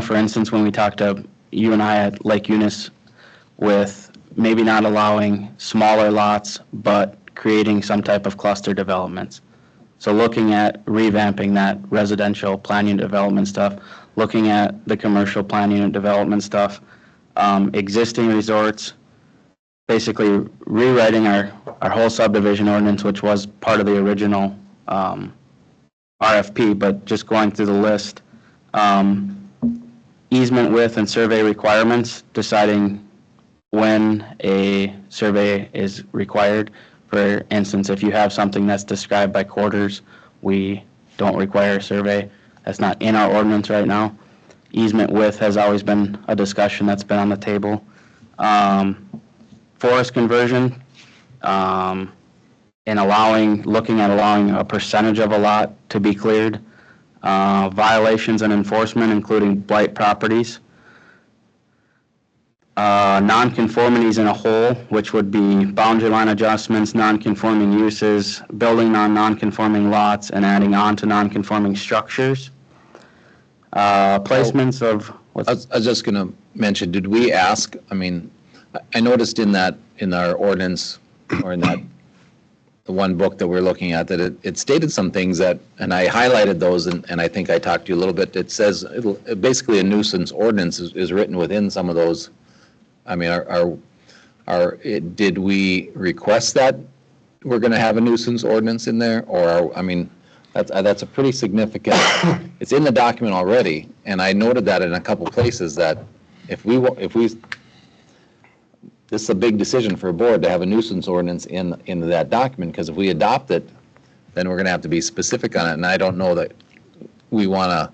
for instance, when we talked to you and I at Lake Eunice with maybe not allowing smaller lots, but creating some type of cluster developments. So looking at revamping that residential plan unit development stuff, looking at the commercial plan unit development stuff, existing resorts, basically rewriting our whole subdivision ordinance, which was part of the original RFP, but just going through the list. Easement width and survey requirements, deciding when a survey is required. For instance, if you have something that's described by quarters, we don't require a survey. That's not in our ordinance right now. easement width has always been a discussion that's been on the table. Forest conversion, and looking at allowing a percentage of a lot to be cleared. Violations and enforcement, including blight properties. Nonconformities in a whole, which would be boundary line adjustments, nonconforming uses, building on nonconforming lots, and adding on to nonconforming structures. Placements of, I was just going to mention, did we ask, I mean, I noticed in our ordinance, or in the one book that we're looking at, that it stated some things that, and I highlighted those, and I think I talked to you a little bit. It says, basically a nuisance ordinance is written within some of those. I mean, did we request that we're going to have a nuisance ordinance in there? Or, I mean, that's a pretty significant, it's in the document already, and I noted that in a couple places that if we, this is a big decision for a board to have a nuisance ordinance in that document, because if we adopt it, then we're going to have to be specific on it, and I don't know that we want to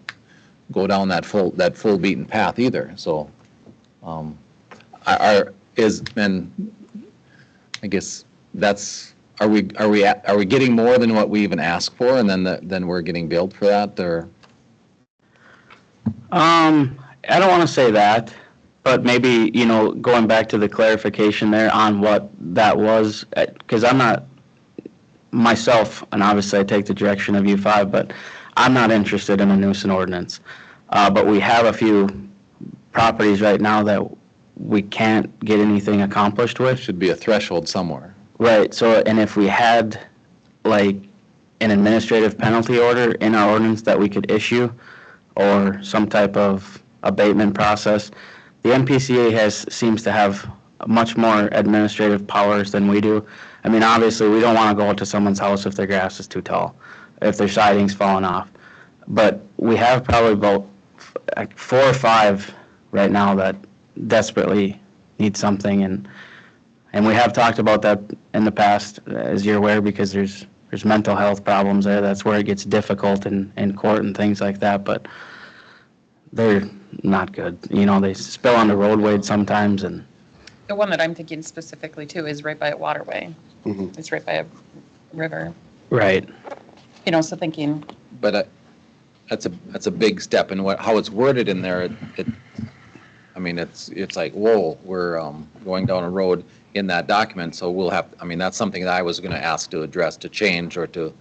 go down that full beaten path either. So, and I guess that's, are we getting more than what we even asked for, and then we're getting billed for that, or? I don't want to say that, but maybe, going back to the clarification there on what that was, because I'm not, myself, and obviously I take the direction of U5, but I'm not interested in a nuisance ordinance. But we have a few properties right now that we can't get anything accomplished with. Should be a threshold somewhere. Right, so, and if we had, like, an administrative penalty order in our ordinance that we could issue, or some type of abatement process, the MPCA seems to have much more administrative powers than we do. I mean, obviously, we don't want to go to someone's house if their grass is too tall, if their siding's falling off. But we have probably about 4 or 5 right now that desperately need something, and we have talked about that in the past, as you're aware, because there's mental health problems there. That's where it gets difficult in court and things like that, but they're not good. They spill on the roadway sometimes, and The one that I'm thinking specifically too is right by a waterway. Mhm. It's right by a river. right. So thinking, But that's a big step, and how it's worded in there, I mean, it's like, whoa, we're going down a road in that document, so we'll have, I mean, that's something that I was going to ask to address, to change, or to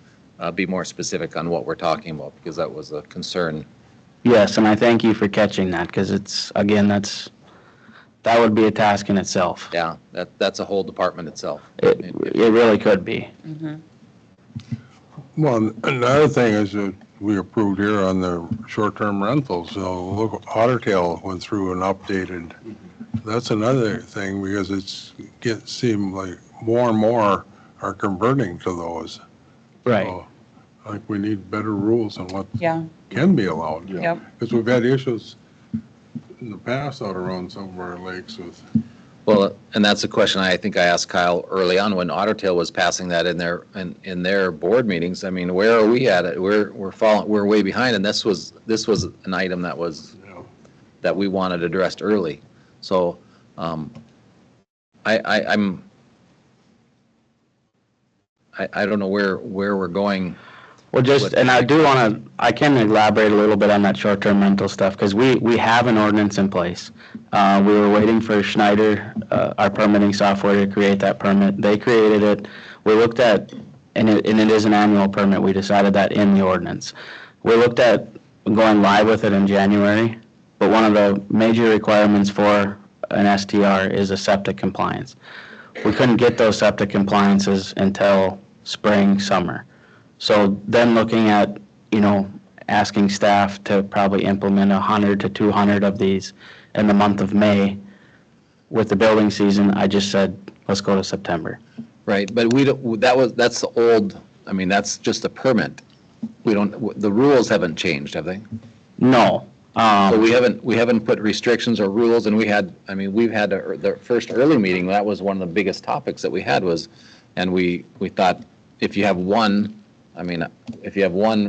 be more specific on what we're talking about, because that was a concern. Yes, and I thank you for catching that, because it's, again, that would be a task in itself. Yeah, that's a whole department itself. It really could be. Well, another thing is that we approved here on the short-term rentals, so look, Otter Tail went through and updated. That's another thing, because seemed like more and more are converting to those. Right. So, I think we need better rules on what yeah, can be allowed. yep. Because we've had issues in the past out around some of our lakes with, Well, and that's a question I think I asked Kyle early on when Otter Tail was passing that in their board meetings. I mean, where are we at it? We're way behind, and this was an item that we wanted addressed early. So, I don't know where we're going. Well, and I can elaborate a little bit on that short-term rental stuff, because we have an ordinance in place. We were waiting for Schneider, our permitting software, to create that permit. They created it. We looked at, and it is an annual permit. We decided that in the ordinance. We looked at going live with it in January, but one of the major requirements for an STR is a septic compliance. We couldn't get those septic compliances until spring, summer. So then looking at, asking staff to probably implement 100 to 200 of these in the month of May with the building season, I just said, let's go to September. Right, but that's the old, I mean, that's just a permit. The rules haven't changed, have they? No. So we haven't put restrictions or rules, and we've had the first early meeting, that was one of the biggest topics that we had was, and we thought if you have one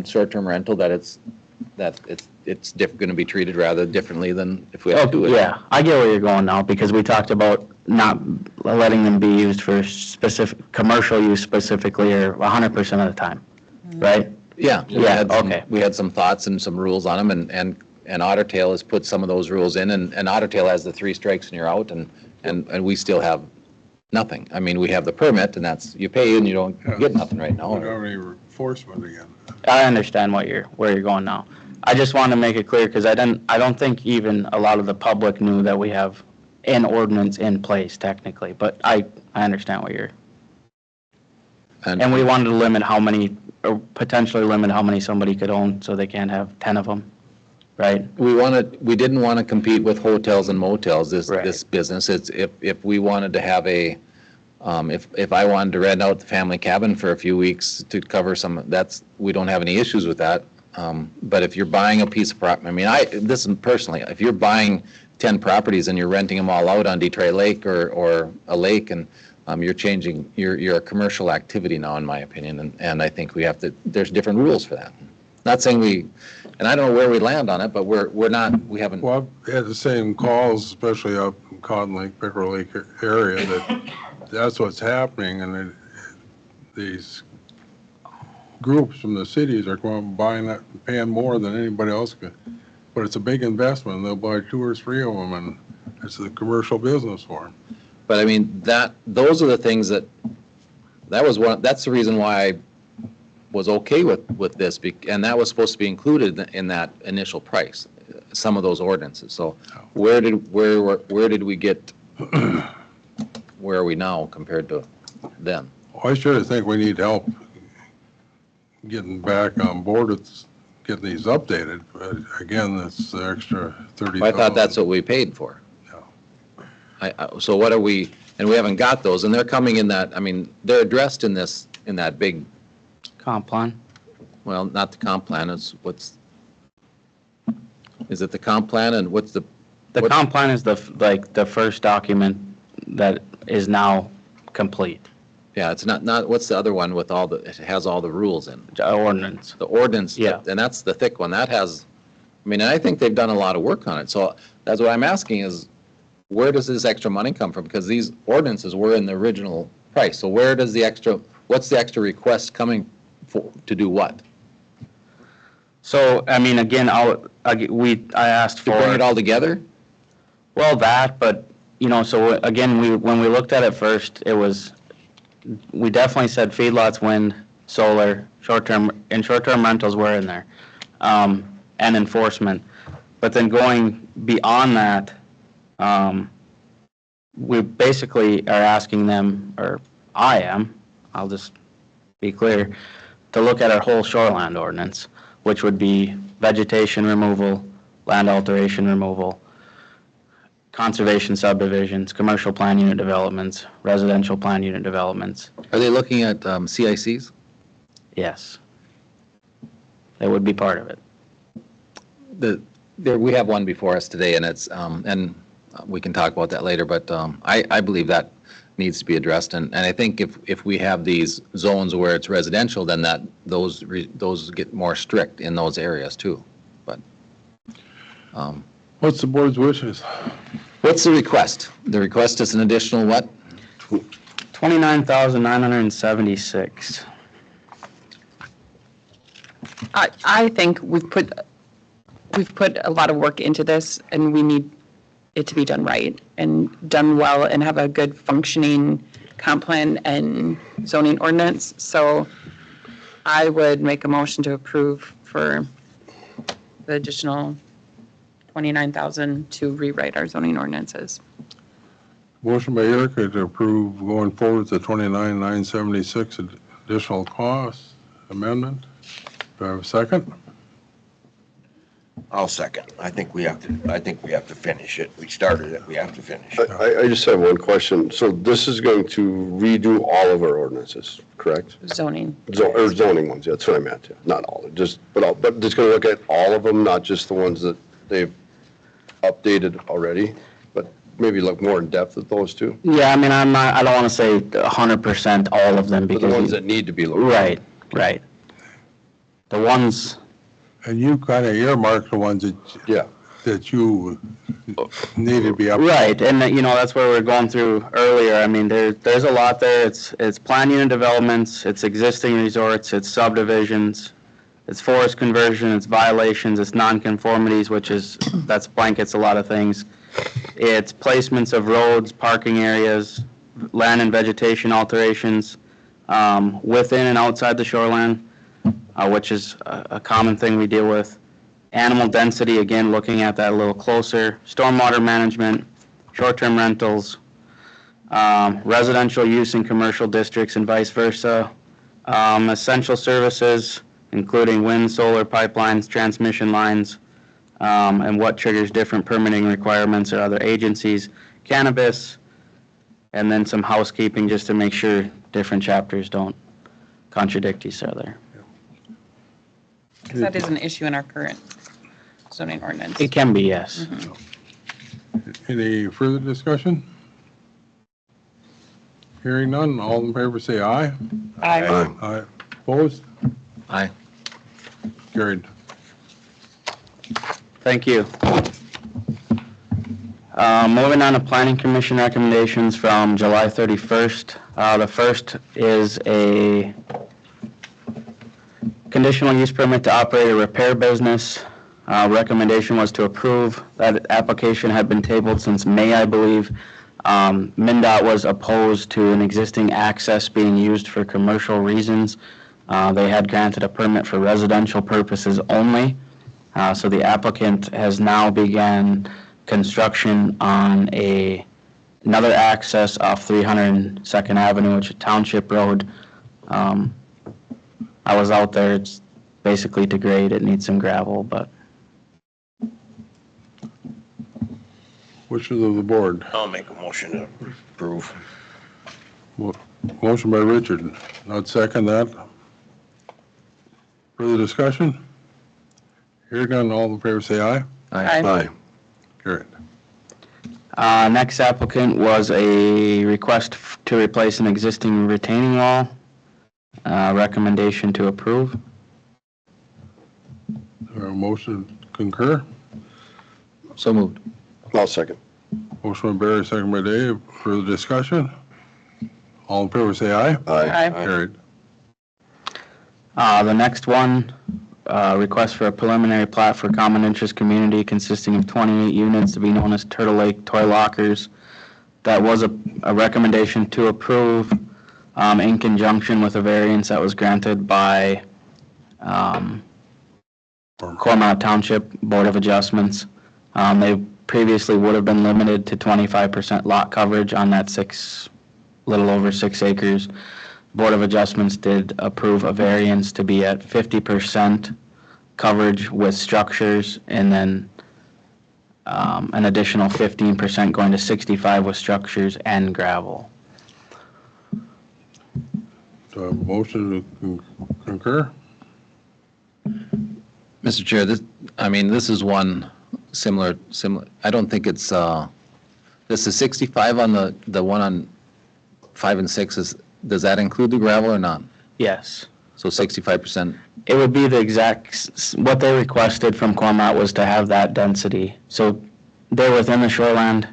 short-term rental, that it's that it's going to be treated rather differently than if we have to do it. Yeah, I get where you're going now, because we talked about not letting them be used for specific, commercial use specifically, or 100% of the time, right? Yeah. Yeah, okay. We had some thoughts and some rules on them, and Otter Tail has put some of those rules in, and Otter Tail has the 3 strikes and you're out, and we still have nothing. I mean, we have the permit, and that's, you pay and you don't get nothing right now. We don't have any enforcement again. I understand where you're going now. I just want to make it clear, because I don't think even a lot of the public knew that we have an ordinance in place technically, but I understand what you're. And we wanted to limit how many, or potentially limit how many somebody could own, so they can't have 10 of them, right? We didn't want to compete with hotels and motels, this business. It's, if we wanted to have if I wanted to rent out the family cabin for a few weeks to cover some, we don't have any issues with that. But if you're buying a piece of property, I mean, this is personally, if you're buying 10 properties and you're renting them all out on Detroit Lake or a lake, and you're changing, you're a commercial activity now, in my opinion, and I think there's different rules for that. Not saying and I don't know where we land on it, but we haven't. Well, I've had the same calls, especially up in Cotton Lake, Becker Lake area, that's what's happening, and these groups from the cities are going buying that, paying more than anybody else could. But it's a big investment, and they'll buy 2 or 3 of them, and it's a commercial business for them. But I mean, those are the things that's the reason why I was okay with this, and that was supposed to be included in that initial price, some of those ordinances. So where did we get, where are we now compared to then? Well, I sure think we need help getting back on board with getting these updated, but again, that's the extra $30,000. I thought that's what we paid for. So what are we, and we haven't got those, and they're coming in that, I mean, they're addressed in that big. Comp plan? Well, not the comp plan, is it the comp plan, and what's the? The comp plan is the first document that is now complete. Yeah, it's not, what's the other one with it has all the rules in? The ordinance. The ordinance, yeah. And that's the thick one, that has, I mean, I think they've done a lot of work on it, so that's what I'm asking is, where does this extra money come from? Because these ordinances were in the original price, so where does what's the extra request coming for, to do what? So, I mean, again, I asked for. To bring it all together? Well, but, so again, when we looked at it first, we definitely said feedlots, wind, solar, short-term rentals were in there, and enforcement. But then going beyond that, we basically are asking them, or I'll just be clear, to look at our whole shoreland ordinance, which would be vegetation removal, land alteration removal, conservation subdivisions, commercial plan unit developments, residential plan unit developments. Are they looking at CICs? Yes. That would be part of it. We have one before us today, and it's, and we can talk about that later, but I believe that needs to be addressed, and I think if we have these zones where it's residential, then those get more strict in those areas too, but. What's the board's wishes? What's the request? The request is an additional what? 29,976. I think we've put a lot of work into this, and we need it to be done right and done well and have a good functioning comp plan and zoning ordinance. So I would make a motion to approve for the additional 29,000 to rewrite our zoning ordinances. Motion by Erica to approve going forward the 29,976 additional cost amendment. Do I have a second? I'll second. I think we have to finish it. We started it, we have to finish it. I just have one question. So this is going to redo all of our ordinances, correct? Zoning. Or zoning ones, yeah, that's what I meant, yeah. Not all, but it's going to look at all of them, not just the ones that they've updated already, but maybe look more in depth at those two? Yeah, I mean, I don't want to say 100% all of them, because. But the ones that need to be looked at. Right. The ones. And you kind of earmarked the ones that you needed to be up. Right, and that's where we're going through earlier. I mean, there's a lot there. It's plan unit developments, it's existing resorts, it's subdivisions, it's forest conversion, it's violations, it's nonconformities, that's blankets a lot of things. It's placements of roads, parking areas, land and vegetation alterations within and outside the shoreline, which is a common thing we deal with. Animal density, again, looking at that a little closer. Stormwater management, short-term rentals, residential use in commercial districts and vice versa. Essential services, including wind, solar pipelines, transmission lines, and what triggers different permitting requirements or other agencies. Cannabis, and then some housekeeping just to make sure different chapters don't contradict each other. Because that is an issue in our current zoning ordinance. It can be, yes. Any further discussion? Hearing none, all in favor say aye. Aye. Aye. Opposed? Aye. Carried. Thank you. Moving on to Planning Commission recommendations from July 31st. The first is a conditional use permit to operate a repair business. Recommendation was to approve. That application had been tabled since May, I believe. MnDOT was opposed to an existing access being used for commercial reasons. They had granted a permit for residential purposes only. So the applicant has now began construction on another access off 302nd Avenue, which is Township Road. I was out there. It's basically to grade. It needs some gravel, but. Wishes of the board. I'll make a motion to approve. Motion by Richard. I'd second that. Further discussion? Hearing none, all in favor say aye. Aye. Carried. Next applicant was a request to replace an existing retaining wall. Recommendation to approve. Motion concur. So moved. I'll second. Motion by Barry, second by Dave. Further discussion? All in favor say aye. Aye. Carried. The next one, request for a preliminary plat for common interest community consisting of 28 units to be known as Turtle Lake Toy Lockers. That was a recommendation to approve in conjunction with a variance that was granted by Cormorant Township Board of Adjustments. They previously would have been limited to 25% lot coverage on that little over 6 acres. Board of Adjustments did approve a variance to be at 50% coverage with structures, and then an additional 15% going to 65 with structures and gravel. Motion to concur. Mr. Chair, this is one similar, I don't think it's, this is 65 on the one on 5 and 6 does that include the gravel or not? Yes. So 65%? It would be the exact, what they requested from Cormorant was to have that density. So they're within the shoreland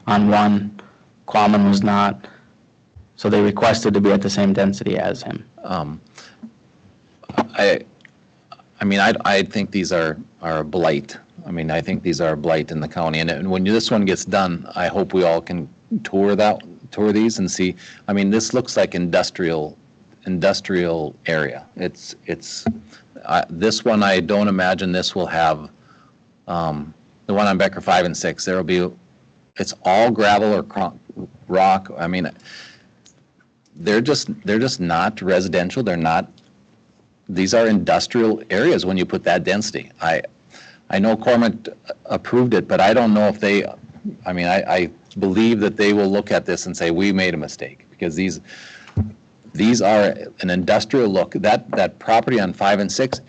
on one, Quammen was not. So they requested to be at the same density as him. I think these are a blight. I think these are a blight in the county. And when this one gets done, I hope we all can tour these and see. This looks like industrial area. It's this one, I don't imagine this will have, the one on Becker 5 and 6, it's all gravel or rock. They're just not residential. These are industrial areas when you put that density. I know Cormorant approved it, but I don't know if I believe that they will look at this and say, we made a mistake, because these are an industrial look. That property on 5 and 6,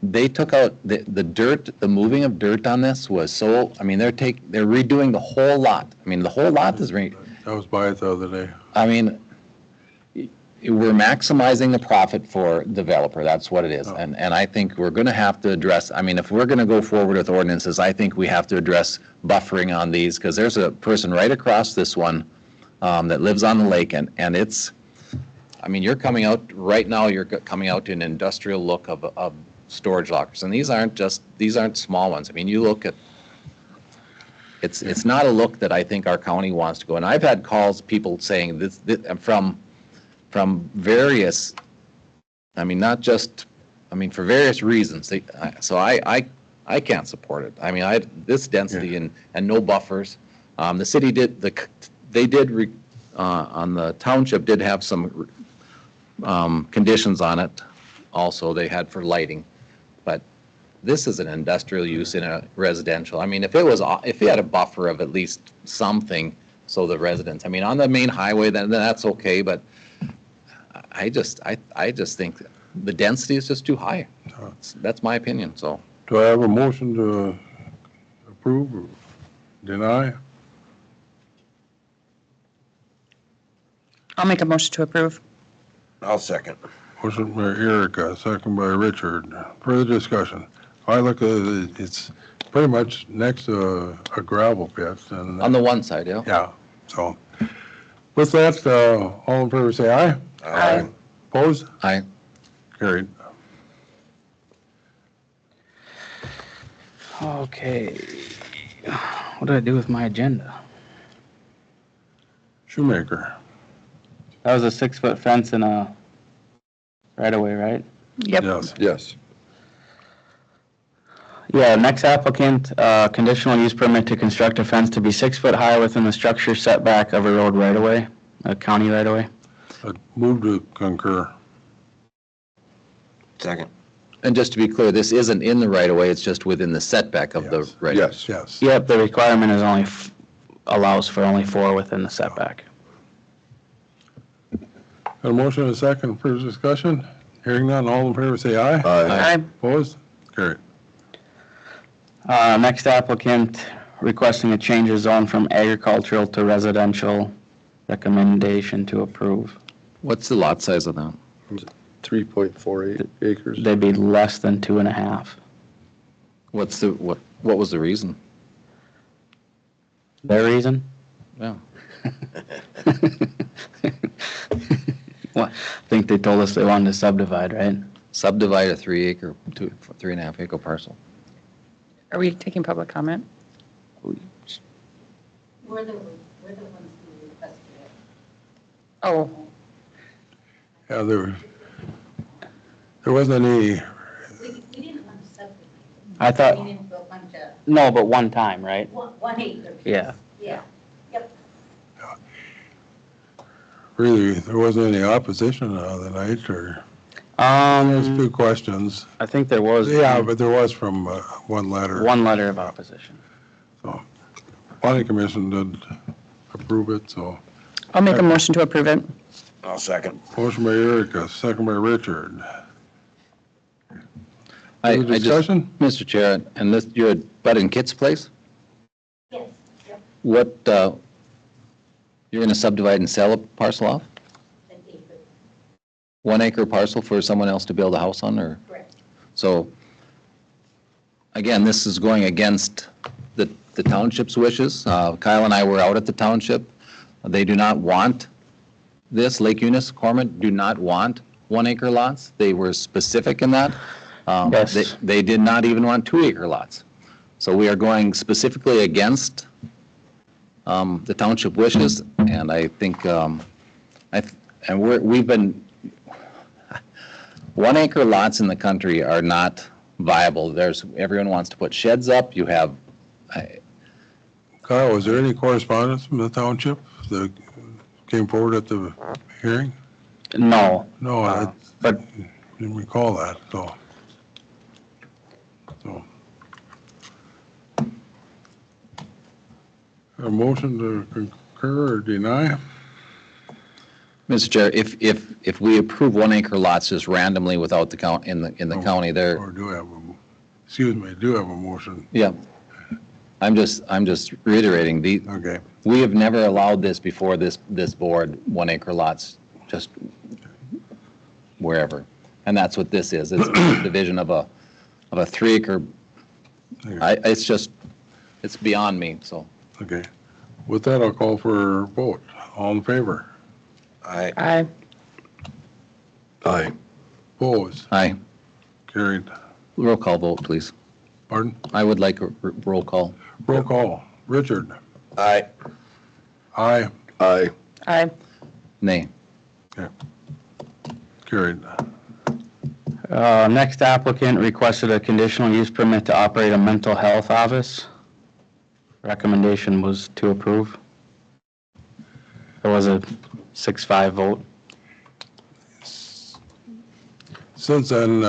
they took out the dirt, the moving of dirt on this was so, they're redoing the whole lot. The whole lot is I was by it the other day. we're maximizing the profit for developer, that's what it is. And I think we're going to have to address, I mean, if we're going to go forward with ordinances, I think we have to address buffering on these, because there's a person right across this one that lives on the lake, and it's, I mean, you're coming out, right now, you're coming out to an industrial look of storage lockers, and these aren't small ones. I mean, you look at, it's not a look that I think our county wants to go, and I've had calls, people saying this from various, I mean, not just, I mean, for various reasons. So I can't support it. I mean, this density and no buffers. The city did, on the township did have some conditions on it also they had for lighting. But this is an industrial use in a residential. I mean, if you had a buffer of at least something, so the residents, I mean, on the main highway, then that's okay, but I just think the density is just too high. That's my opinion, so. Do I have a motion to approve or deny? I'll make a motion to approve. I'll second. Motion by Erica, second by Richard. Further discussion. I look at it, it's pretty much next to a gravel pit. And on the one side, yeah. Yeah, so with that, all in favor say aye. Aye. Opposed? Aye. Carried. Okay. What did I do with my agenda? Shoemaker. That was a 6-foot fence and a right-of-way, right? Yep. Yes. Yes. Yeah, next applicant, conditional use permit to construct a fence to be 6 foot high within the structure setback of a road right-of-way, a county right-of-way. Move to concur. Second. And just to be clear, this isn't in the right-of-way, it's just within the setback of the right-of-way. Yes. Yes. Yep, the requirement is only, allows for only 4 within the setback. Got a motion and a second for discussion. Hearing none, all in favor say aye. Aye. Opposed? Carried. Next applicant requesting a change of zone from agricultural to residential. Recommendation to approve. What's the lot size of that? 3.48 acres. They'd be less than 2.5. What was the reason? Their reason? Yeah. Well, I think they told us they wanted to subdivide, right? Subdivide a 3.5 acre parcel. Are we taking public comment? We're the ones who requested it. Oh, Yeah, there wasn't any, We didn't want to subdivide. I thought, We didn't go a bunch of, no, but one time, right? 1 acre. Yeah. Yeah. Yep. really, there wasn't any opposition the other night, or, there's 2 questions. I think there was. Yeah, but there was from one letter. One letter of opposition. So, planning commission did approve it, so. I'll make a motion to approve it. I'll second. Motion by Erica, second by Richard. I Further just, discussion? Mr. Chair, and this, you're at Bud and Kit's place? Yes. Yep. What, you're going to subdivide and sell a parcel off? An acre. 1 acre parcel for someone else to build a house on, or? Correct. So, again, this is going against the township's wishes. Kyle and I were out at the township. They do not want this. Lake Eunice, Cormorant do not want 1 acre lots. They were specific in that. Yes. They did not even want 2 acre lots. So we are going specifically against the township wishes, and I think, we've been, 1 acre lots in the country are not viable. Everyone wants to put sheds up. You have, Kyle, was there any correspondence from the township that came forward at the hearing? No. No, I but didn't recall that, so. A motion to concur or deny? Mr. Chair, if we approve 1 acre lots just randomly without the count, in the county there. Or do have a motion. Yeah. I'm just reiterating, Okay. we have never allowed this before this board, 1 acre lots, just wherever. And that's what this is. It's a division of a 3-acre. It's just, it's beyond me, so. Okay. With that, I'll call for a vote. All in favor? Aye. Aye. Aye. Opposed? Aye. Carried. Roll call vote, please. Pardon? I would like a roll call. Roll call. Richard? Aye. Aye. Aye. Aye. Nay. Okay. Carried. Next applicant requested a conditional use permit to operate a mental health office. Recommendation was to approve. It was a 6-5 vote. Since then,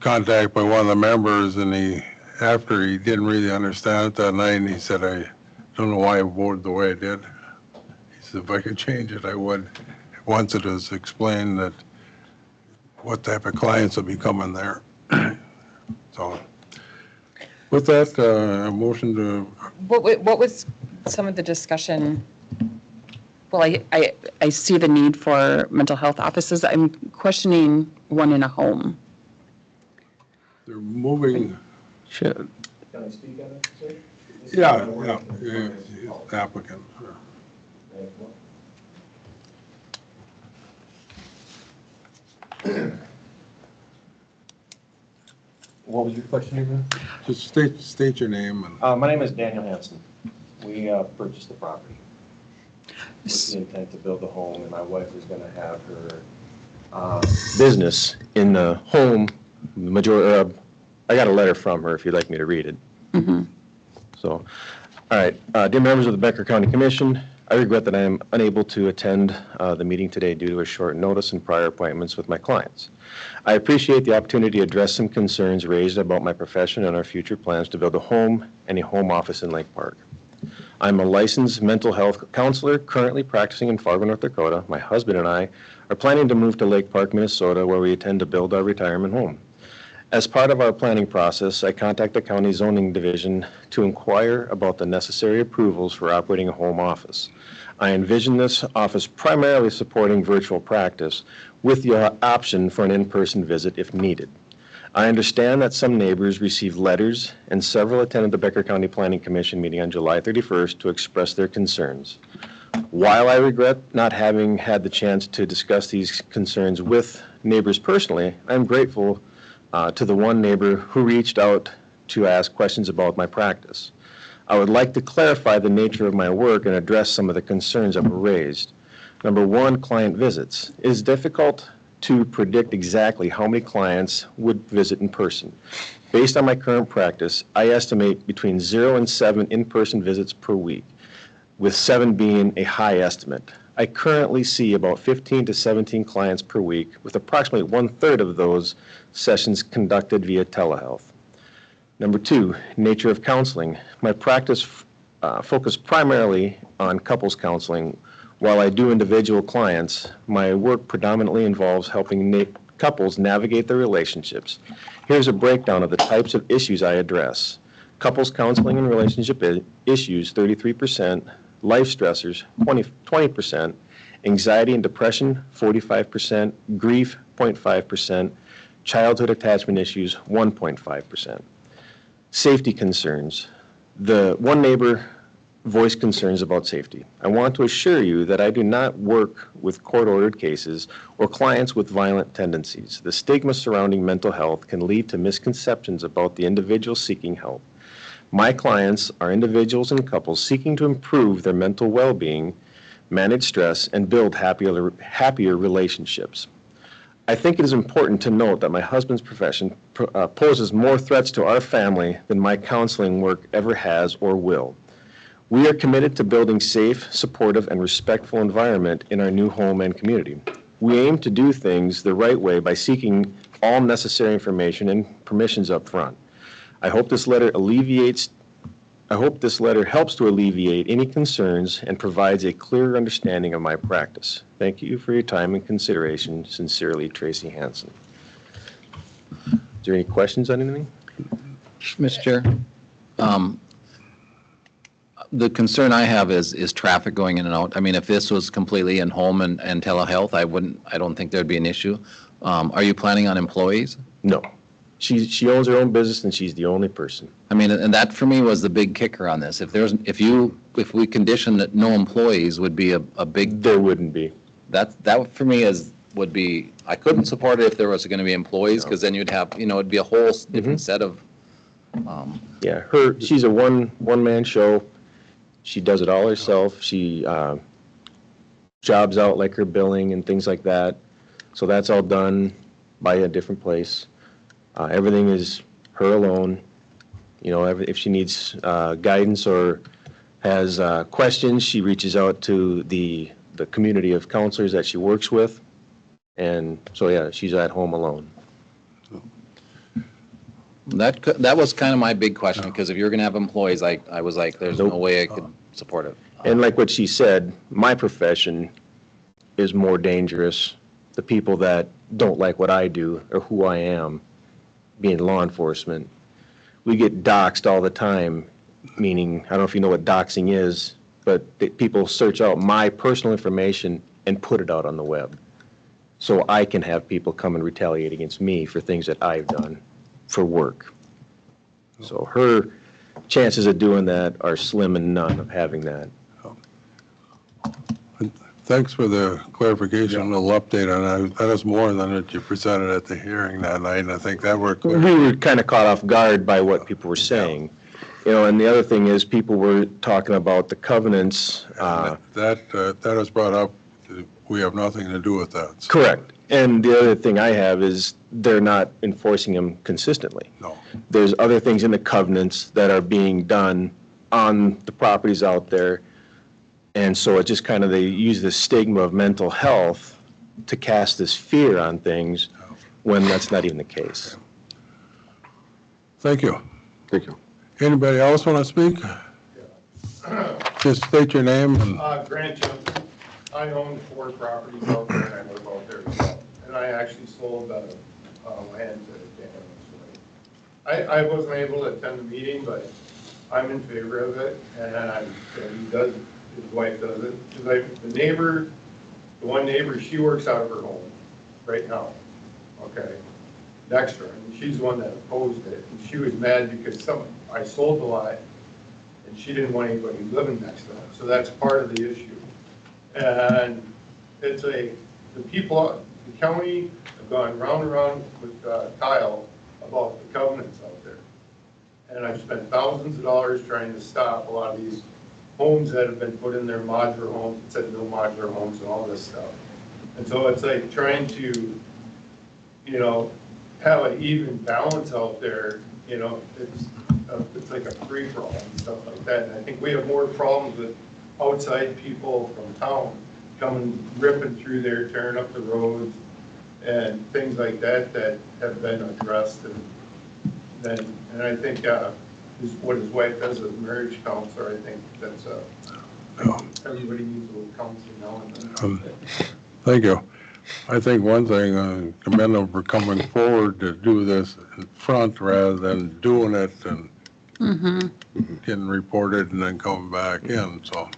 contacted by one of the members, and after he didn't really understand it that night, and he said, I don't know why I voted the way I did. He said, if I could change it, I would. Once it was explained that what type of clients will be coming there. So, with that, a motion to, What was some of the discussion? Well, I see the need for mental health offices. I'm questioning one in a home. they're moving. Sure. Can I speak on it, sir? Yeah, applicant. What was your question again? Just state your name and. My name is Daniel Hansen. We purchased the property with the intent to build a home, and my wife is going to have her business in the home. I got a letter from her if you'd like me to read it. So, all right. Dear members of the Becker County Commission, I regret that I am unable to attend the meeting today due to a short notice and prior appointments with my clients. I appreciate the opportunity to address some concerns raised about my profession and our future plans to build a home and a home office in Lake Park. I'm a licensed mental health counselor currently practicing in Fargo, North Dakota. My husband and I are planning to move to Lake Park, Minnesota, where we intend to build our retirement home. As part of our planning process, I contact the county zoning division to inquire about the necessary approvals for operating a home office. I envision this office primarily supporting virtual practice with the option for an in-person visit if needed. I understand that some neighbors received letters and several attended the Becker County Planning Commission meeting on July 31st to express their concerns. While I regret not having had the chance to discuss these concerns with neighbors personally, I'm grateful to the one neighbor who reached out to ask questions about my practice. I would like to clarify the nature of my work and address some of the concerns that were raised. Number one, client visits. It is difficult to predict exactly how many clients would visit in person. Based on my current practice, I estimate between 0 and 7 in-person visits per week, with 7 being a high estimate. I currently see about 15 to 17 clients per week, with approximately 1/3 of those sessions conducted via telehealth. Number two, nature of counseling. My practice focused primarily on couples counseling. While I do individual clients, my work predominantly involves helping couples navigate their relationships. Here's a breakdown of the types of issues I address. Couples counseling and relationship issues, 33%, life stressors, 20%, anxiety and depression, 45%, grief, 0.5%, childhood attachment issues, 1.5%. Safety concerns. The one neighbor voiced concerns about safety. I want to assure you that I do not work with court-ordered cases or clients with violent tendencies. The stigma surrounding mental health can lead to misconceptions about the individual seeking help. My clients are individuals and couples seeking to improve their mental well-being, manage stress, and build happier relationships. I think it is important to note that my husband's profession poses more threats to our family than my counseling work ever has or will. We are committed to building safe, supportive, and respectful environment in our new home and community. We aim to do things the right way by seeking all necessary information and permissions up front. I hope this letter helps to alleviate any concerns and provides a clearer understanding of my practice. Thank you for your time and consideration. Sincerely, Tracy Hansen. Is there any questions on anything? Mr. Chair. The concern I have is traffic going in and out. I mean, if this was completely in home and telehealth, I don't think there'd be an issue. Are you planning on employees? No. She owns her own business and she's the only person. I mean, and that for me was the big kicker on this. If we condition that no employees would be a big. There wouldn't be. That for me would be, I couldn't support it if there was going to be employees, because then you'd have, it'd be a whole different set of. Yeah, she's a one-man show. She does it all herself. She jobs out like her billing and things like that. So that's all done by a different place. Everything is her alone. If she needs guidance or has questions, she reaches out to the community of counselors that she works with. And so, yeah, she's at home alone. That was kind of my big question, because if you're going to have employees, I was like, there's no way I could support it. And like what she said, my profession is more dangerous. The people that don't like what I do or who I am, being law enforcement, we get doxxed all the time, meaning, I don't know if you know what doxing is, but people search out my personal information and put it out on the web. So I can have people come and retaliate against me for things that I've done for work. So her chances of doing that are slim and none of having that. Thanks for the clarification, a little update on that. That is more than what you presented at the hearing that night, and I think that worked clear. We were kind of caught off guard by what people were saying. And the other thing is, people were talking about the covenants. That was brought up. We have nothing to do with that. So. Correct. And the other thing I have is they're not enforcing them consistently. No. There's other things in the covenants that are being done on the properties out there. And so it just kind of, they use the stigma of mental health to cast this fear on things when that's not even the case. Thank you. Thank you. Anybody else want to speak? Just state your name. And Grant Johnson. I own 4 properties out there, and I live out there as well. And I actually sold land to Dan. I wasn't able to attend the meeting, but I'm in favor of it, and his wife does it. The one neighbor, she works out of her home right now, okay, next to her, and she's the one that opposed it. And she was mad because I sold the lot, and she didn't want anybody living next to her. So that's part of the issue. And it's the county have gone round and round with Kyle about the covenants out there. And I've spent thousands of dollars trying to stop a lot of these homes that have been put in their modular homes. It said no modular homes and all this stuff. And so it's like trying to, have an even balance out there. It's like a free-for-all and stuff like that. And I think we have more problems with outside people from town coming, ripping through there, tearing up the roads and things like that have been addressed. And I think what his wife does as marriage counselor, I think that's everybody needs a little counseling now and then. Thank you. I think one thing, commend them for coming forward to do this in front rather than doing it and getting reported and then coming back in. So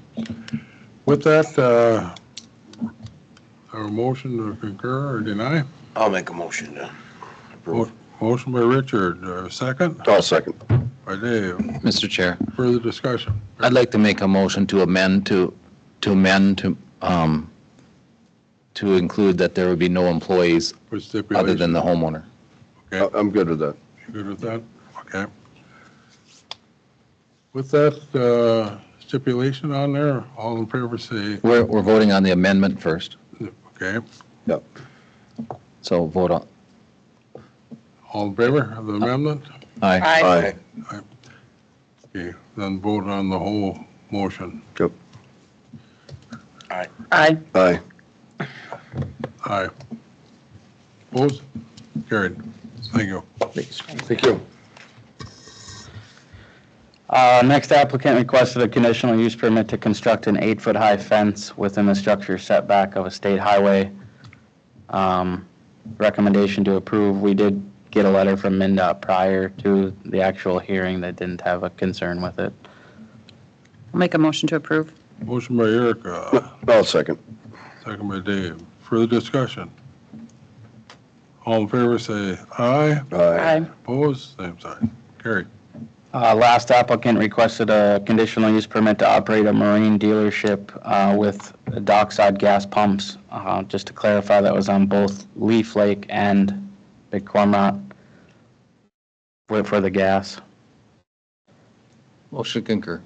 with that, our motion to concur or deny? I'll make a motion to approve. Motion by Richard, second? I'll second. By Dave. Mr. Chair, Further discussion? I'd like to make a motion to amend to include that there would be no employees For stipulation. other than the homeowner. Okay. I'm good with that. You good with that? Okay. With that stipulation on there, all in favor say, We're voting on the amendment first, okay. Yep. so vote on. All in favor of the amendment? Aye. Aye. Aye. Okay, then vote on the whole motion. Yep. Aye. Aye. Aye. Opposed? Carried. Thank you. Thank you. Next applicant requested a conditional use permit to construct an 8-foot-high fence within the structure setback of a state highway. Recommendation to approve. We did get a letter from MnDOT prior to the actual hearing that didn't have a concern with it. I'll make a motion to approve. Motion by Erica, I'll second. second by Dave. Further discussion? All in favor, say aye. Aye. Opposed, same sign. Carried. Last applicant requested a conditional use permit to operate a marine dealership with dockside gas pumps. Just to clarify, that was on both Leaf Lake and Big Cormorant for the gas. Motion concur.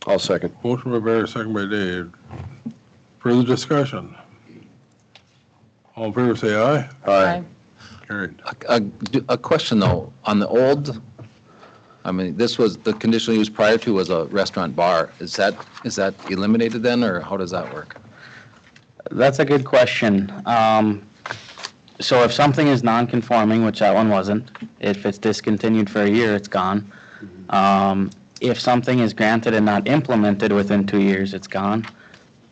I'll second. Motion by Bear, second by Dave. Further discussion? All in favor, say aye. Aye. Carried. A question though, on the old, I mean, this was, the conditional use prior to was a restaurant bar. Is that eliminated then, or how does that work? That's a good question. So if something is non-conforming, which that one wasn't, if it's discontinued for a year, it's gone. If something is granted and not implemented within 2 years, it's gone.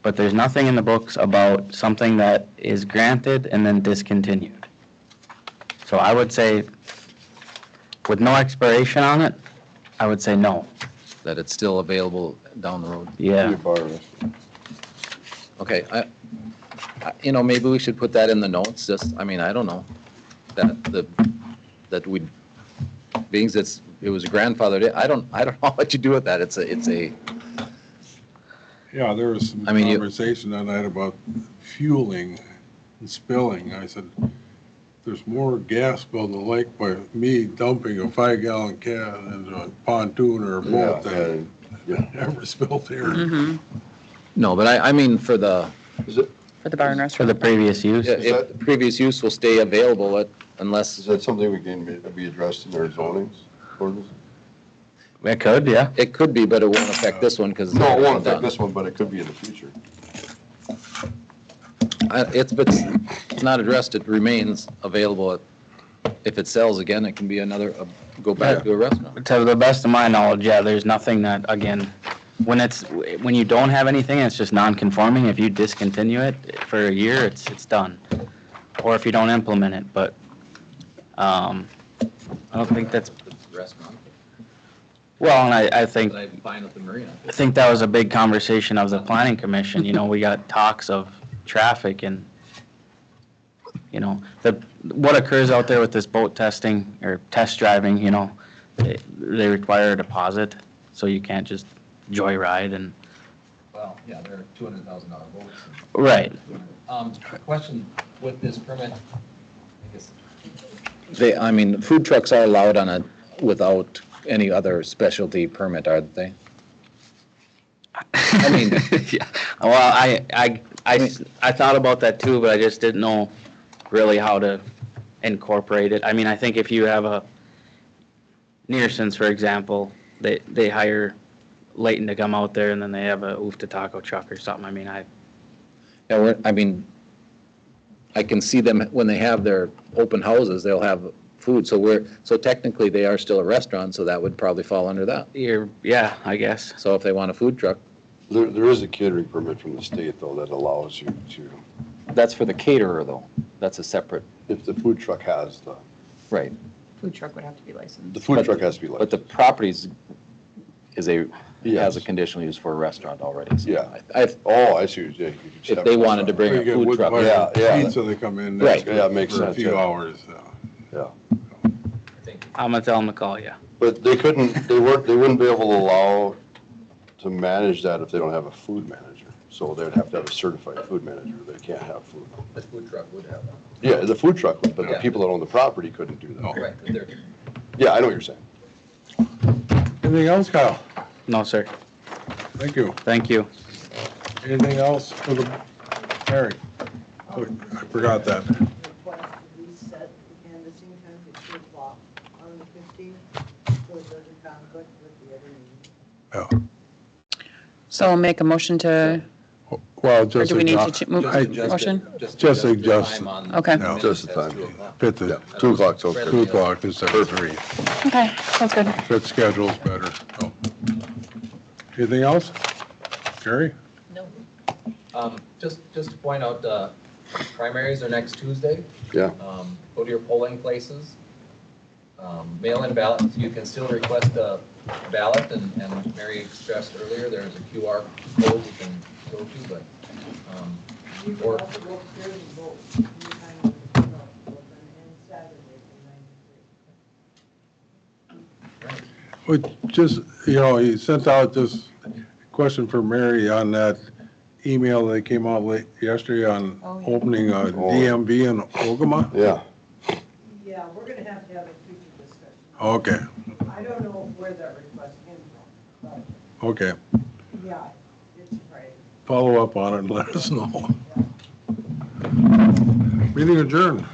But there's nothing in the books about something that is granted and then discontinued. So I would say, with no expiration on it, I would say no. That it's still available down the road? Yeah. Okay, maybe we should put that in the notes, just, I mean, I don't know. That we, being that it was grandfathered, I don't know what you do with that. It's a. Yeah, there was some conversation that night about fueling and spilling. I said, there's more gas spilled in the lake by me dumping a 5-gallon can into a pontoon or a boat than ever spilled here. Mm-hmm. No, but I mean for the. For the bar and For restaurant. the previous use. Yeah, if the previous use will stay available unless. Is that something we can be addressed in our zonings ordinance? It could, yeah. It could be, but it won't affect this one because. No, it won't affect this one, but it could be in the future. If it's not addressed, it remains available. If it sells again, it can be go back to a restaurant. To the best of my knowledge, yeah, there's nothing that, again, when you don't have anything, it's just non-conforming. If you discontinue it for a year, it's done. Or if you don't implement it, but I don't think that's, Restaurant. well, and I think, But I'm fine with the marina. I think that was a big conversation of the planning commission. We got talks of traffic and, what occurs out there with this boat testing or test driving, they require a deposit, so you can't just joyride and. Well, yeah, they're $200,000 boats. Right. Question with this permit, I guess. Food trucks are allowed on it without any other specialty permit, aren't they? Yeah. Well, I thought about that too, but I just didn't know really how to incorporate it. I think if you have a Nearson's, for example, they hire Leighton to come out there and then they have a Oof to Taco truck or something. I can see them when they have their open houses, they'll have food. So technically they are still a restaurant, so that would probably fall under that. Yeah, I guess. So if they want a food truck. There is a catering permit from the state, though, that allows you to. That's for the caterer, though. That's a separate. If the food truck has the. Right. Food truck would have to be licensed. The food truck has to be licensed. But the properties has a conditional use for a restaurant already. So Yeah. I see. Yeah, if they wanted to bring a food truck. Pizza, they come in. Right. Yeah, it makes for sense. a few hours. Yeah. I'm gonna tell them to call you. But they wouldn't be able to allow to manage that if they don't have a food manager. So they'd have to have a certified food manager. They can't have food. The food truck would have one. Yeah, the food truck would, but the Yeah. people that own the property couldn't do that. Right. Yeah, I know what you're saying. Anything else, Kyle? No, sir. Thank you. Thank you. Anything else for the, Harry? Oh, I forgot that. Request to reset the canvassing time to 2 o'clock on the 15th, so it doesn't conflict with the other meeting. Yeah. So I'll make a motion to, Well, or just. do we need to move I- motion? Just adjust. Okay. Yeah. Just the time. Fit the, 2 o'clock's okay. 2 o'clock instead of 3. Okay, sounds good. Fit schedule's better. Oh. Anything else? Gary? Just to point out, primaries are next Tuesday. Yeah. Go to your polling places. Mail-in ballots, you can still request a ballot, and Mary expressed earlier, there's a QR code you can go to, but, You can or, also go upstairs and vote anytime. We just, he sent out this question for Mary on that email that came out late yesterday on opening a DMV in Ogama. Yeah. Yeah, we're going to have a future discussion. Okay, I don't know where that request came from, okay. but yeah, it's Friday. Follow up on it and let us know. Meeting adjourned.